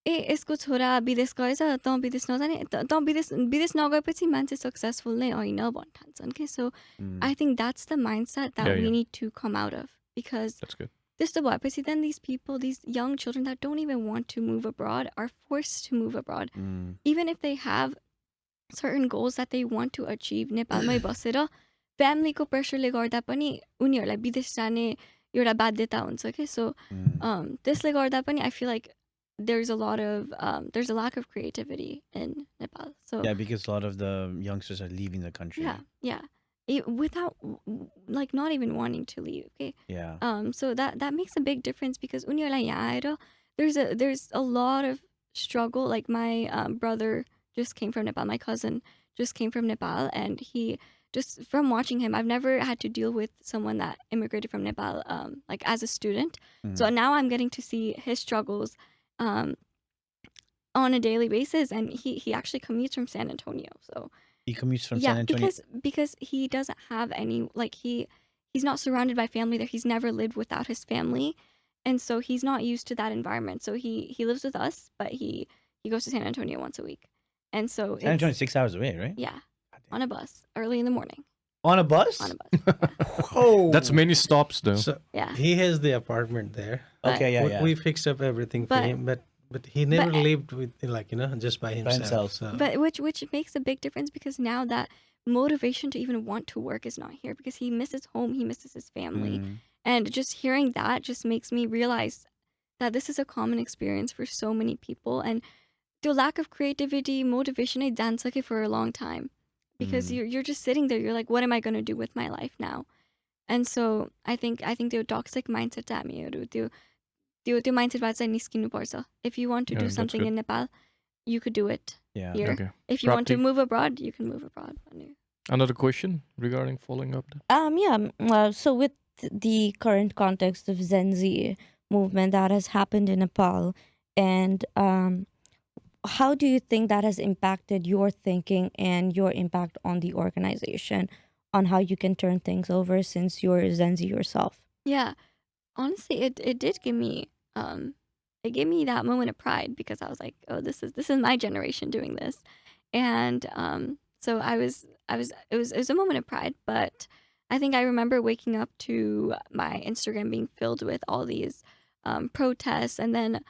ए यसको छोरा विदेश गएछ तँ विदेश नजाने तँ विदेश नगएपछि मान्छे सक्सेसफुल नै होइन भन्न ठान्छन् कि सो I think that's the mindset that Yeah, we yeah. need to come out of, because That's good. त्यस्तो भएपछि then these people, these young children that don't even want to move abroad are forced to move abroad. Even if they have certain goals that they want to achieve नेपालमै बसेर फ्यामिलीको प्रेसरले गर्दा पनि उनीहरूलाई विदेश जाने एउटा बाध्यता हुन्छ कि सो त्यसले गर्दा पनि I feel like there's a lack of creativity in Nepal. So Yeah, because a lot of the youngsters are leaving the country. yeah. Without like not even wanting to leave, okay? Yeah. So that makes a big difference because उनीहरूलाई यहाँ आएर there's a lot of struggle. Like my brother just came from Nepal, my cousin just came from Nepal, and he just from watching him, I've never had to deal with someone that immigrated from Nepal like as a student. So now I'm getting to see his struggles on a daily basis, and he actually commutes from San Antonio. So He commutes from yeah, San Antonio. because he doesn't have any, like he's not surrounded by family there. He's never lived without his family, and so he's not used to that environment. So he lives with us, but he goes to San Antonio once a week, and so San Antonio is 6 hours away, right? yeah, on a bus early in the morning. On a bus? On a bus. Oh, That's many stops though. So Yeah. he has the apartment there. Okay, yeah, We- yeah. We fixed up everything for But- him, but he never but- lived with just by himself. himself. So. But which makes a big difference because now that motivation to even want to work is not here because he misses home, he misses his family. And just hearing that just makes me realize that this is a common experience for so many people. And the lack of creativity, motivation, I dance like it for a long time because you're just sitting there. You're like, what am I going to do with my life now? And so I think the toxic mindset त्यो mindset बाट चाहिँ निस्किनु पर्छ. If you want to Yeah, do that's something good. in Nepal, you could do it Yeah. here. Okay. If you want to Prapti? move abroad, you can move abroad. Another question regarding following up. That? So with the current context of Gen Z movement that has happened in Nepal, and how do you think that has impacted your thinking and your impact on the organization, on how you can turn things over since you're Gen Z yourself? Yeah, honestly, it did give me it gave me that moment of pride because I was like, oh, this is my generation doing this, and so it was a moment of pride. But I think I remember waking up to my Instagram being filled with all these protests, and then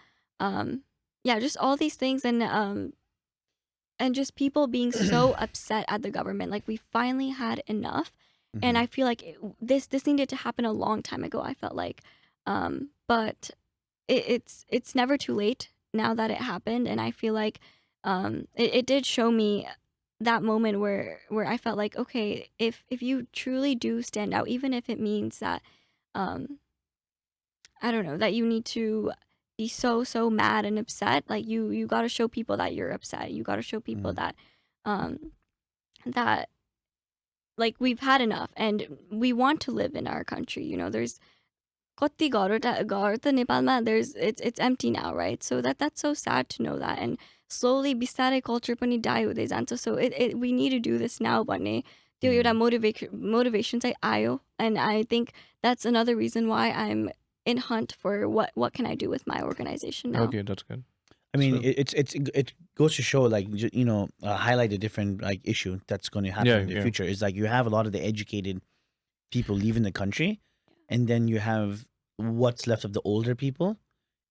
yeah, just all these things, and just people being so upset at the government. Like, we finally had enough, and I feel like this needed to happen a long time ago. I felt like, but it's never too late now that it happened, and I feel like it did show me that moment where I felt like, okay, if you truly do stand out, even if it means that I don't know, that you need to be so mad and upset, like you got to show people that you're upset. You got to show people that that like we've had enough and we want to live in our country. You know, there's कति घर त नेपालमा it's empty now, right? So that's so sad to know that, and slowly बिस्तारै culture पनि die हुँदै जान्छ. So we need to do this now भन्ने त्यो एउटा motivation चाहिँ आयो, and I think that's another reason why I'm in hunt for what can I do with my organization now. Okay, that's good. I mean, So- it goes to show, like, highlight a different like issue that's going to happen Yeah, in the yeah. future. Is like you have a lot of the educated people leaving the country, and then you have what's left of the older people,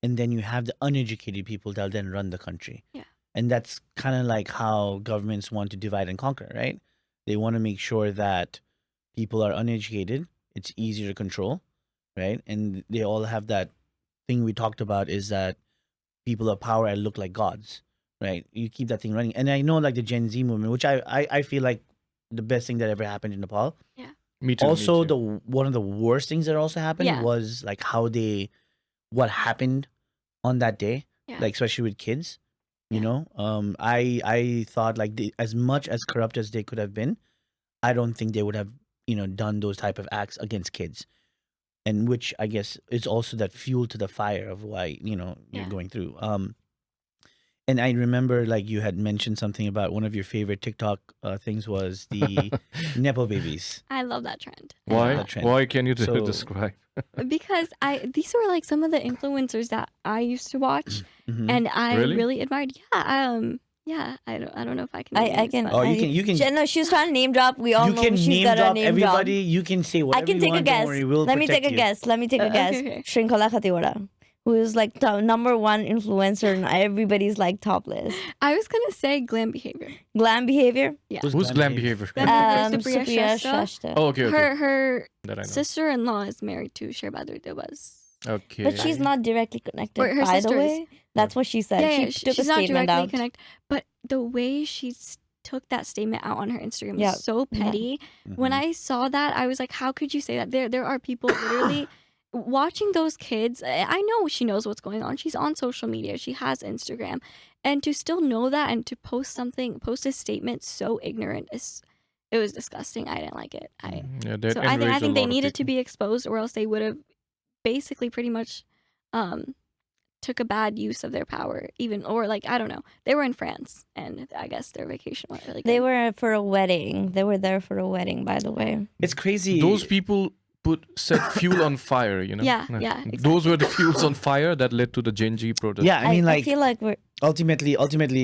and then you have the uneducated people that then run the country. Yeah. And that's kind of like how governments want to divide and conquer, right? They want to make sure that people are uneducated, it's easier to control, right? And they all have that thing we talked about, is that people of power and look like gods, right? You keep that thing running. And I know, like, the Gen Z movement, which I feel like the best thing that ever happened in Nepal. Me too. Also, me too. one of the worst things that also happened Yeah. was like what happened on that day, Yeah. like especially with kids. You Yeah. know, I thought, like, as much as corrupt as they could have been, I don't think they would have done those type of acts against kids, and which I guess is also that fuel to the fire of why you're Yeah. going through. And I remember, like, you had mentioned something about one of your favorite TikTok things was the Nepo babies. I love that trend. I love Why? that trend. Why can you So- describe? Because these were like some of the influencers that I used to watch, Mhm. and I Really? really admired. Yeah, I don't know if I can. I names, can. but- Oh, you can. No, she was trying to name drop. We all You know can she's name got a drop name everybody. drop. You can say whatever I can you take a want. Don't guess. worry, we'll Let me take protect a you. guess. Let me take a guess. okay. Shrinkala Khatiwara, who is like number one influencer, and everybody's like top list. I was gonna say glam behavior. Glam behavior. Yeah. Who's glam behavior? Glam behavior, Supriya Supriya Shrestha. Shrestha. Oh, okay, okay. Her That I know. sister-in-law is married to Sherbadur Dewaz. Okay. But she's not directly connected. Or her by the sisters. way, that's what she said. Yeah, she took a she's not statement directly out. connected. But the way she took that statement out on her Instagram Yeah. was so petty. When I saw that, I was like, how could you say that? There are people literally watching those kids. I know she knows what's going on. She's on social media. She has Instagram. And to still know that and to post a statement so ignorant, it was disgusting. I didn't like it. Yeah, that So I enraged a think they lot of needed to people. be exposed, or else they would have basically pretty much took a bad use of their power, or like, I don't know. They were in France, and I guess their vacation went really good. They were for a wedding. They were there for a wedding, by the way. It's crazy. Those people set fuel on fire. Yeah, Those were the fuels on fire that led to the Gen Z protest. Yeah, I mean, I like, feel like we're ultimately,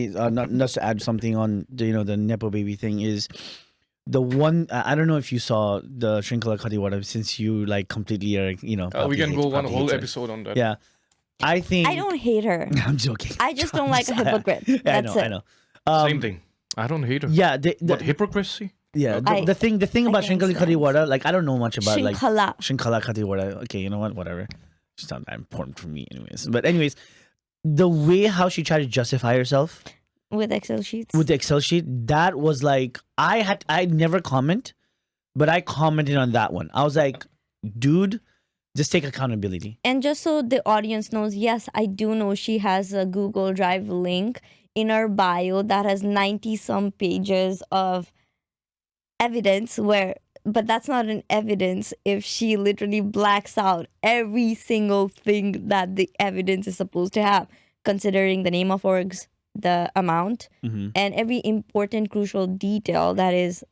not to add something on the Nepo baby thing is the one. I don't know if you saw the Shrinkala Khatiwara, since you like completely are we Poppy can hates, go one Poppy whole hates her. episode on that. Yeah, I think I don't hate her. I'm joking. I just don't like a hypocrite. Yeah, That's I it. know. Same thing. I don't hate her. Yeah, But hypocrisy? yeah. I- The thing about I Shrinkala understand. Khatiwara, like, I don't know much about like Shrinkala. Shrinkala Khatiwara. Okay, you know what? Whatever. She's not that important for me, anyways. But anyways, the way how she tried to justify herself With Excel sheets. with the Excel sheet, that was like I'd never comment, but I commented on that one. I was like, dude, just take accountability. And just so the audience knows, yes, I do know she has a Google Drive link in her bio that has 90 some pages of evidence but that's not an evidence if she literally blacks out every single thing that the evidence is supposed to have, considering the name of orgs, the amount, and every important crucial detail that is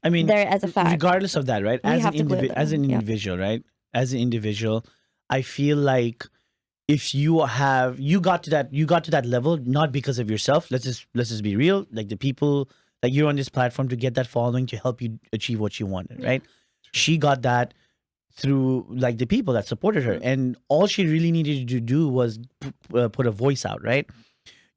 I mean, there as a fact. regardless of that, right? We As have to clear that. as an Yeah. individual, right? As an individual, I feel like if you got to that level not because of yourself. Let's just be real. Like, the people, like, you're on this platform to get that following to help you achieve what you wanted, right? She got that through like the people that supported her, and all she really needed to do was put a voice out, right?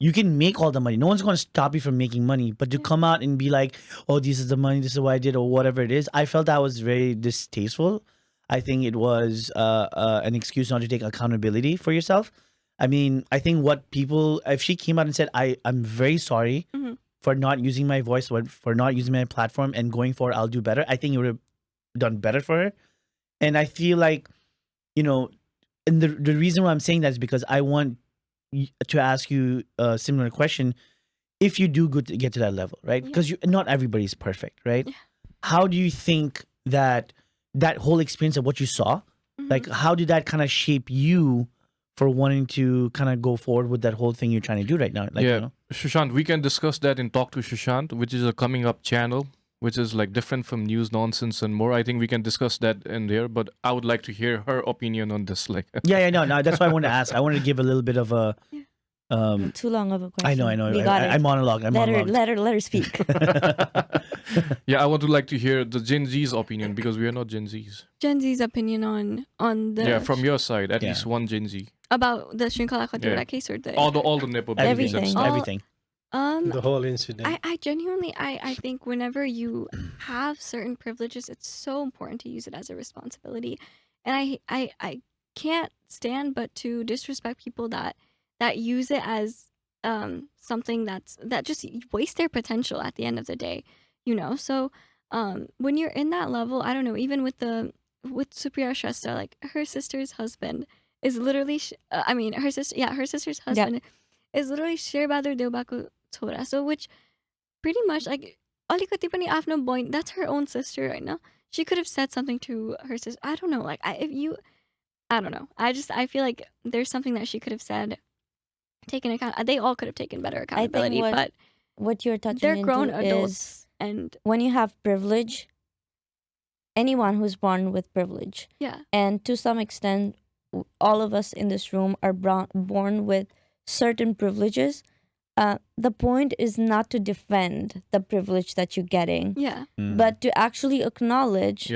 you can make all the money. No one's going to stop you from making money. But to come out and be like, oh, this is the money, this is what I did, or whatever it is, I felt that was very distasteful. I think it was an excuse not to take accountability for yourself. I mean, I think if she came out and said, I'm very sorry Mhm. for not using my voice, for not using my platform, and going forward, I'll do better, I think it would have done better for her. And I feel like, and the reason why I'm saying that is because I want to ask you a similar question. If you do get to that level, right? Because not everybody's perfect, right? Yeah. How do you think that whole experience of what you saw, like how did that kind of shape you for wanting to kind of go forward with that whole thing you're trying to do right now? Like, Sushant, we can discuss that in Talk to Sushant, which is a coming up channel, which is like different from News Nonsense and more. I think we can discuss that in there, but I would like to hear her opinion on this. Like, no, that's why I wanted to ask. I wanted to give a little bit of a. Too long of a question. I know. We got I it. monologue. Let her speak. yeah, I want to like to hear the Gen Z's opinion because we are not Gen Z's. Gen Z's opinion on the from your side, at least one Gen Z. about the Shrinkala Khatira case or the All the Nepo babies and Everything. stuff. Everything. The whole incident. I genuinely I think whenever you have certain privileges, it's so important to use it as a responsibility. And I can't stand but to disrespect people that use it as something that just waste their potential at the end of the day, So when you're in that level, I don't know, even with Supriya Shrestha, like her sister's husband is literally her sister's husband is literally Sherbhadur Deobako Chora. So which pretty much like alikati pani afno boy, that's her own sister right now. She could have said something to her sister. I don't know, like I don't know. I feel like there's something that she could have said, taken account. They all could have taken better accountability, but what you're touching they're into grown is adults, and when you have privilege, anyone who's born with privilege, and to some extent, all of us in this room are born with certain privileges. The point is not to defend the privilege that you're getting, but to actually acknowledge.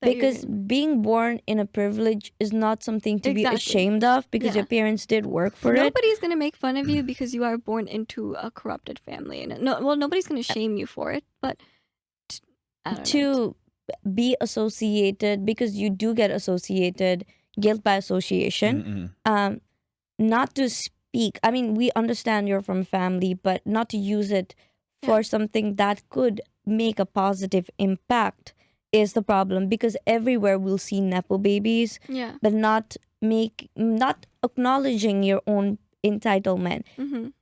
Because being born in a privilege is not something to be ashamed of because your parents did work for it. Nobody's going to make fun of you because you are born into a corrupted family. And nobody's going to shame you for it. But I don't know. Be associated, because you do get associated, guilt by association. Not to speak. I mean, we understand you're from family, but not to use it for something that could make a positive impact is the problem, because everywhere we'll see Nepo babies, but not acknowledging your own entitlement.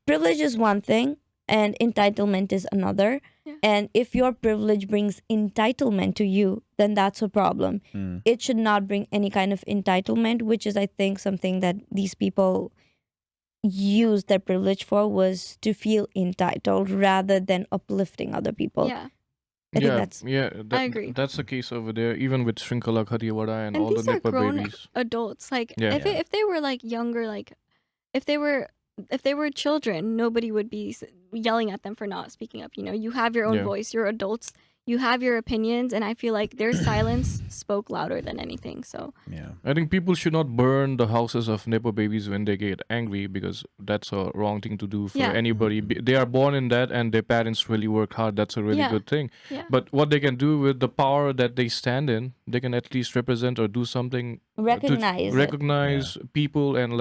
Privilege is one thing and entitlement is another. And if your privilege brings entitlement to you, then that's a problem. It should not bring any kind of entitlement, which is, I think, something that these people used their privilege for, was to feel entitled rather than uplifting other people. I agree. That's the case over there, even with Shrinkala Khatiwada and all these the are Nepo grown babies. adults. Like if they were like younger, like if they were children, nobody would be yelling at them for not speaking up. You have your own voice. You're adults. You have your opinions, and I feel like their silence spoke louder than anything. So I think people should not burn the houses of Nepo babies when they get angry, because that's a wrong thing to do for anybody. They are born in that, and their parents really work hard. That's a really good thing. But what they can do with the power that they stand in, they can at least represent or do something to recognize people, and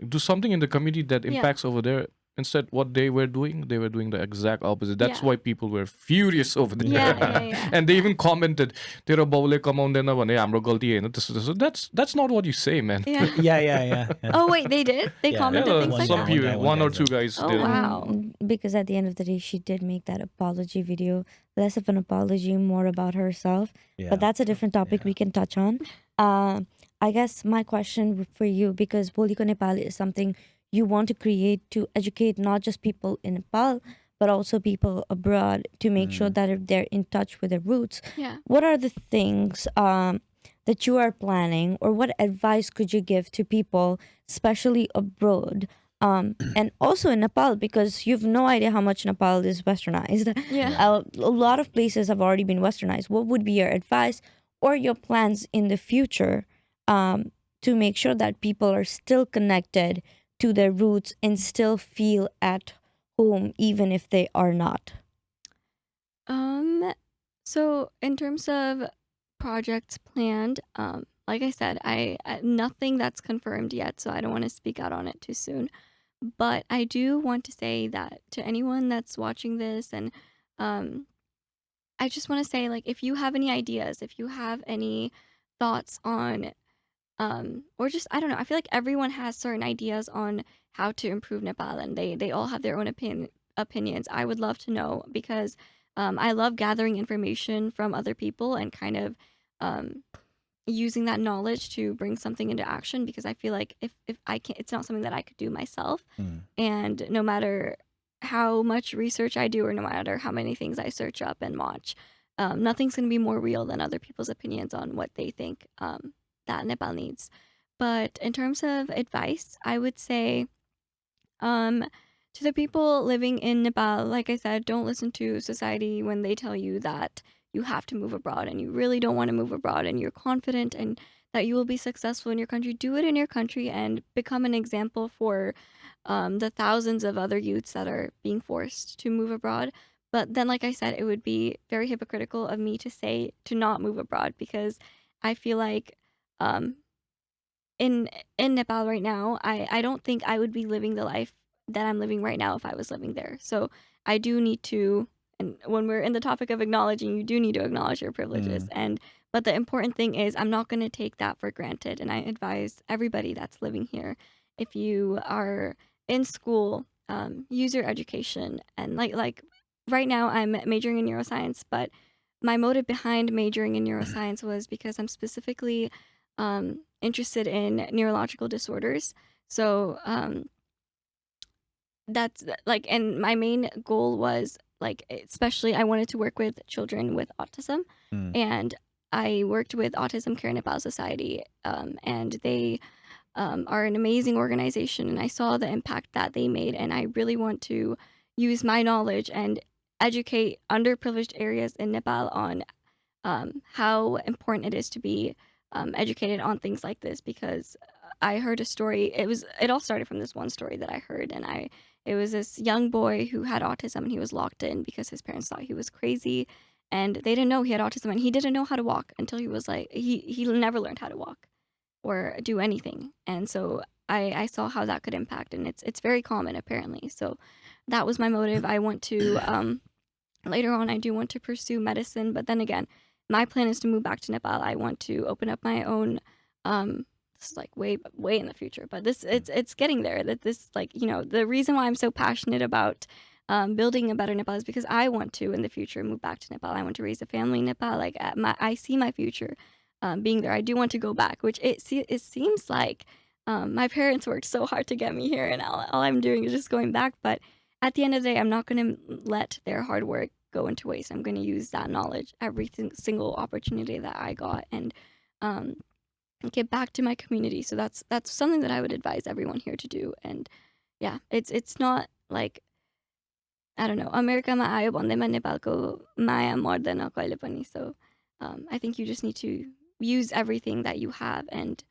do something in the community that impacts over there. Instead, what they were doing the exact opposite. That's why people were furious over there. And they even commented, "Tero baule kamaundaina bhane hamro galti haina." That's not what you say, man. Yeah. Oh wait, they did. They commented things like some that. people, one or two guys Oh did. wow. Because at the end of the day, she did make that apology video. Less of an apology, more about herself. But that's a different topic we can touch on. I guess my question for you, because Bholi Ko Nepal is something you want to create to educate not just people in Nepal, but also people abroad, to make sure that they're in touch with their roots. What are the things that you are planning, or what advice could you give to people, especially abroad, and also in Nepal, because you've no idea how much Nepal is westernized. A lot of places have already been westernized. What would be your advice or your plans in the future to make sure that people are still connected to their roots and still feel at home even if they are not? So in terms of projects planned, like I said, nothing that's confirmed yet, so I don't want to speak out on it too soon. But I do want to say that to anyone that's watching this, and I just want to say, like, if you have any ideas, if you have any thoughts on, or just, I don't know, I feel like everyone has certain ideas on how to improve Nepal, and they all have their own opinions. I would love to know, because I love gathering information from other people and kind of using that knowledge to bring something into action, because I feel like if I can't, it's not something that I could do myself. And no matter how much research I do, or no matter how many things I search up and watch, nothing's going to be more real than other people's opinions on what they think that Nepal needs. But in terms of advice, I would say to the people living in Nepal, like I said, don't listen to society when they tell you that you have to move abroad and you really don't want to move abroad and you're confident and that you will be successful in your country. Do it in your country and become an example for the thousands of other youths that are being forced to move abroad. But then, like I said, it would be very hypocritical of me to say to not move abroad, because I feel like in Nepal right now, I don't think I would be living the life that I'm living right now if I was living there. So I do need to, and when we're in the topic of acknowledging, you do need to acknowledge your privileges. But the important thing is, I'm not going to take that for granted. And I advise everybody that's living here, if you are in school, use your education. And like right now, I'm majoring in neuroscience, but my motive behind majoring in neuroscience was because I'm specifically interested in neurological disorders. So that's like, and my main goal was, like, especially I wanted to work with children with autism. And I worked with Autism Care Nepal Society, and they are an amazing organization, and I saw the impact that they made, and I really want to use my knowledge and educate underprivileged areas in Nepal on how important it is to be educated on things like this. Because I heard a story. It all started from this one story that I heard, and it was this young boy who had autism, and he was locked in because his parents thought he was crazy, and they didn't know he had autism, and he didn't know how to walk until he was like, he never learned how to walk or do anything. And so I saw how that could impact, and it's very common apparently. So that was my motive. I want to later on, I do want to pursue medicine, but then again, my plan is to move back to Nepal. I want to open up my own this is like way in the future, but it's getting there. That this, like, the reason why I'm so passionate about building a better Nepal is because I want to in the future move back to Nepal. I want to raise a family in Nepal. Like, I see my future being there. I do want to go back, which it seems like my parents worked so hard to get me here, and all I'm doing is just going back. But at the end of the day, I'm not going to let their hard work go into waste. I'm going to use that knowledge, every single opportunity that I got, and get back to my community. So that's something that I would advise everyone here to do. And yeah, it's not like, I don't know, America maayo भन्दैमा नेपालको माया मर्दैन कहिले पनि. So I think you just need to use everything that you have and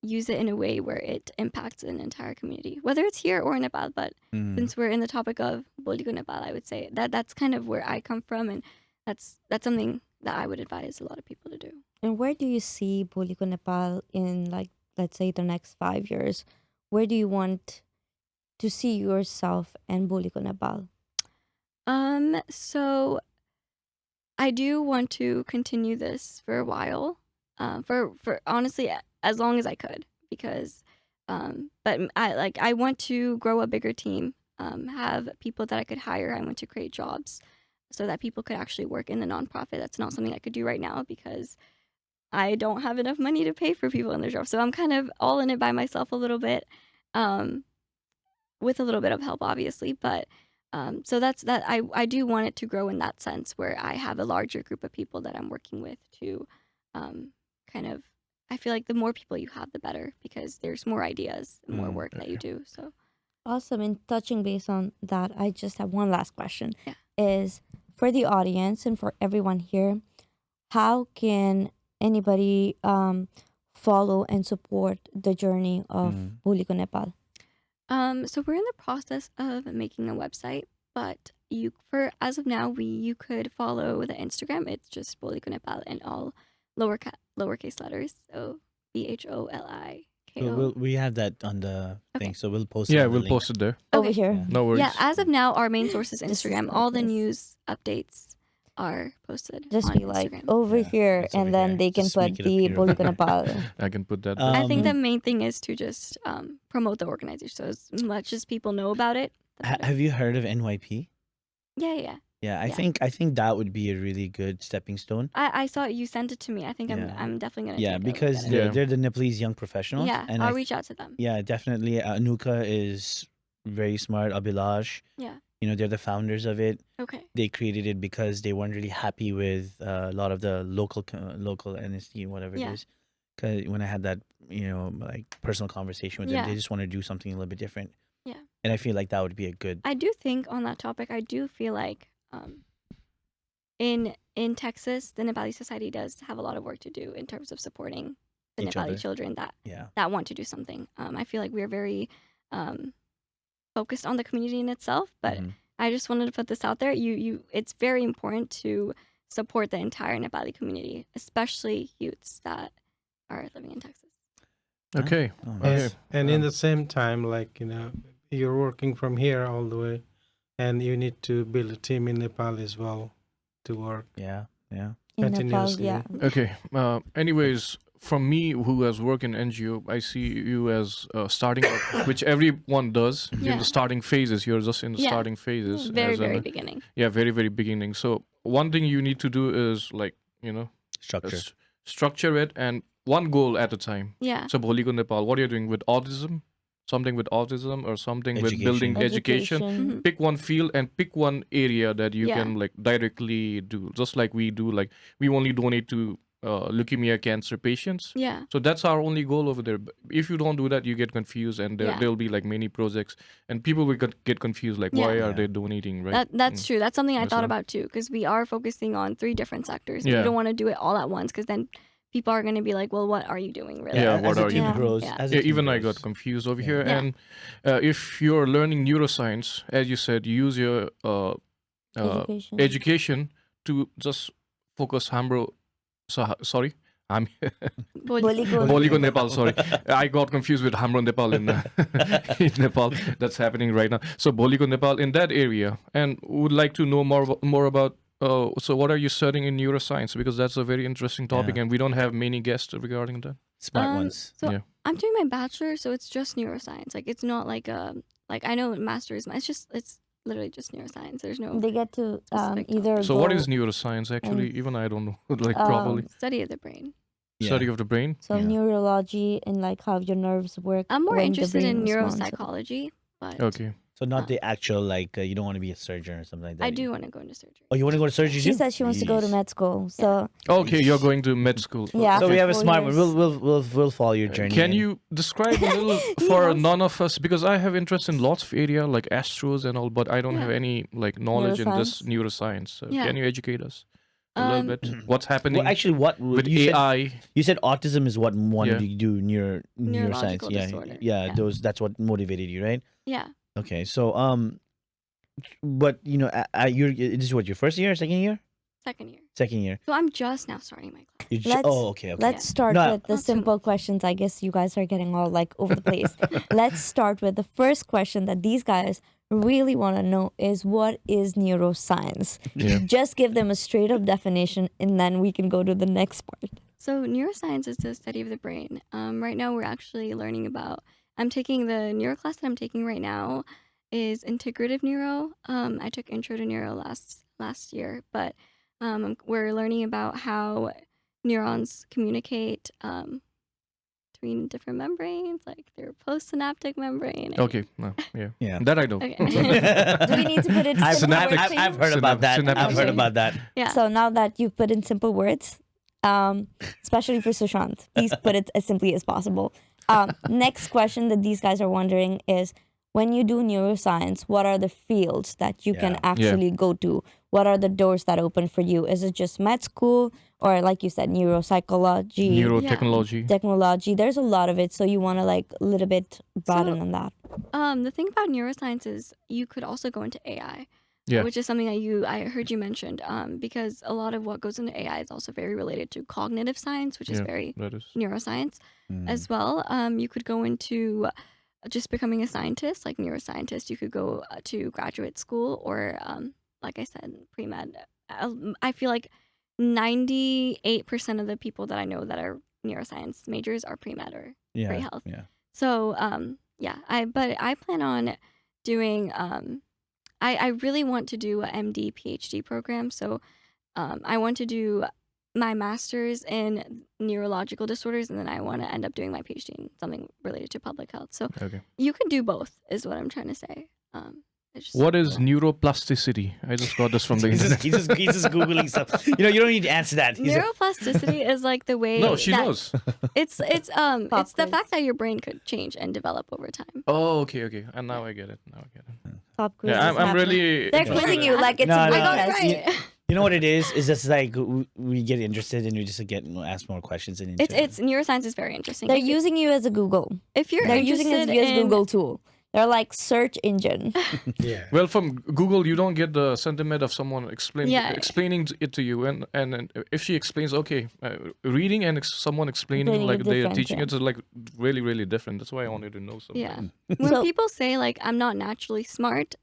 use it in a way where it impacts an entire community, whether it's here or in Nepal. But since we're in the topic of Bholi Nepal, I would say that's kind of where I come from, and that's something that I would advise a lot of people to do. And where do you see Bholi Nepal in, like, let's say the next 5 years? Where do you want to see yourself and Bholi Nepal? So I do want to continue this for a while, for honestly as long as I could, because but I want to grow a bigger team, have people that I could hire. I want to create jobs so that people could actually work in the nonprofit. That's not something I could do right now because I don't have enough money to pay for people in their jobs. So I'm kind of all in it by myself a little bit, with a little bit of help, obviously. But so that's that. I do want it to grow in that sense, where I have a larger group of people that I'm working with to kind of, I feel like the more people you have, the better, because there's more ideas, more work that you do. So awesome. And touching base on that, I just have one last question. Yeah. Is for the audience and for everyone here, how can anybody follow and support the journey of Bholi Nepal? So we're in the process of making a website, but as of now, you could follow the Instagram. It's just Bholi ko Nepal in all lowercase letters. So BHOLI. We have that on the thing, Okay. so we'll post it. Yeah, on the we'll link. post it there. Over Okay. here. Yeah. No worries. Yeah, as of now, our main source is This is Instagram. like All the this. news updates are posted Just on be like Instagram. over Yeah, here, it's over and then here. they can Just put make it the appear. Bholi ko Nepal. I can put that there. I think the Um, main thing is to just promote the organization. So as much as people know about it, the better. Have you heard of NYP? Yeah. Yeah, I Yeah. think that would be a really good stepping stone. I saw it. You sent it to me. I think Yeah. I'm definitely gonna. Yeah, take a look because at it. they're, Yeah. they're the Nepalese young professionals. Yeah, and I'll reach out to them. Yeah, definitely. Anuka is very smart. Abhilash. Yeah. They're the founders of it. Okay. They created it because they weren't really happy with a lot of the local NST, whatever Yeah. it is. Because when I had that, like personal conversation with them, Yeah. they just want to do something a little bit different. Yeah. And I feel like that would be a good. I do think on that topic, I do feel like in Texas, the Nepali society does have a lot of work to do in terms of supporting the Each Nepali other. children Yeah. that want to do something. I feel like we're very focused on the community in itself, but Mhm. I just wanted to put this out there. It's very important to support the entire Nepali community, especially youths that are living in Texas. Okay. Oh, Okay. nice. And in the same time, like, you're working from here all the way, and you need to build a team in Nepal as well to work Yeah. Yeah. In Nepal, continuously. yeah. Okay. Anyways, from me, who has worked in NGO, I see you as starting up, which everyone does in Yeah. the starting phases. You're just in the Yeah. starting phases. Very, as very an- beginning. Yeah, very, very beginning. So one thing you need to do is like, Structure. structure it and one goal at a time. Yeah. So Bholi ko Nepal, what are you doing with autism? Something with autism or something with building education? Mhm. Pick one field and pick one area that you Yeah. can like directly do, just like we do. Like we only donate to leukemia cancer patients. Yeah. So that's our only goal over there. But if you don't do that, you get confused, and Yeah. there'll be like many projects, and people will get confused. Like, why Yeah. are Yeah. they donating? Right? That's true. That's something I That's thought right. about too, because we are focusing on 3 different sectors. Yeah. We don't want to do it all at once, because then people are going to be like, well, what are you doing really? Yeah, as what the are team you doing? grows. Yeah. As the Yeah, team even I grows. got confused over Yeah. here. Yeah. And if you're learning neuroscience, as you said, use your Education. education to just focus Hamro. Sorry, I'm Bholi ko Bholi ko Nepal. Sorry, I got confused with Hamro Nepal in in Nepal. That's happening right now. So Bholi ko Nepal in that area, and would like to know more about. So what are you studying in neuroscience? Because that's a very interesting topic, Yeah. and we don't have many guests regarding that. Smart ones. So Yeah. I'm doing my bachelor, so it's just neuroscience. Like it's not like I know master's. It's literally just neuroscience. There's no They get to Specific either So what go- is neuroscience actually? Even I don't know like Um, properly. study of the brain. Yeah. Study of the brain. so Yeah. neurology and like how your nerves work. I'm more when the interested in brain responds. neuropsychology, but Okay. So not the actual like you don't want to be a surgeon or something like that. I do want to go into surgery. Oh, you want to go to surgery She too? said she wants to go to Jeez. med school. So Okay, you're going to med school. Yeah. So we have a 4 smart one. years. We'll follow your journey. Can and- you describe a little for none of us, because I have interest in lots of area like astros and all, but I don't have Yeah. any like knowledge in this neuroscience. So Yeah. Can you educate us a little bit? What's happening Well, actually, what with you said, AI? you said autism is what wanted Yeah. you to do neuroscience. Neurological Yeah, disorder. yeah. Yeah. That's what motivated you, right? Yeah. Okay, so but this is what your first year, second year, Second year. second year. So I'm just now starting my class. Let's- Okay. let's start No, with the Not too simple questions. I guess you guys are getting all like over the place. Let's start with the first question that these guys really want to know is what is neuroscience? Yeah. Just give them a straight up definition and then we can go to the next part. So neuroscience is the study of the brain. Right now we're actually learning about. I'm taking the neuro class that I'm taking right now is integrative neuro. I took intro to neuro last year, but we're learning about how neurons communicate between different membranes, like their postsynaptic membrane. and- Okay. No, yeah. Yeah. That I know. Okay. Do we need to put it in I've, simple I've, words I've, for I've you? heard about that. Synaptic. I've heard about that. Yeah. So now that you've put in simple words, especially for Sushant, please put it as simply as possible. Next question that these guys are wondering is, when you do neuroscience, what are the fields that you can Yeah. actually go to? What are the doors that open for you? Is it just med school or, like you said, neuropsychology, Neurotechnology. technology? There's a lot of it, so you want to like a little bit broaden So- on that. The thing about neuroscience is you could also go into AI, Yeah. which is something that I heard you mentioned. Because a lot of what goes into AI is also very related to cognitive science, which is Yeah, very that is. neuroscience Mm. as well. You could go into just becoming a scientist, like neuroscientist. You could go to graduate school, or like I said, pre-med. I feel like 98% of the people that I know that are neuroscience majors are pre-med or Yeah. pre-health. Yeah. So yeah, but I plan on doing I really want to do a MD PhD program. So I want to do my master's in neurological disorders, and then I want to end up doing my PhD in something related to public health. So Okay. you can do both, is what I'm trying to say. It's just- What is neuroplasticity? I just got this from the He's internet. just googling stuff. You don't need to answer that. He's Neuroplasticity is like the way No, she that- knows. It's it's the quiz. fact that your brain could change and develop over time. Oh, okay. And now I get it. Pop quiz. Yeah, is I'm happening. really. They're interested. quizzing you like it's No, a no, great I got it test. right. You know what it is? It's just like we get interested and we just get ask more questions and into It's neuroscience is very interesting. They're If you- using you as a Google. if you're They're using you interested as in Google tool. They're like search engine. Yeah. Well, from Google, you don't get the sentiment of someone explaining it to you, and if she explains, okay, reading and someone explaining Explaining like it they are different, teaching yeah. it's like really different. That's why I wanted to know something. Yeah. When So- people say like I'm not naturally smart,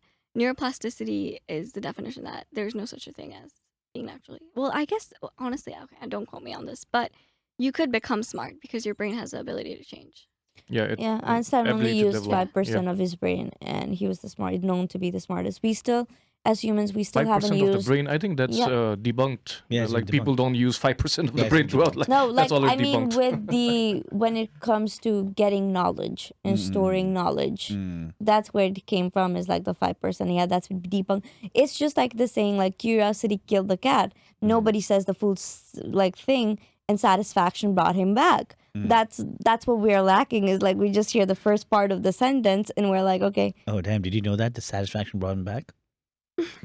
neuroplasticity is the definition that there's no such a thing as being naturally. Well, I guess honestly, okay, don't quote me on this, but you could become smart because your brain has the ability to change. Yeah. Yeah, Einstein only ability to used develop. 5% of his brain, and he was known to be the smartest. We still, as humans, we still 5% haven't of the used. brain. I think that's Yeah. Debunked. Yeah, it's like been people debunked. don't use 5% of Yeah, the it's brain been throughout. debunked. Like, No, like that's already I mean, debunked. with when it comes to getting knowledge and storing knowledge, Mm. that's where it came from. Is like the 5%. Yeah, that's debunked. It's just like the saying, like curiosity killed the cat. Nobody says the full thing, and satisfaction brought him back. That's what we're lacking. Is like we just hear the first part of the sentence, and we're like, okay, Oh damn! Did you know that the satisfaction brought him back?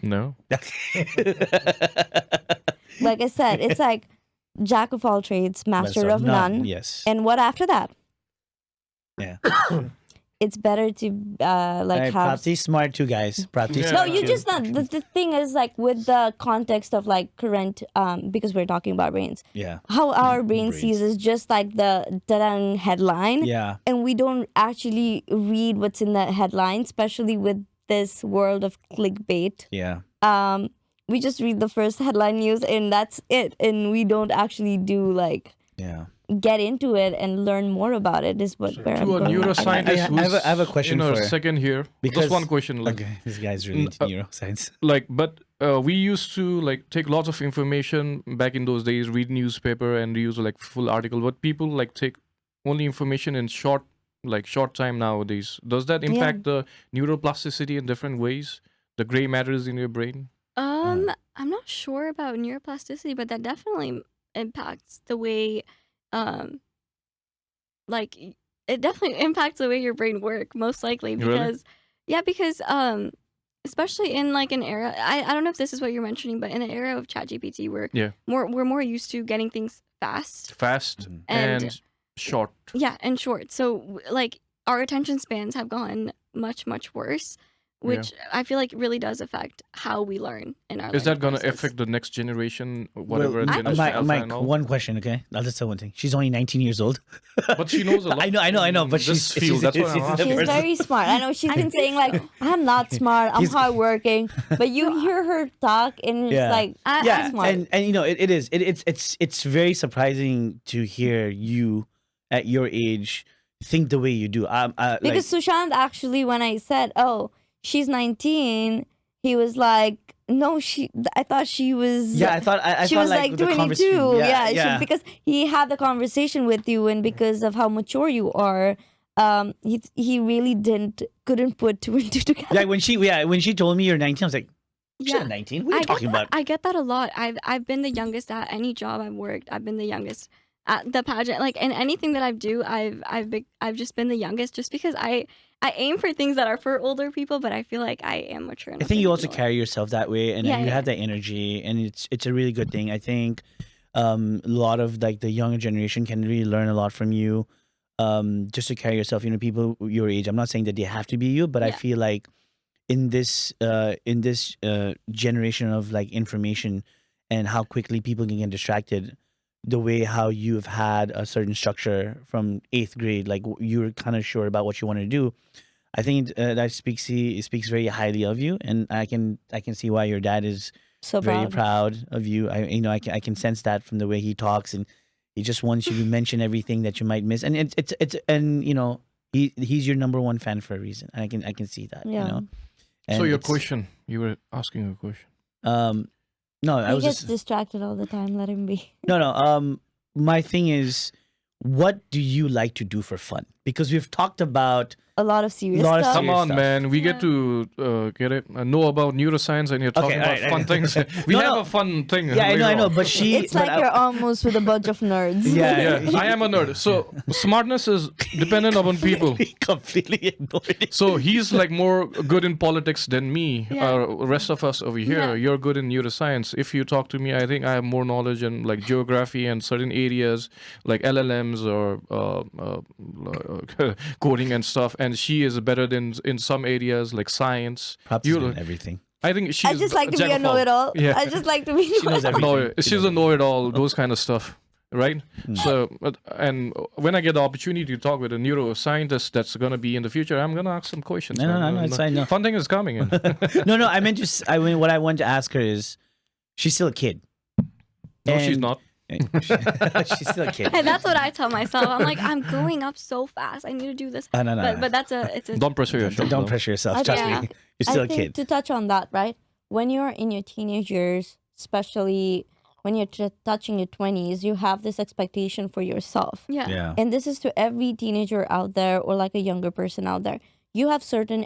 No. like I said, it's like jack of all trades, master of none. Yes. And what after that? Yeah. It's better to Right, have. Prapti's smart too, guys. Prapti's Yeah. No, smart you too. just not. The thing is like with the context of like current, because we're talking about brains. Yeah. How our brain Brains. sees is just like the da-dang headline, Yeah. and we don't actually read what's in the headline, especially with this world of clickbait. Yeah. We just read the first headline news, and that's it, and we don't actually do like Yeah. get into it and learn more about it. Is what where I'm To a going. neuroscientist I have a question in a for- second here. because- Just one question. Like, Okay. This guy's really into neuroscience. but we used to like take lots of information back in those days, read newspaper and use like full article, but people like take only information in short time nowadays. Does that impact the neuroplasticity in different ways, the gray matters in your brain? I'm not sure about neuroplasticity, but that definitely impacts the way like it definitely impacts the way your brain work, most likely, Really? because especially in like an era, I don't know if this is what you're mentioning, but in an era of ChatGPT, we're more used to getting things fast, Fast Mhm. and short. yeah, and short. So like our attention spans have gotten much worse, which I feel like really does affect how we learn in our. Is that learning going to process. affect the next generation, whatever Well, generation Mike, Alpha and all? one question, okay? I'll just say one thing. She's only 19 years old. But she knows a lot. I know, but in this she's field. That's what I'm she's- asking. She's person. very smart. I know she's been saying like, I'm not smart, I'm He's- hardworking, but you hear her talk and Yeah. it's like, I'm Yeah, smart. and you know it is. It's very surprising to hear you at your age think the way you do. Because Sushant actually, when I said, "Oh, she's 19," he was like, "No, I thought she was." I thought she thought was like the 22. conversation- Yeah, because he had the conversation with you, and because of how mature you are, he really couldn't put two and two together. Yeah, when she told me you're 19, I was like, she's Yeah. not 19. What are you talking about? I get that a lot. I've been the youngest at any job I've worked. I've been the youngest at the pageant. Like in anything that I do, I've just been the youngest, just because I aim for things that are for older people, but I feel like I am mature enough. I think to you do also more. carry yourself that way, and Yeah, you yeah. have that energy, and it's a really good thing. I think a lot of like the younger generation can really learn a lot from you. just to carry yourself. People your age. I'm not saying that they have to be you, but I Yeah. feel like in this generation of like information and how quickly people can get distracted, the way how you've had a certain structure from 8th grade, like you're kind of sure about what you want to do. I think that speaks very highly of you, and I can see why your dad is So very proud. proud of you. I can sense that from the way he talks, and he just wants you to mention everything that you might miss. And it's and he's your number one fan for a reason. And I can see that. Yeah. And So your it's- question, you were asking a question. no, I He was gets just distracted all the time. Let him be. no. My thing is, what do you like to do for fun? Because we've talked about A lot of serious Lot of stuff. Come serious on, stuff. man. We get Yeah. to know about neuroscience, and you're talking Okay, about alright, fun alright. things. We No, have no. a fun thing. I later know, on. but she. It's but like you're almost with a bunch of nerds. Yeah. Yeah, I am a nerd. So smartness is dependent upon people. completely ignored it. So he's like more good in politics than me. Yeah. Rest of us over here, Yeah. you're good in neuroscience. If you talk to me, I think I have more knowledge in like geography and certain areas like LLMs or coding and stuff. And she is better than in some areas like science. Props You- is everything. I think she's I just like to be a jack of all. know-it-all. Yeah. I just like to be. She knows everything. No, she's a know-it-all. Those kind of stuff, right? Mm. So, and when I get the opportunity to talk with a neuroscientist that's gonna be in the future, I'm gonna ask some questions. No, man. it's fine. No. Fun thing is coming in. No. I meant to. I mean, what I wanted to ask her is, she's still a kid. No, she's And- not. she's still a kid. Hey, that's what I tell myself. I'm like, I'm growing up so fast. I need to do this. No. But that's it's a Don't pressure yourself. Don't though. pressure yourself. I Trust think- me. You're still I a think kid. to touch on that, right? When you're in your teenage years, especially when you're touching your 20s, you have this expectation for yourself. yeah. Yeah. And this is to every teenager out there or like a younger person out there. You have certain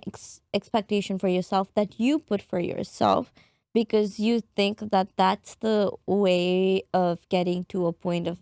expectation for yourself that you put for yourself because you think that that's the way of getting to a point of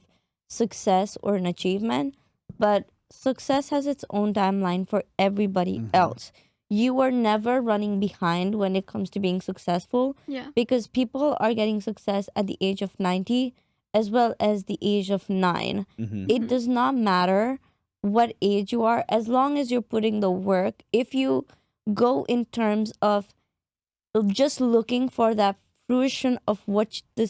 success or an achievement. But success has its own timeline for everybody else. You are never running behind when it comes to being successful Yeah. because people are getting success at the age of 90 as well as the age of 9. Mhm. It does not matter what age you are as long as you're putting the work. If you go in terms of just looking for that fruition of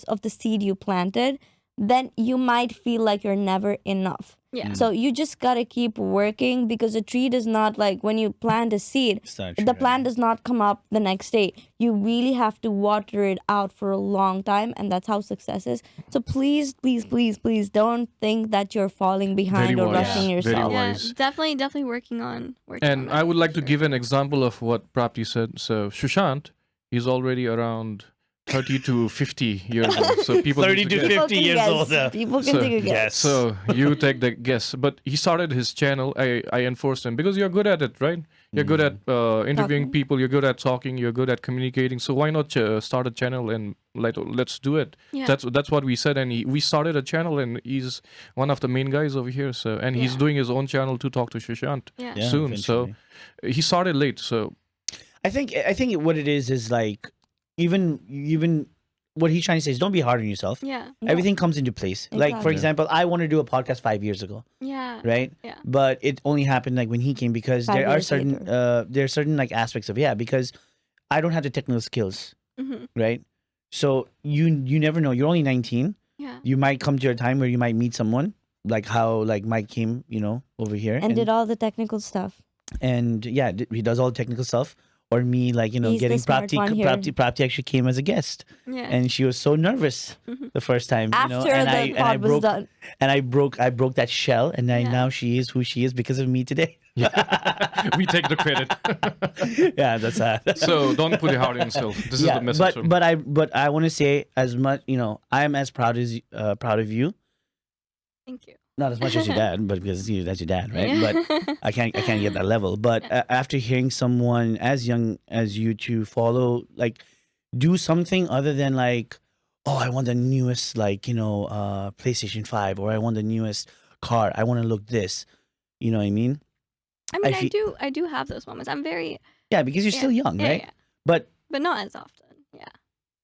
of the seed you planted, then you might feel like you're never enough. Yeah. So you just got to keep working because a tree does not, like when you plant a seed, It's not the true, plant does not come up the next day. You really have to water it out for a long time, and that's how success is. So please don't think that you're falling behind or wise. rushing Very yourself. Yeah, wise. definitely working on And I would like to give an example of what Prapti said. So Shushant, he's already around 30 to 50 years old. So people 30 need to get- 50 can years guess. older. People can So, take a guess. yes. So you take the guess. But he started his channel. I enforced him because you're good at it, right? You're good at interviewing Talking. people. You're good at talking. You're good at communicating. So why not start a channel and let's do it? Yeah. That's what we said. And we started a channel, and he's one of the main guys over here. So and he's Yeah. doing his own channel to talk to Shushant Yeah. Yeah, soon. So eventually. he started late. So I think what it is like even what he's trying to say is don't be hard on yourself. Yeah. No. Everything comes into place. Like for Exactly. example, I wanted to do a podcast 5 years ago, Yeah. right? Yeah. But it only happened like when he came because 5 there are years certain later. there are certain like aspects of because I don't have the technical skills, Hmm. right? So you never know. You're only 19. Yeah. You might come to a time where you might meet someone like how like Mike came, over here and did all the technical stuff. and yeah, he does all the technical stuff. Or me, like He's the getting smart one here. Prapti actually came as a guest, Yeah. and she was so nervous Mhm. the first time. After and the pod was broke done. and I broke that shell, and Yeah. now she is who she is because of me today. we take the credit. Yeah, that's So don't put it hard on yourself. This is the message. but I want to say as much, I am as proud of you, Thank you. not as much as your dad, but because that's your dad, right? Yeah. But I can't get that level. But after hearing someone as young as you to follow, like, do something other than like, oh, I want the newest, like, PlayStation 5, or I want the newest car. I want to look this. You know what I mean? I mean, I I do have those moments. I'm very Yeah, because you're still young, yeah, right? yeah, But but not as often. Yeah.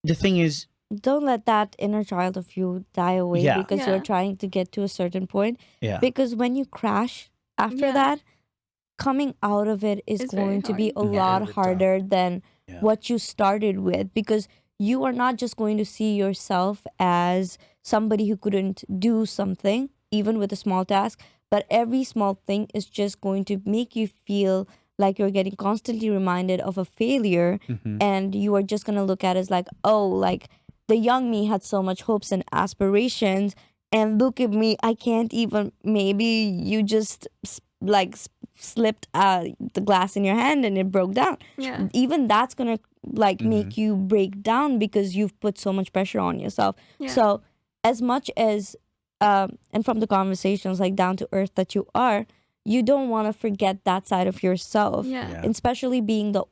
the thing is, Don't let that inner child of you die away Yeah. because Yeah. you're trying to get to a certain point. yeah, Because when you crash, after Yeah. that, coming out of it is It's very going to be a hard. Yeah. lot Very tough. harder than Yeah. what you started with, because you are not just going to see yourself as somebody who couldn't do something, even with a small task, but every small thing is just going to make you feel like you're getting constantly reminded of a failure, Mhm. and you are just going to look at it as like, oh, like the young me had so much hopes and aspirations, and look at me, I can't even, maybe you just slipped the glass in your hand and it broke down. Yeah. Even that's gonna like Mhm. make you break down because you've put so much pressure on yourself. Yeah. So as much as and from the conversations like down to earth that you are, you don't want to forget that side of yourself. Yeah. Yeah. And especially being the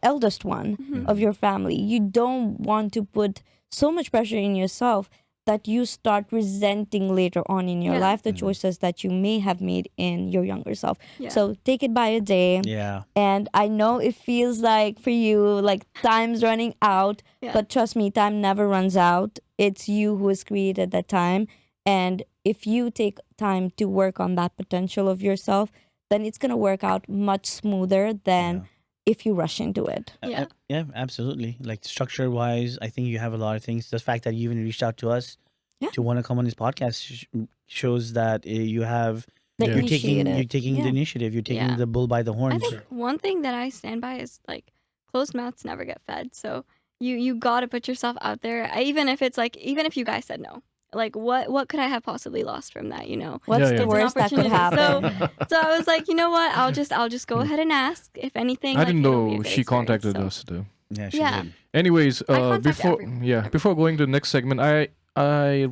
eldest one Mhm. of your family, you don't want to put so much pressure in yourself that you start resenting later on in your Yeah. life the Mhm. choices that you may have made in your younger self. Yeah. So take it by a day. Yeah. And I know it feels like for you, like time's running out, Yeah. but trust me, time never runs out. It's you who has created that time. And if you take time to work on that potential of yourself, then it's going to work out much smoother than Yeah. if you rush into it. Yeah. Yeah, absolutely. Like structure wise, I think you have a lot of things. The fact that you even reached out to us Yeah. to want to come on this podcast shows that you have The Yeah. you're taking the Yeah. initiative. You're taking Yeah. the bull by the I horns. think one thing that I stand by is like closed mouths never get fed. So you gotta put yourself out there. Even if it's like, even if you guys said no, like what could I have possibly lost from that? You know. What's Yeah, the yeah. It's an worst that could opportunity. happen? So I was like, you know what? I'll just go ahead and ask. If anything, I like, didn't it'll be a know good she contacted experience, so. us though. Yeah, she Yeah. did. Anyways, contact before everyone. before going to the next segment, I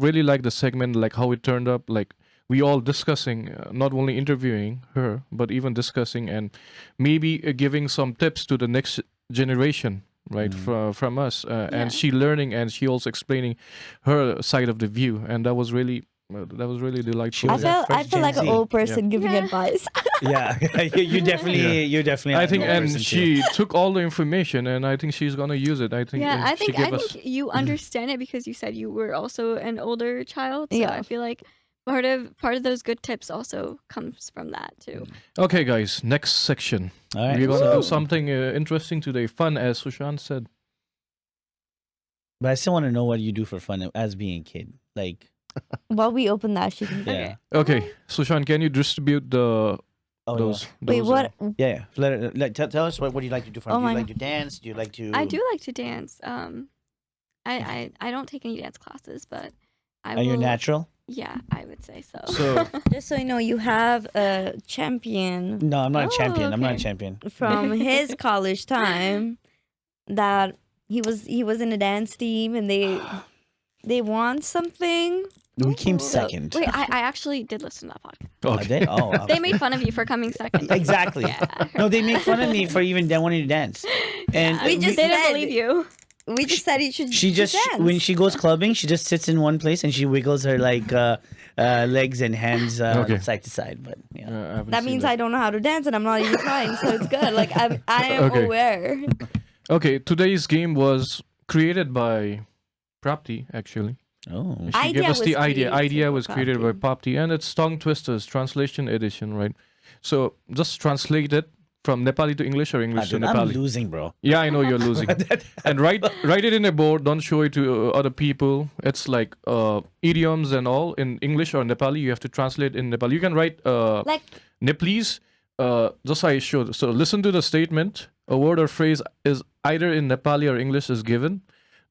really like the segment, like how it turned up, like we all discussing, not only interviewing her, but even discussing and maybe giving some tips to the next generation, right, from us, Yeah. and she learning and she also explaining her side of the view, and that was really delightful. I was our feel first Gen like an Gen Z. old person giving Yeah. advice. Yeah, you definitely, you definitely. I are think, an old and person too. she took all the information, and I think she's gonna use it. I think, Yeah, I she think gave us. you understand it because you said you were also an older child. So Yeah. I feel like part of those good tips also comes from that too. Okay, guys, next section. All right, We're gonna so- do something interesting today, fun, as Sushant said. But I still want to know what you do for fun as being a kid. Like, While we open that, she can. yeah. Okay. Okay, Sushant, can you distribute the Oh, those? Wait, those, what? yeah. Tell us what do you like to do for Oh fun? Do you my like to dance? Do you like to? I do like to dance. I don't take any dance classes, but I Are will. you natural? Yeah, I would say so. So Just so you know, you have a champion No, I'm not a Oh, champion. I'm not a okay. champion. from his college time that he was in a dance team and they won something. We came So- second. Wait, I actually did listen to that podcast. Oh, okay. they? Oh, They made fun of you for coming second. Exactly. Yeah. No, they make fun of me for even wanting to dance. And We just they said- didn't believe you. We just said he should. she just dance. when she goes clubbing, she just sits in one place and she wiggles her like legs and hands Okay. side to side. But yeah. I haven't that seen means I don't know how to dance and I'm not even trying, so it's good. Like I am Okay. aware. Okay, today's game was created by Prapti, actually. Oh. She Idea gave us the was idea. created Idea by was created by Prapti. Prapti, and it's Tongue Twisters Translation Edition, right? So just translate it from Nepali to English or English to Dude, I'm Nepali. losing, bro. Yeah, I know you're losing. And write it in a board. Don't show it to other people. It's like idioms and all in English or Nepali. You have to translate in Nepali. You can write Like Nepalese. Just I showed. So listen to the statement. A word or phrase is either in Nepali or English is given.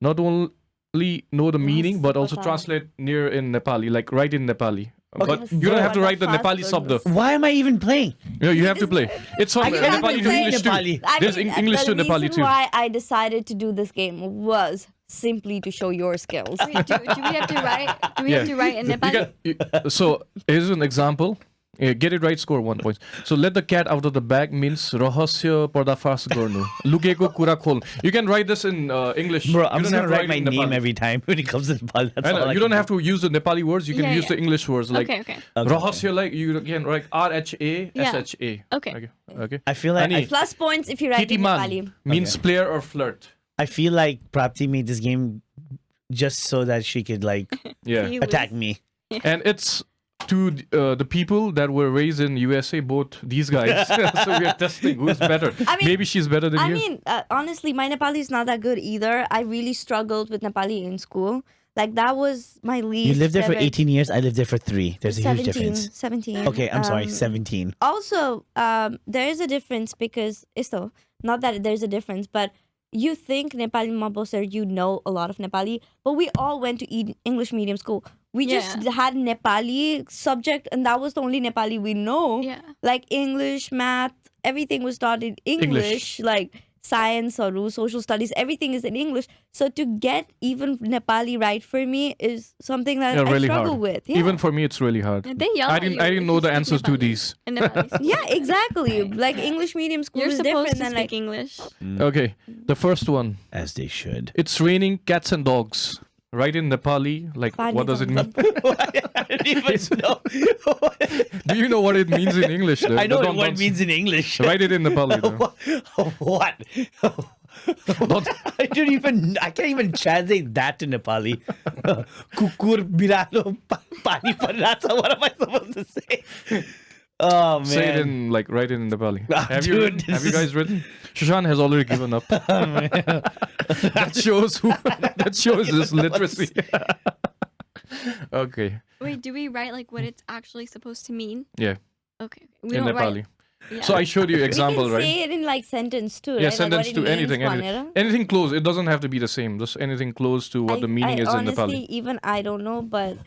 Not only know the meaning, but also Nepali. translate near in Nepali. Like write in Nepali. But Yes, you don't sir. have to write the Fast Nepali learners. sabda. Why am I even playing? No, you have to play. It's from I can't Nepali even to play English Nepali. too. There's English to the Nepali reason too. why I decided to do this game was simply to show your skills. Wait, do we have to write? Do we Yeah. have to write in You Nepali? so here's an example. Get it right, score 1 point. So let the cat out of the bag means rahasya pardafash garnu. Lugeko kura khol. You can write this in English. Bro, You I'm don't just have gonna to write my it in name Nepali. every time when it comes to Nepal. That's I know, all I you can don't have to use the Nepali words. You can Yeah, use yeah. the English words like Okay. Okay. rahasya. Like you can write RHA. Okay. Okay. I feel like Ani- Plus points if you write in Kitiman Nepali. means Okay. player or flirt. I feel like Prapti made this game just so that she could like Yeah. See, attack me. And it's to the people that were raised in USA, both these guys. So we are testing who's better. I mean- Maybe she's better than I you. mean, honestly, my Nepali is not that good either. I really struggled with Nepali in school. Like, that was my least. You lived there for favorite. 18 years. I lived there for 3. There's a huge 17, difference. 17. Okay, I'm sorry, 17. Also, there is a difference because not that there's a difference, but you think Nepali Mabosar, you know a lot of Nepali, but we all went to English medium school. We just had Nepali subject, and that was the only Nepali we know. Yeah. Like English, math, everything was taught in English. Like science or social studies, everything is in English. So to get even Nepali right for me is something that I really struggle hard. with. Yeah. Even for me, it's really hard. They yell I at didn't. you I if didn't you know the speak answers to Nepali these. in Nepali school. Yeah, exactly. Like English medium school You're is supposed different to than speak like English. Okay, the first one. As they should. It's raining cats and dogs. Right in Nepali, like Pani what does it mean? I don't even know. Do you know what it means in English? Though? I know Don't- what it don't- means in English. Write it in Nepali. Though. What? I can't even translate that to Nepali. Kukur biralo pani parata. What am I supposed to say? Oh man. Say it in like write it in Nepali. Ah, Have you dude, written? this Have you is- guys written? Shushan has already given up. That shows who. That shows his literacy. Okay. Wait, do we write like what it's actually supposed to mean? Yeah. Okay. We In don't Nepali. write. Yeah. So I showed you example, we can right? say it in like sentence too. Yeah, right? sentence like to what it anything, means, anything, Vanera. anything close. It doesn't have to be the same. Just anything close to what the meaning is in honestly, Nepali. even I don't know, but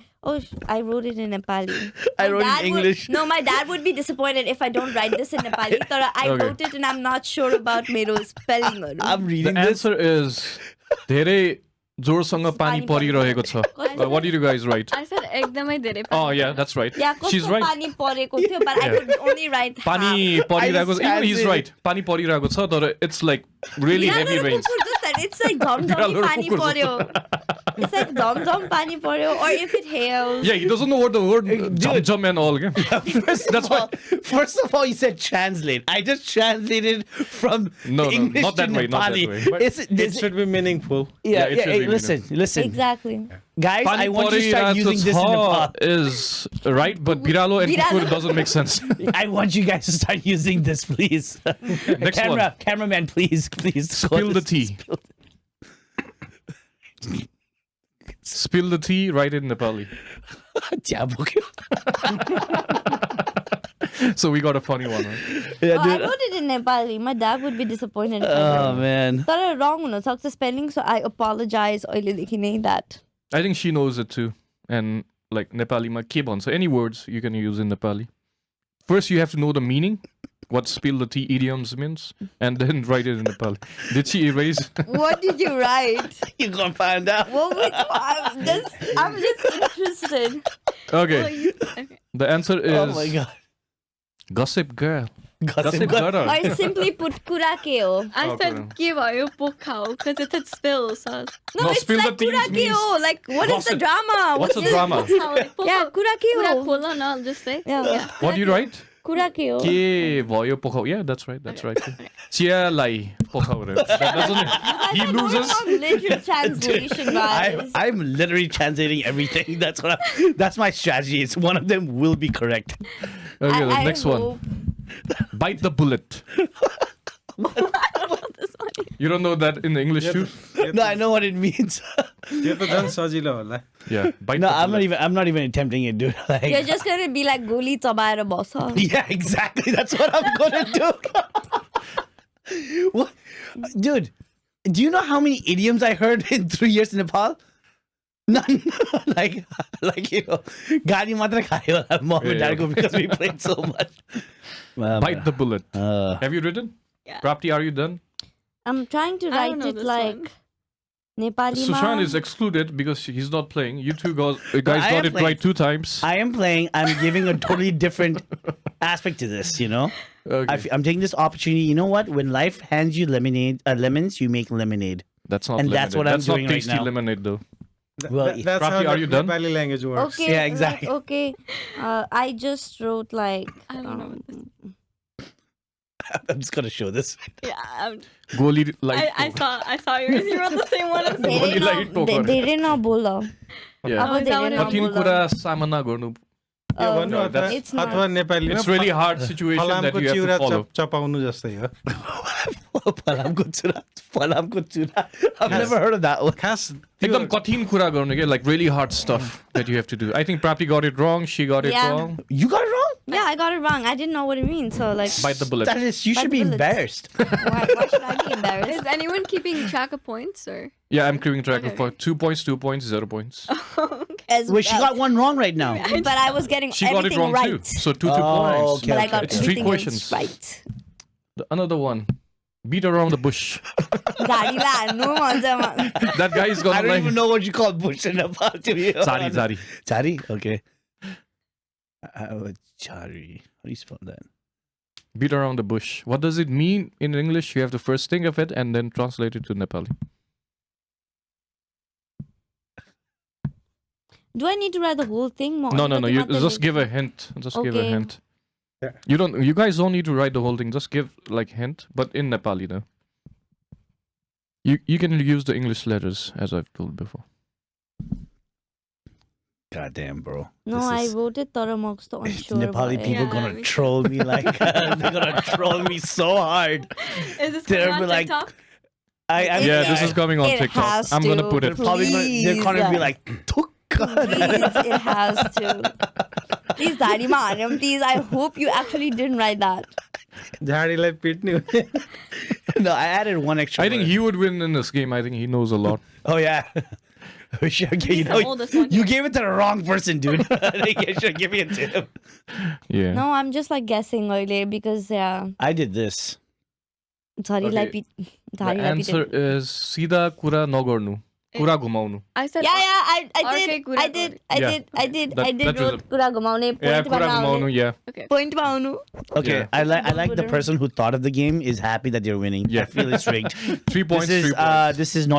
I wrote it in Nepali. I My wrote in dad would- English. No, my dad would be disappointed if I don't write this in Nepali. So I Okay. wrote it and I'm not sure about मेरो spelling. I'm The reading this. answer is धेरै जोरसँग पानी पानी परिरहेको छ. What did you guys write? I said एकदमै धेरै Oh yeah, that's right. Yeah, She's कस्तो right. पानी परेको थियो, but I Yeah. could only write पानी परिरहेको छ. Even he's translated. right. पानी परिरहेको छ तर it's like really heavy rains. It's like dham dham बिरालो र pani कुकुर poryo. It's like dham dham pani poryo. Or if it hails. Yeah, he doesn't know what the word Dude. jump jump and all. First of all, you said translate. I just translated from No, English not that to way, not that Nepali. way. But It should be meaningful. yeah, it yeah, should hey, be listen. Exactly. Guys, I want you to start using this in Nepal. is right, but biralo and Biralo. kukur doesn't make sense. I want you guys to start using this, please. Next one. Cameraman, please. Spill the tea. Spill the tea, write it in Nepali. Yeah, So we got a funny one, right? Oh, I wrote it in Nepali. My dad would be disappointed if I Oh didn't. man. तर wrong हुन सक्छ spelling, so I apologize अहिलेदेखि नै that. I think she knows it too. And like Nepali ma ke bhन्छ. Any words you can use in Nepali. First you have to know the meaning, what spill the tea idioms means, and then write it in Nepali. Did she erase? What did you write? You're gonna find out. I'm just interested. Okay. Okay. The answer is Oh my god. gossip girl. Gossip girl. Or simply put कुरा के हो? I Oh, said Kurang. के भयो पोखाउ because it said spill. So No, it's spill the like tea कुरा के means हो? Like what is the gossip. drama? What's the drama? how like Yeah, कुरा के कुरा हो? खोला न, I'll just say. Yeah. What do you write? कुरा के हो? के भयो पोखाउ. Yeah, that's right. That's right. चियालाई पोखाउ. That doesn't. He loses. Literal translation, guys. I'm literally translating everything. That's my strategy. It's one of them will be correct. Okay, the I next one. hope. Bite the bullet. You don't know that in English too? No, I know what it means. यो त झन् सजिलो होला. Yeah. Bite No, the I'm bullet. not even attempting it, dude. Like, You're just gonna be like गोली चबाएर बस. yeah, exactly. That's what I'm gonna do. What, dude? Do you know how many idioms I heard in 3 years in Nepal? None. like you know, gari matra khayo होला mom and dad ko because we played so much. Bite the bullet. Have you written? Yeah. Prapti, are you done? I'm trying to I don't write know it this like one. Nepali Sushan is excluded because he's not playing. You two guys I got am it playing. right 2 times. I am playing. I'm giving a totally different aspect to this. You know, Okay. I'm taking this opportunity. You know what? When life hands you lemons, you make lemonade. That's not and lemonade. that's what I'm That's doing not right tasty now. lemonade though. Well, That's Prapti, how are the you done? Nepali language works. Okay. Yeah, exactly. Like, okay. I just wrote like. I don't know what this. I'm just gonna show this. Yeah, Goli light. I saw yours. You wrote the same one. As me. Only light poker. धेरै नबोल. Yeah. Oh, is that what it कठिन is? कुरा सामना गर्नु यो भन्नु No, अथवा that's- It's not. अथवा नेपालीमा It's really hard situation that फलामको you have चिउरा to follow. चपाउनु जस्तै हो फलामको चुरा फलामको चुरा I've never heard of that one. खास एकदम कठिन कुरा गर्नु के, like really hard stuff that you have to do. I think Prapti got it wrong. She got it Yeah. wrong. You got it wrong? Yeah, I got it wrong. I didn't know what it means. So like, Bite the bullet. That is, you Bite should the be bullet. embarrassed. why should I be embarrassed? Is anyone keeping track of points or? Yeah, I'm keeping track Okay. of 2 points, 2 points, 0 points. As Wait, she well. got one wrong right now. But I was getting She got it everything wrong right. too. So 2 Oh, points. okay. But I got It's 3 everything questions. right. Another one. Beat around the bush. Gadi la, no man. That guy is I gonna don't like even know what you call bush in Nepal, to be Zari, honest. Zari. Zari? Okay. Zari. How do you spell that? Beat around the bush. What does it mean in English? You have to first think of it and then translate it to Nepali. Do I need to write the whole thing? No. You just give a hint. Just give a Okay. hint. Yeah. You guys don't need to write the whole thing. Just give like hint, but in Nepali though. You can use the English letters as I've told before. Goddamn, bro. No, This I is- wrote it Taramok, so unsure. Nepali about it. people Yeah, gonna me too. troll me like they're gonna troll me so hard. Is this They're coming on like- TikTok? Yeah, this is coming on It TikTok. has I'm gonna to. put They're it. probably they're gonna be Please. like, Please, it has to. Please, Daddy Man, please. I hope you actually didn't write that. झाडीलाई पिट्ने हो No, I added one extra. I think word. he would win in this game. I think he knows a lot. Oh yeah. We should give- He's the oldest one you here. gave it to the wrong person, dude. I think you should give it to him. Yeah. No, I'm just like guessing earlier because I did this. sorry, Okay. like The answer is Sida Kura Nogornu. Kura Gumaunu. I said. Yeah, I Okay, did, Kura I did, Gauri. I Yeah. did, I did, That- I did that was wrote Kura Gumaune, Yeah, point Kura Gumaunu, Banaune, yeah. point Baunu. Okay, Yeah. I like the Whatever. person who thought of the game is happy that they're winning. Yeah. I feel it's rigged. 3 points, this 3 is points. this is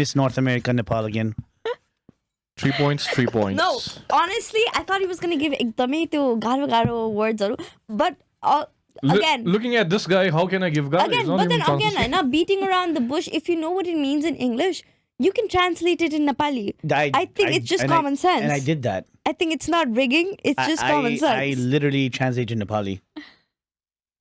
Miss North America Nepal again. 3 points, 3 points. No, honestly, I thought he was gonna give एकदमै त्यो गाह्रो गाह्रो wordsहरू, but again, Looking at this guy, how can I give God? again, but then again, होइन, beating around the bush. If you know what it means in English, you can translate it in Nepali. I think it's just common sense. And I did that. I think it's not rigging. It's just common sense. I literally translated Nepali.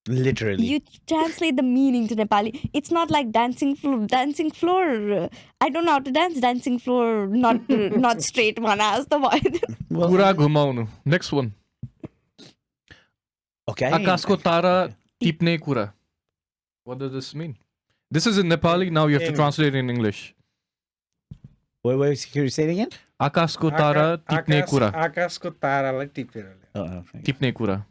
Literally. You translate the meaning to Nepali. It's not like dancing floor. I don't know how to dance dancing floor. Not straight one as the one. Kura Gumaunu. Next one. Okay. Akasko Tara Tipne Kura. What does this mean? This is in Nepali. Now you have to translate it in English. Wait, can you say it again? Akasko Tara Tipne Kura. आकाशको तारालाई टिपेर ल्याऊ Oh, okay. Tipne Kura.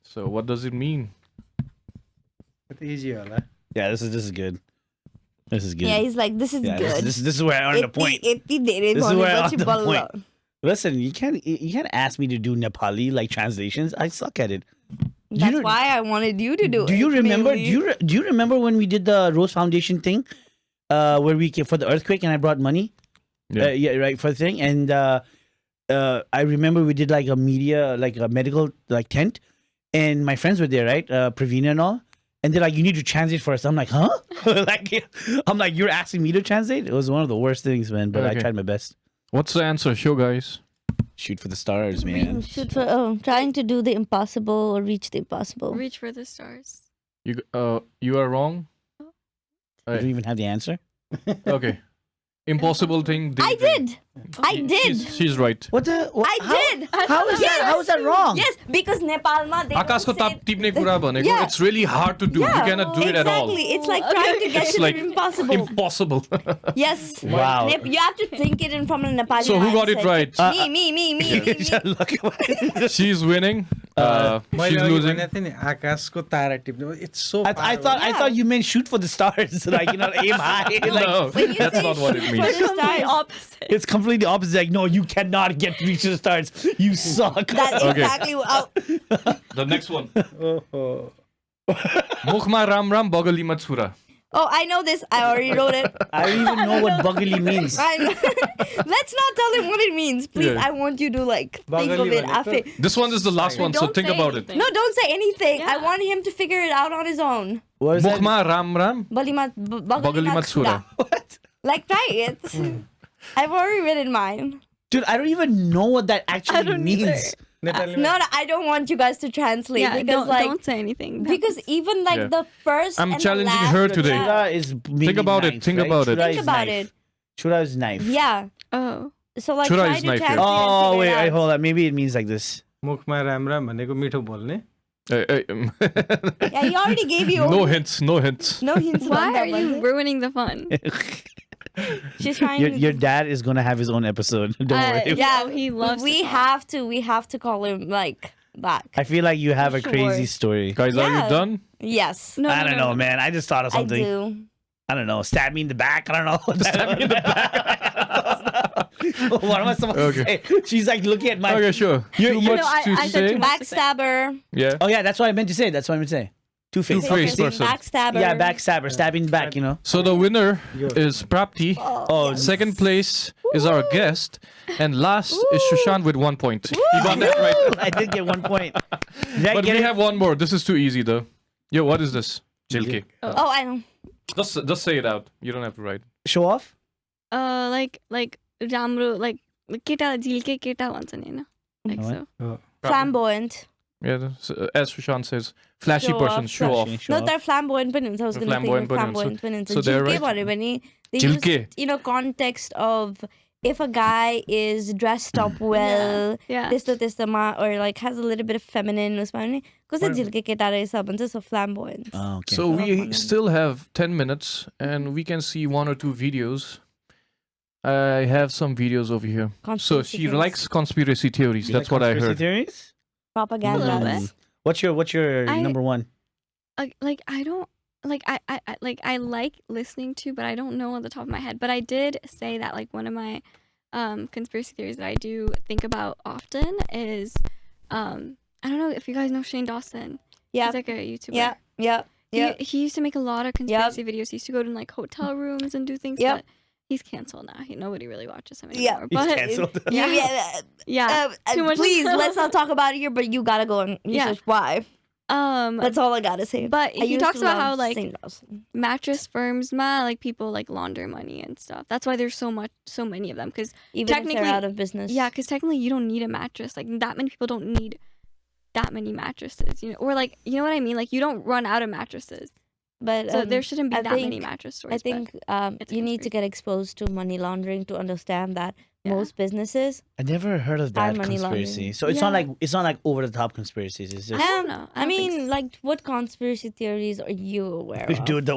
So what does it mean? Easy होला Yeah, this is good. This is good. Yeah, he's like, this is Yeah, good. this is where I earned the point. यति धेरै This is where I भनेपछि earned the बल्ल. point. Listen, you can't ask me to do Nepali like translations. I suck at it. That's know- why I wanted you to do it. Do you remember? mainly. Do you remember when we did the Rose Foundation thing, where we came for the earthquake and I brought money? Yeah. Right, for the thing. And I remember we did like a medical like tent, and my friends were there, right? Pravina and all. And they're like, you need to translate for us. I'm like, huh? I'm like, you're asking me to translate? It was one of the worst things, man. But I Okay. tried my best. What's the answer? Show guys. Shoot for the stars, man. Shoot for, trying to do the impossible or reach the impossible. Reach for the stars. You are wrong. You don't even have the answer. Okay. Impossible thing. I did. I did. She's right. What the? I did. How is that? How is that wrong? Yes, because Nepalma they Akasko don't say- tap tipne kura bhaneko. Yeah. It's really hard to do. You cannot do it at all. Exactly. It's like trying to get It's to like the impossible. impossible. Yes. Wow. You have to think it in from a Nepali So who got it mindset. right? Me. Look at my- She's winning. मैले She's अघि losing. भनेको थिएँ नि आकाशको तारा टिप्ने it's so I thought you meant shoot for the stars, like aim high. Like, No, that's not what it For means. the stars. Opposite. it's completely opposite. Like, no, you cannot get reach to the stars. You suck. That's Okay. exactly what. The next one. ओहो Mukhma ram ram bagalima chura. Oh, I know this. I already wrote it. I don't even know what buggly means. Let's not tell him what it means, please. Yeah. I want you to like think of Bagali it भनेको- after. This one is the last one, so Don't think say about it. anything. No, don't say anything. I Yeah. want him to figure it out on his own. What is that? Mukhma ram ram Bagalima bagalima chura. What? Like, try it. I've already written mine. Dude, I don't even know what that actually don't means. either. Nepali No, I don't want you guys to translate Yeah, because don't say anything. because even Yeah. the first I'm and challenging the last, her today. Chura is Think about it. knife, Think right? about it. Chura Think is about knife. it. Chura is knife. Yeah. Oh. So like Chura try is to knife here. translate and Oh, figure wait, it out. hold on. Maybe it means like this. मुखमा राम राम भनेको मिठो बोल्ने. Yeah, he already gave you no hints. No hints. no hints. Why on are that you one. ruining the fun? She's trying. Your dad is gonna have his own episode. Don't worry. Yeah, he loves We to talk. have to call him like back. I feel like you have a Sure. crazy story. Guys, are Yeah. you done? Yes, No, I no, don't no, know, no. man. I just thought of I something. do. I don't know. Stab me in the back. I don't know. Stab me in the back. What am I supposed to say? She's like looking at my. Okay, sure. Too much know, to I said say? too much. Backstabber. Yeah. Oh yeah, that's what I meant to say. Two-faced. Two-faced Okay. person. Backstabber. Yeah, backstabber, stabbing back. You know. So the winner is Prapti. Oh, Second place is our guest, and last is Sushant with 1 point. He got that right. I did get 1 point. Did I But get we it? have one more. This is too easy though. Yo, what is this? Jilke. Oh, I know. Just say it out. You don't have to write. Show off. Like Ramro, like keta jilke keta wants a name. Like What? so. Flamboyant. Yeah, as Sushant says, flashy Show person, off, show off. Show No, off. they're flamboyant penance. I was going to Flamboyant think of penance. flamboyant penance. So they're Jilke right. bhane pani, they Jilke. use, context of if a guy is dressed up well, Yeah. त्यस्तो or like has a little bit of feminine उसमा पनि कस्तो झिल्के केटा रहेछ भन्छ, so flamboyant. Oh, okay. So we still have 10 minutes, and we can see 1 or 2 videos. I have some videos over here. So Conspiracy she theories. likes conspiracy theories. You That's like what I conspiracy heard. Theories? Propaganda. A little bit. What's your I- number one? Like I don't like I like listening to, but I don't know on the top of my head. But I did say that like one of my conspiracy theories that I do think about often is I don't know if you guys know Shane Dawson. Yeah. He's like a YouTuber. Yeah. Yeah. Yeah. He used to make a lot of conspiracy videos. He used to go to like hotel rooms and do things. Yep. But he's canceled now. Nobody really watches him Yeah. anymore. He's But canceled. yeah. Too much- Please, let's not talk about it here, but you gotta go and Yeah. research why. That's all I gotta say. But I he used talks to about love how like Saint Dawson. mattress firms, like people like launder money and stuff. That's why there's so many of them. Because Even if technically- they're out of business. yeah, because technically you don't need a mattress. Like that many people don't need that many mattresses, or like you know what I mean. Like you don't run out of mattresses, But so there shouldn't be I that many think- mattress stores. I but- think it's a you need to get exposed to money laundering to understand that Yeah. most businesses. I never heard of that money conspiracy. laundering. So it's Yeah. not like over the top conspiracies. It's just don't know. I I don't think mean, so. like, what conspiracy theories are you aware of? dude.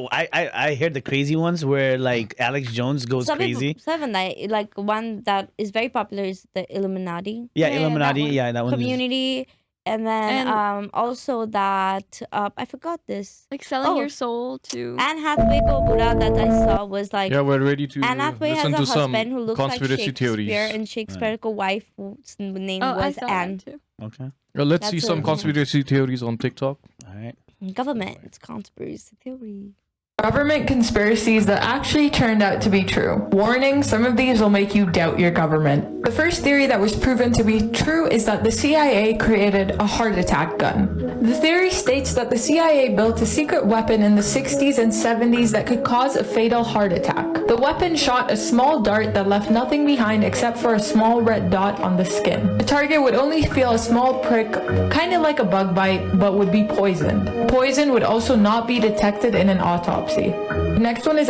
I heard the crazy ones where like Alex Jones goes crazy. Seven, like one that is very popular is the Illuminati Yeah, Yeah, Illuminati. that one. Yeah, that one. is- community, and then And- also that I forgot this. like selling Oh. your soul to. Anne Hathaway ko Buddha that I saw was like Yeah, we're ready to Anne Hathaway has listen a to some husband who looks like conspiracy Shakespeare, theories. and Shakespeare ko wife whose name Oh, I was saw Anne. that too. Okay. Let's see That's some a- conspiracy theories on TikTok. All right. Government conspiracy theory. Government conspiracies that actually turned out to be true. Warning, some of these will make you doubt your government. The first theory that was proven to be true is that the CIA created a heart attack gun. The theory states that the CIA built a secret weapon in the 60s and 70s that could cause a fatal heart attack. The weapon shot a small dart that left nothing behind except for a small red dot on the skin. The target would only feel a small prick, kind of like a bug bite, but would be poisoned. Poison would also not be detected in an autopsy. The next one is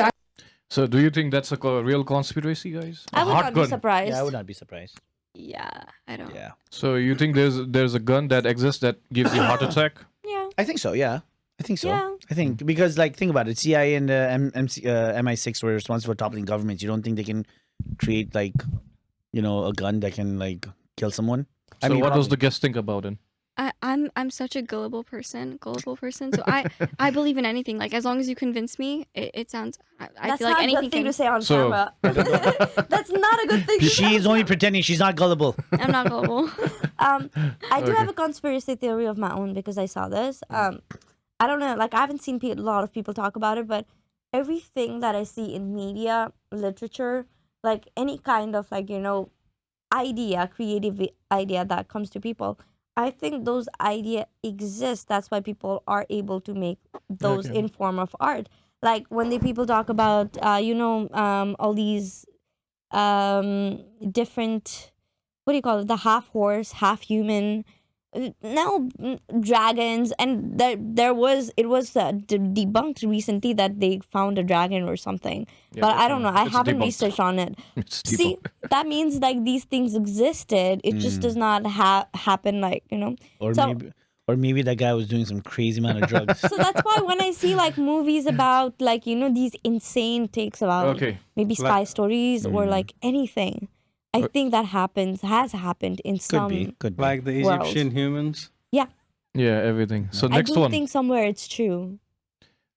So, do you think that's a real conspiracy, guys? I would Hot not be gun. surprised. Yeah, I would not be surprised. Yeah, I don't. Yeah, So, you think there's a gun that exists that gives you heart attack? Yeah. I think so. Yeah, I think so. Yeah. I think because like think about it, CIA and MI6 were responsible for toppling governments. You don't think they can create like, a gun that can like kill someone? So, what does the guest think about it? I'm such a gullible person. So I believe in anything. Like as long as you convince me, it sounds. I That's feel not like a good anything thing to can. say on So- camera. That's not a good thing. She is only pretending. She's not gullible. I'm not gullible. I do have a conspiracy theory of my own because I saw this. I don't know, like I haven't seen a lot of people talk about it, but everything that I see in media, literature, like any kind of like idea, creative idea that comes to people, I think those idea exist. That's why people are able to make those Okay. in form of art. Like when the people talk about all these different what do you call it? The half horse, half human. Now dragons, and it was debunked recently that they found a dragon or something. Yeah, But I don't know. I it's haven't debunked. researched on it. It's See, debunked. that means like these things existed. It just does not happen like, Or So- maybe that guy was doing some crazy amount of drugs. So that's why when I see like movies about like, these insane takes about Okay. maybe spy stories or like anything, I think that has happened in Could some. be. Could be. Like the World. Egyptian humans. Yeah, everything. So I next do one. think somewhere it's true.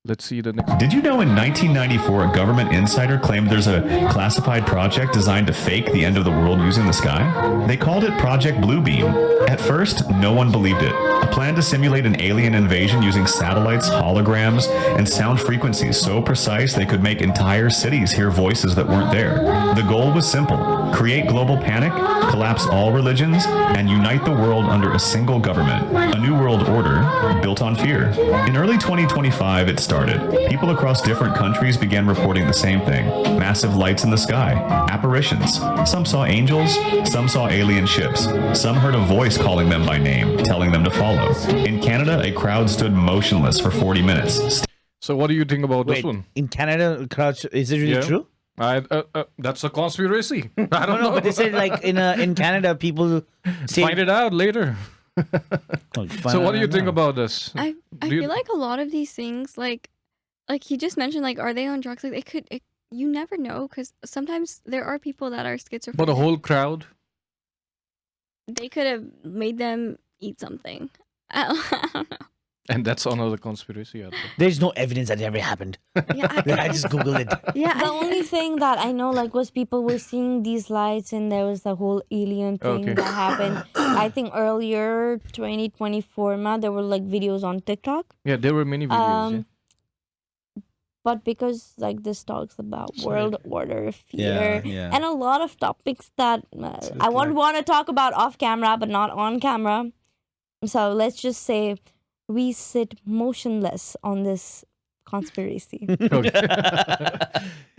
Let's see the next. Did you know in 1994 a government insider claimed there's a classified project designed to fake the end of the world using the sky? They called it Project Bluebeam. At first, no one believed it. A plan to simulate an alien invasion using satellites, holograms, and sound frequencies so precise they could make entire cities hear voices that weren't there. The goal was simple: create global panic, collapse all religions, and unite the world under a single government. A new world order built on fear. In early 2025, it started. People across different countries began reporting the same thing. Massive lights in the sky, apparitions. Some saw angels, some saw alien ships. Some heard a voice calling them by name, telling them to follow. In Canada, a crowd stood motionless for 40 minutes. So what do you think about this Wait, one? in Canada, crouch, is it really Yeah. true? That's a conspiracy. I don't No, know. but they said like in Canada, people say. Find it out later. Oh, So what do you think about this? I Do you- feel like a lot of these things, like he just mentioned, like, are they on drugs? Like, you never know, because sometimes there are people that are schizophrenic. For the whole crowd? They could have made them eat something. I don't know. And that's another conspiracy out there. There's no evidence that it ever happened. Yeah, I just googled it. yeah. The only thing that I know, like, was people were seeing these lights, and there was the whole alien thing Okay. that happened. I think earlier, 2024, there were like videos on TikTok. Yeah, there were many videos. Um, But because like this talks about world order, fear, yeah. and a lot of topics that I would want to talk about off camera, but not on camera. So let's just say we sit motionless on this conspiracy. Okay.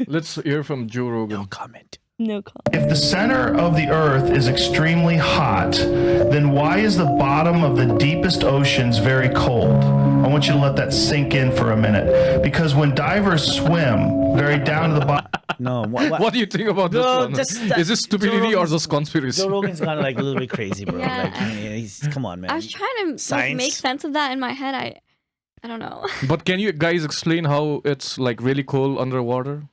Let's hear from Joe Rogan. No comment. No comment. If the center of the earth is extremely hot, then why is the bottom of the deepest oceans very cold? I want you to let that sink in for a minute. Because when divers swim very down to the bottom, No. What do you think about this No, one? just- Is this stupidity or Rogan's- just conspiracy? Joe Rogan's kind of like a little bit crazy, bro. Yeah. Like, he's, come on, man. I was trying to like, Science. make sense of that in my head. I don't know. But can you guys explain how it's like really cold underwater?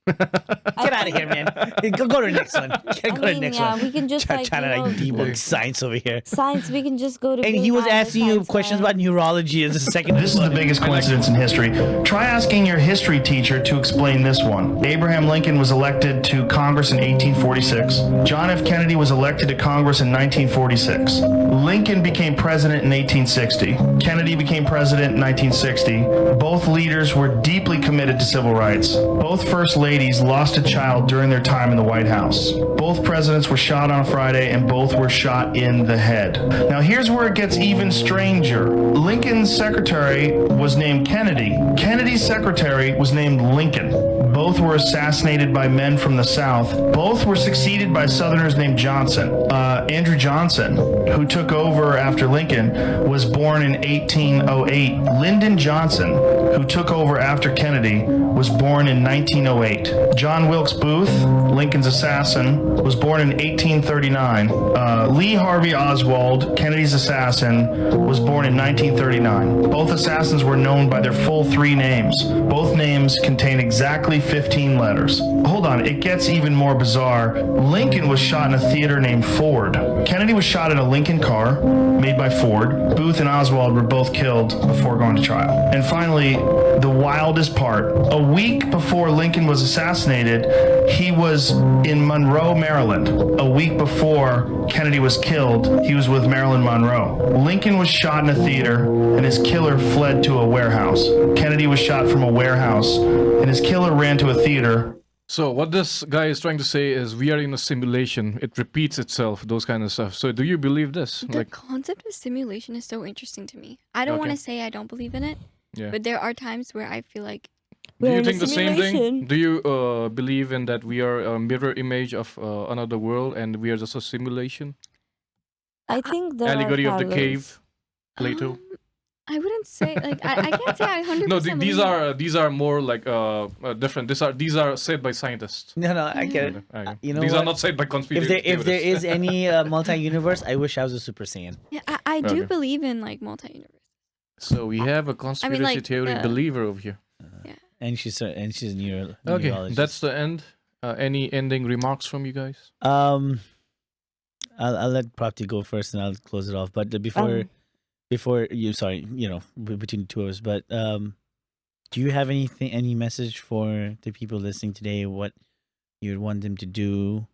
Get out of here, man. Go to the next one. Go to the next one. we can just like, Trying to like debunk science over here. science, we can just go to And he was asking you questions about neurology as a second. this is the biggest coincidence in history. Try asking your history teacher to explain this one. Abraham Lincoln was elected to Congress in 1846. John F. Kennedy was elected to Congress in 1946. Lincoln became president in 1860. Kennedy became president in 1960. Both leaders were deeply committed to civil rights. Both first ladies lost a child during their time in the White House. Both presidents were shot on Friday, and both were shot in the head. Now here's where it gets even stranger. Lincoln's secretary was named Kennedy. Kennedy's secretary was named Lincoln. Both were assassinated by men from the South. Both were succeeded by Southerners named Johnson. Andrew Johnson, who took over after Lincoln, was born in 1808. Lyndon Johnson, who took over after Kennedy, was born in 1908. John Wilkes Booth, Lincoln's assassin, was born in 1839. Lee Harvey Oswald, Kennedy's assassin, was born in 1939. Both assassins were known by their full three names. Both names contain exactly 15 letters. Hold on, it gets even more bizarre. Lincoln was shot in a theater named Ford. Kennedy was shot in a Lincoln car made by Ford. Booth and Oswald were both killed before going to trial. And finally, the wildest part. A week before Lincoln was assassinated, he was in Monroe, Maryland. A week before Kennedy was killed, he was with Marilyn Monroe. Lincoln was shot in a theater, and his killer fled to a warehouse. Kennedy was shot from a warehouse, and his killer ran to a theater. So what this guy is trying to say is we are in a simulation. It repeats itself, those kind of stuff. So do you believe this? The concept of simulation is so interesting to me. I don't Okay. want to say I don't believe in it, Yeah. but there are times where I feel like Do We're you in a think the same thing? simulation. Do you believe in that we are a mirror image of another world and we are just a simulation? I think there are Allegory of the parallels. cave, Plato. I wouldn't say like I can't say I 100%. No, believe these are more like different. These are said by scientists. No, I get it. You know these are what? not said by If conspiracy there is any multi-universe, I wish I was a Super Saiyan. Yeah, I do Okay. believe in like multi-universe. So we have a conspiracy like, theory believer over here. And she's Okay, neurologist. that's the end. Any ending remarks from you guys? I'll let Prapti go first, and I'll close it off. But before you, sorry, between the two of us. But do you have any message for the people listening today? What you'd want them to do?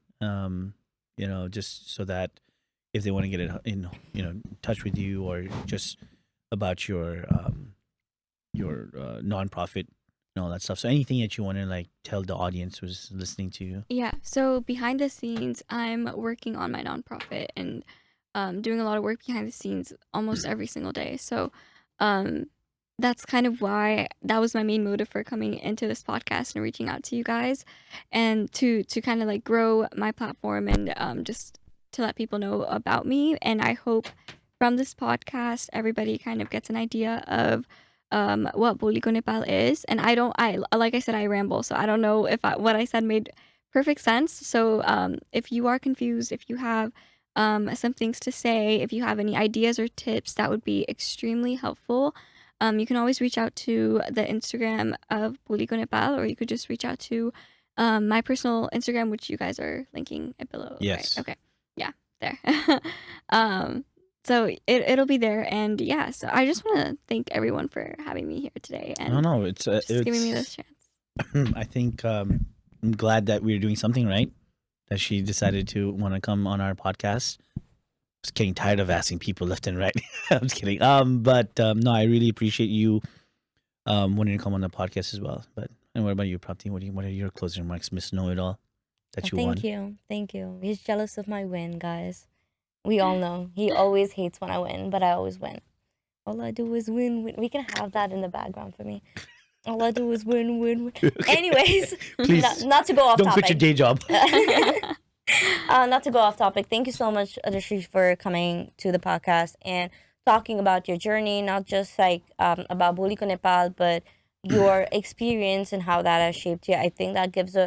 Just so that if they want to get in touch with you, or just about your nonprofit and all that stuff. So anything that you want to like tell the audience who's listening to you? Yeah. So behind the scenes, I'm working on my nonprofit and doing a lot of work behind the scenes almost every single day. So that's kind of why that was my main motive for coming into this podcast and reaching out to you guys, and to kind of like grow my platform and just to let people know about me. And I hope from this podcast, everybody kind of gets an idea of what Bholi ko Nepal is. And like I said, I ramble, so I don't know if what I said made perfect sense. So if you are confused, if you have some things to say, if you have any ideas or tips, that would be extremely helpful. You can always reach out to the Instagram of Bholi ko Nepal, or you could just reach out to my personal Instagram, which you guys are linking it below. Yes. Right? Okay. Yeah, there. So it'll be there, and yeah. So I just want to thank everyone for having me here today, and No, it's just giving me this chance. I think I'm glad that we're doing something right. That she decided to want to come on our podcast. I was getting tired of asking people left and right. I'm just kidding. But no, I really appreciate you wanting to come on the podcast as well. But and what about you, Prapti? What are your closing remarks, Miss Know It All, that you want? Thank you. He's jealous of my win, guys. We all know he always hates when I win, but I always win. All I do is win. We can have that in the background for me. All I do is win. Anyways, Please, not to go off don't topic. quit your day job. Not to go off topic. Thank you so much, Adishree, for coming to the podcast and talking about your journey, not just like about Bholi ko Nepal, but your experience and how that has shaped you. I think that gives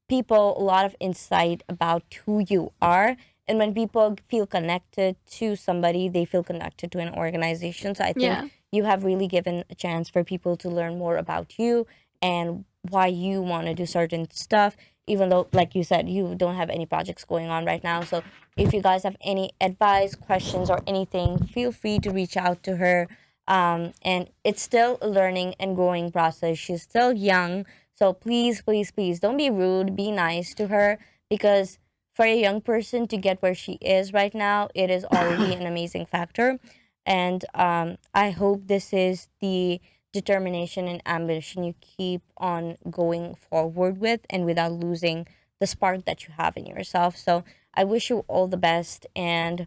people a lot of insight about who you are. And when people feel connected to somebody, they feel connected to an organization. So I think you have really given a chance for people to learn more about you and why you want to do certain stuff, even though, like you said, you don't have any projects going on right now. So if you guys have any advice, questions, or anything, feel free to reach out to her. And it's still a learning and growing process. She's still young. So please, please, please don't be rude. Be nice to her, because for a young person to get where she is right now, it is already an amazing factor. And I hope this is the determination and ambition you keep on going forward with, and without losing the spark that you have in yourself. So I wish you all the best, and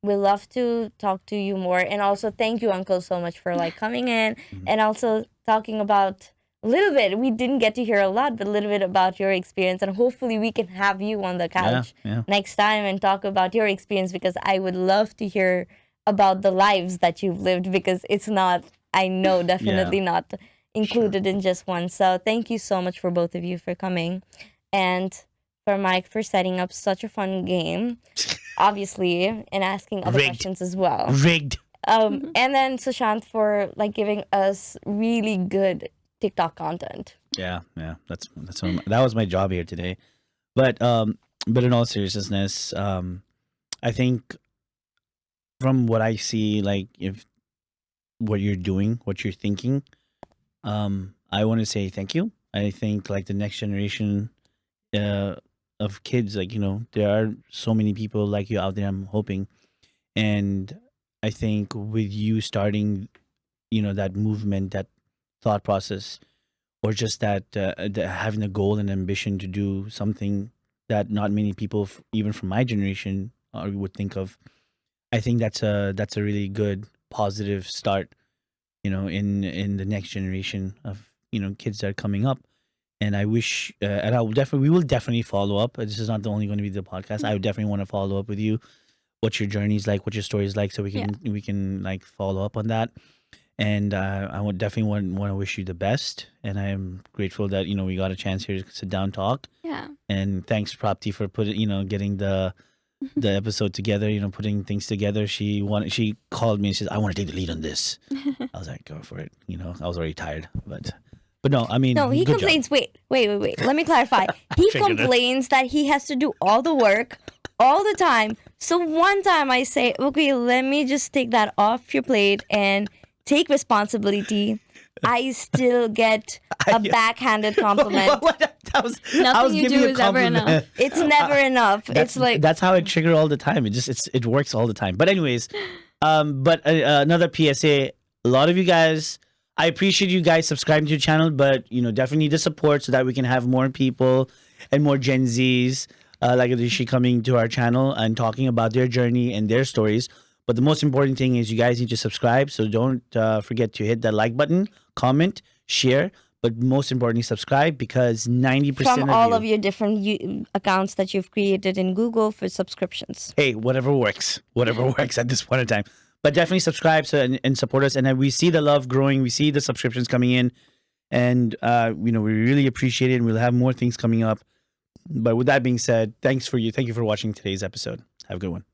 we love to talk to you more. And also thank you, Uncle, so much for like coming in and also talking about a little bit. We didn't get to hear a lot, but a little bit about your experience. And hopefully we can have you on the couch next time and talk about your experience, because I would love to hear about the lives that you've lived, because it's not, I know, definitely not included in just one. So thank you so much for both of you for coming, and for Mike for setting up such a fun game, obviously, and asking other questions as well. Rigged. And then Sushant for like giving us really good TikTok content. Yeah, that was my job here today. But in all seriousness, I think from what I see, like if what you're doing, what you're thinking, I want to say thank you. I think like the next generation of kids, like there are so many people like you out there, I'm hoping, and I think with you starting, that movement, that thought process, or just that having a goal and ambition to do something that not many people, even from my generation, would think of. I think that's a really good positive start, in the next generation of kids that are coming up. And I wish, and we will definitely follow up. This is not only going to be the podcast. I would definitely want to follow up with you. What your journey is like, what your story is like, so we can like follow up on that. And I would definitely want to wish you the best. And I am grateful that we got a chance here to sit down, talk. Yeah. And thanks, Prapti, for getting the episode together. Putting things together. She called me and said, "I want to take the lead on this." I was like, "Go for it." I was already tired, but no, I mean, No, he good complains. job. Wait. Let me clarify. He Triggered her. complains that he has to do all the work all the time. So one time I say, okay, let me just take that off your plate and take responsibility. I still get a backhanded compliment. I was Nothing you giving do a is ever compliment. enough. It's never enough. It's like that's how it trigger all the time. It works all the time. But anyways, another PSA. A lot of you guys, I appreciate you guys subscribing to the channel, but definitely need the support so that we can have more people and more Gen Zs like Adishree coming to our channel and talking about their journey and their stories. But the most important thing is you guys need to subscribe. So don't forget to hit that like button, comment, share, but most importantly, subscribe, because 90% from all of your different accounts that you've created in Google for subscriptions. Hey, whatever works at this point in time. But definitely subscribe and support us. And then we see the love growing. We see the subscriptions coming in. And, we really appreciate it. And we'll have more things coming up. But with that being said, thank you for watching today's episode. Have a good one.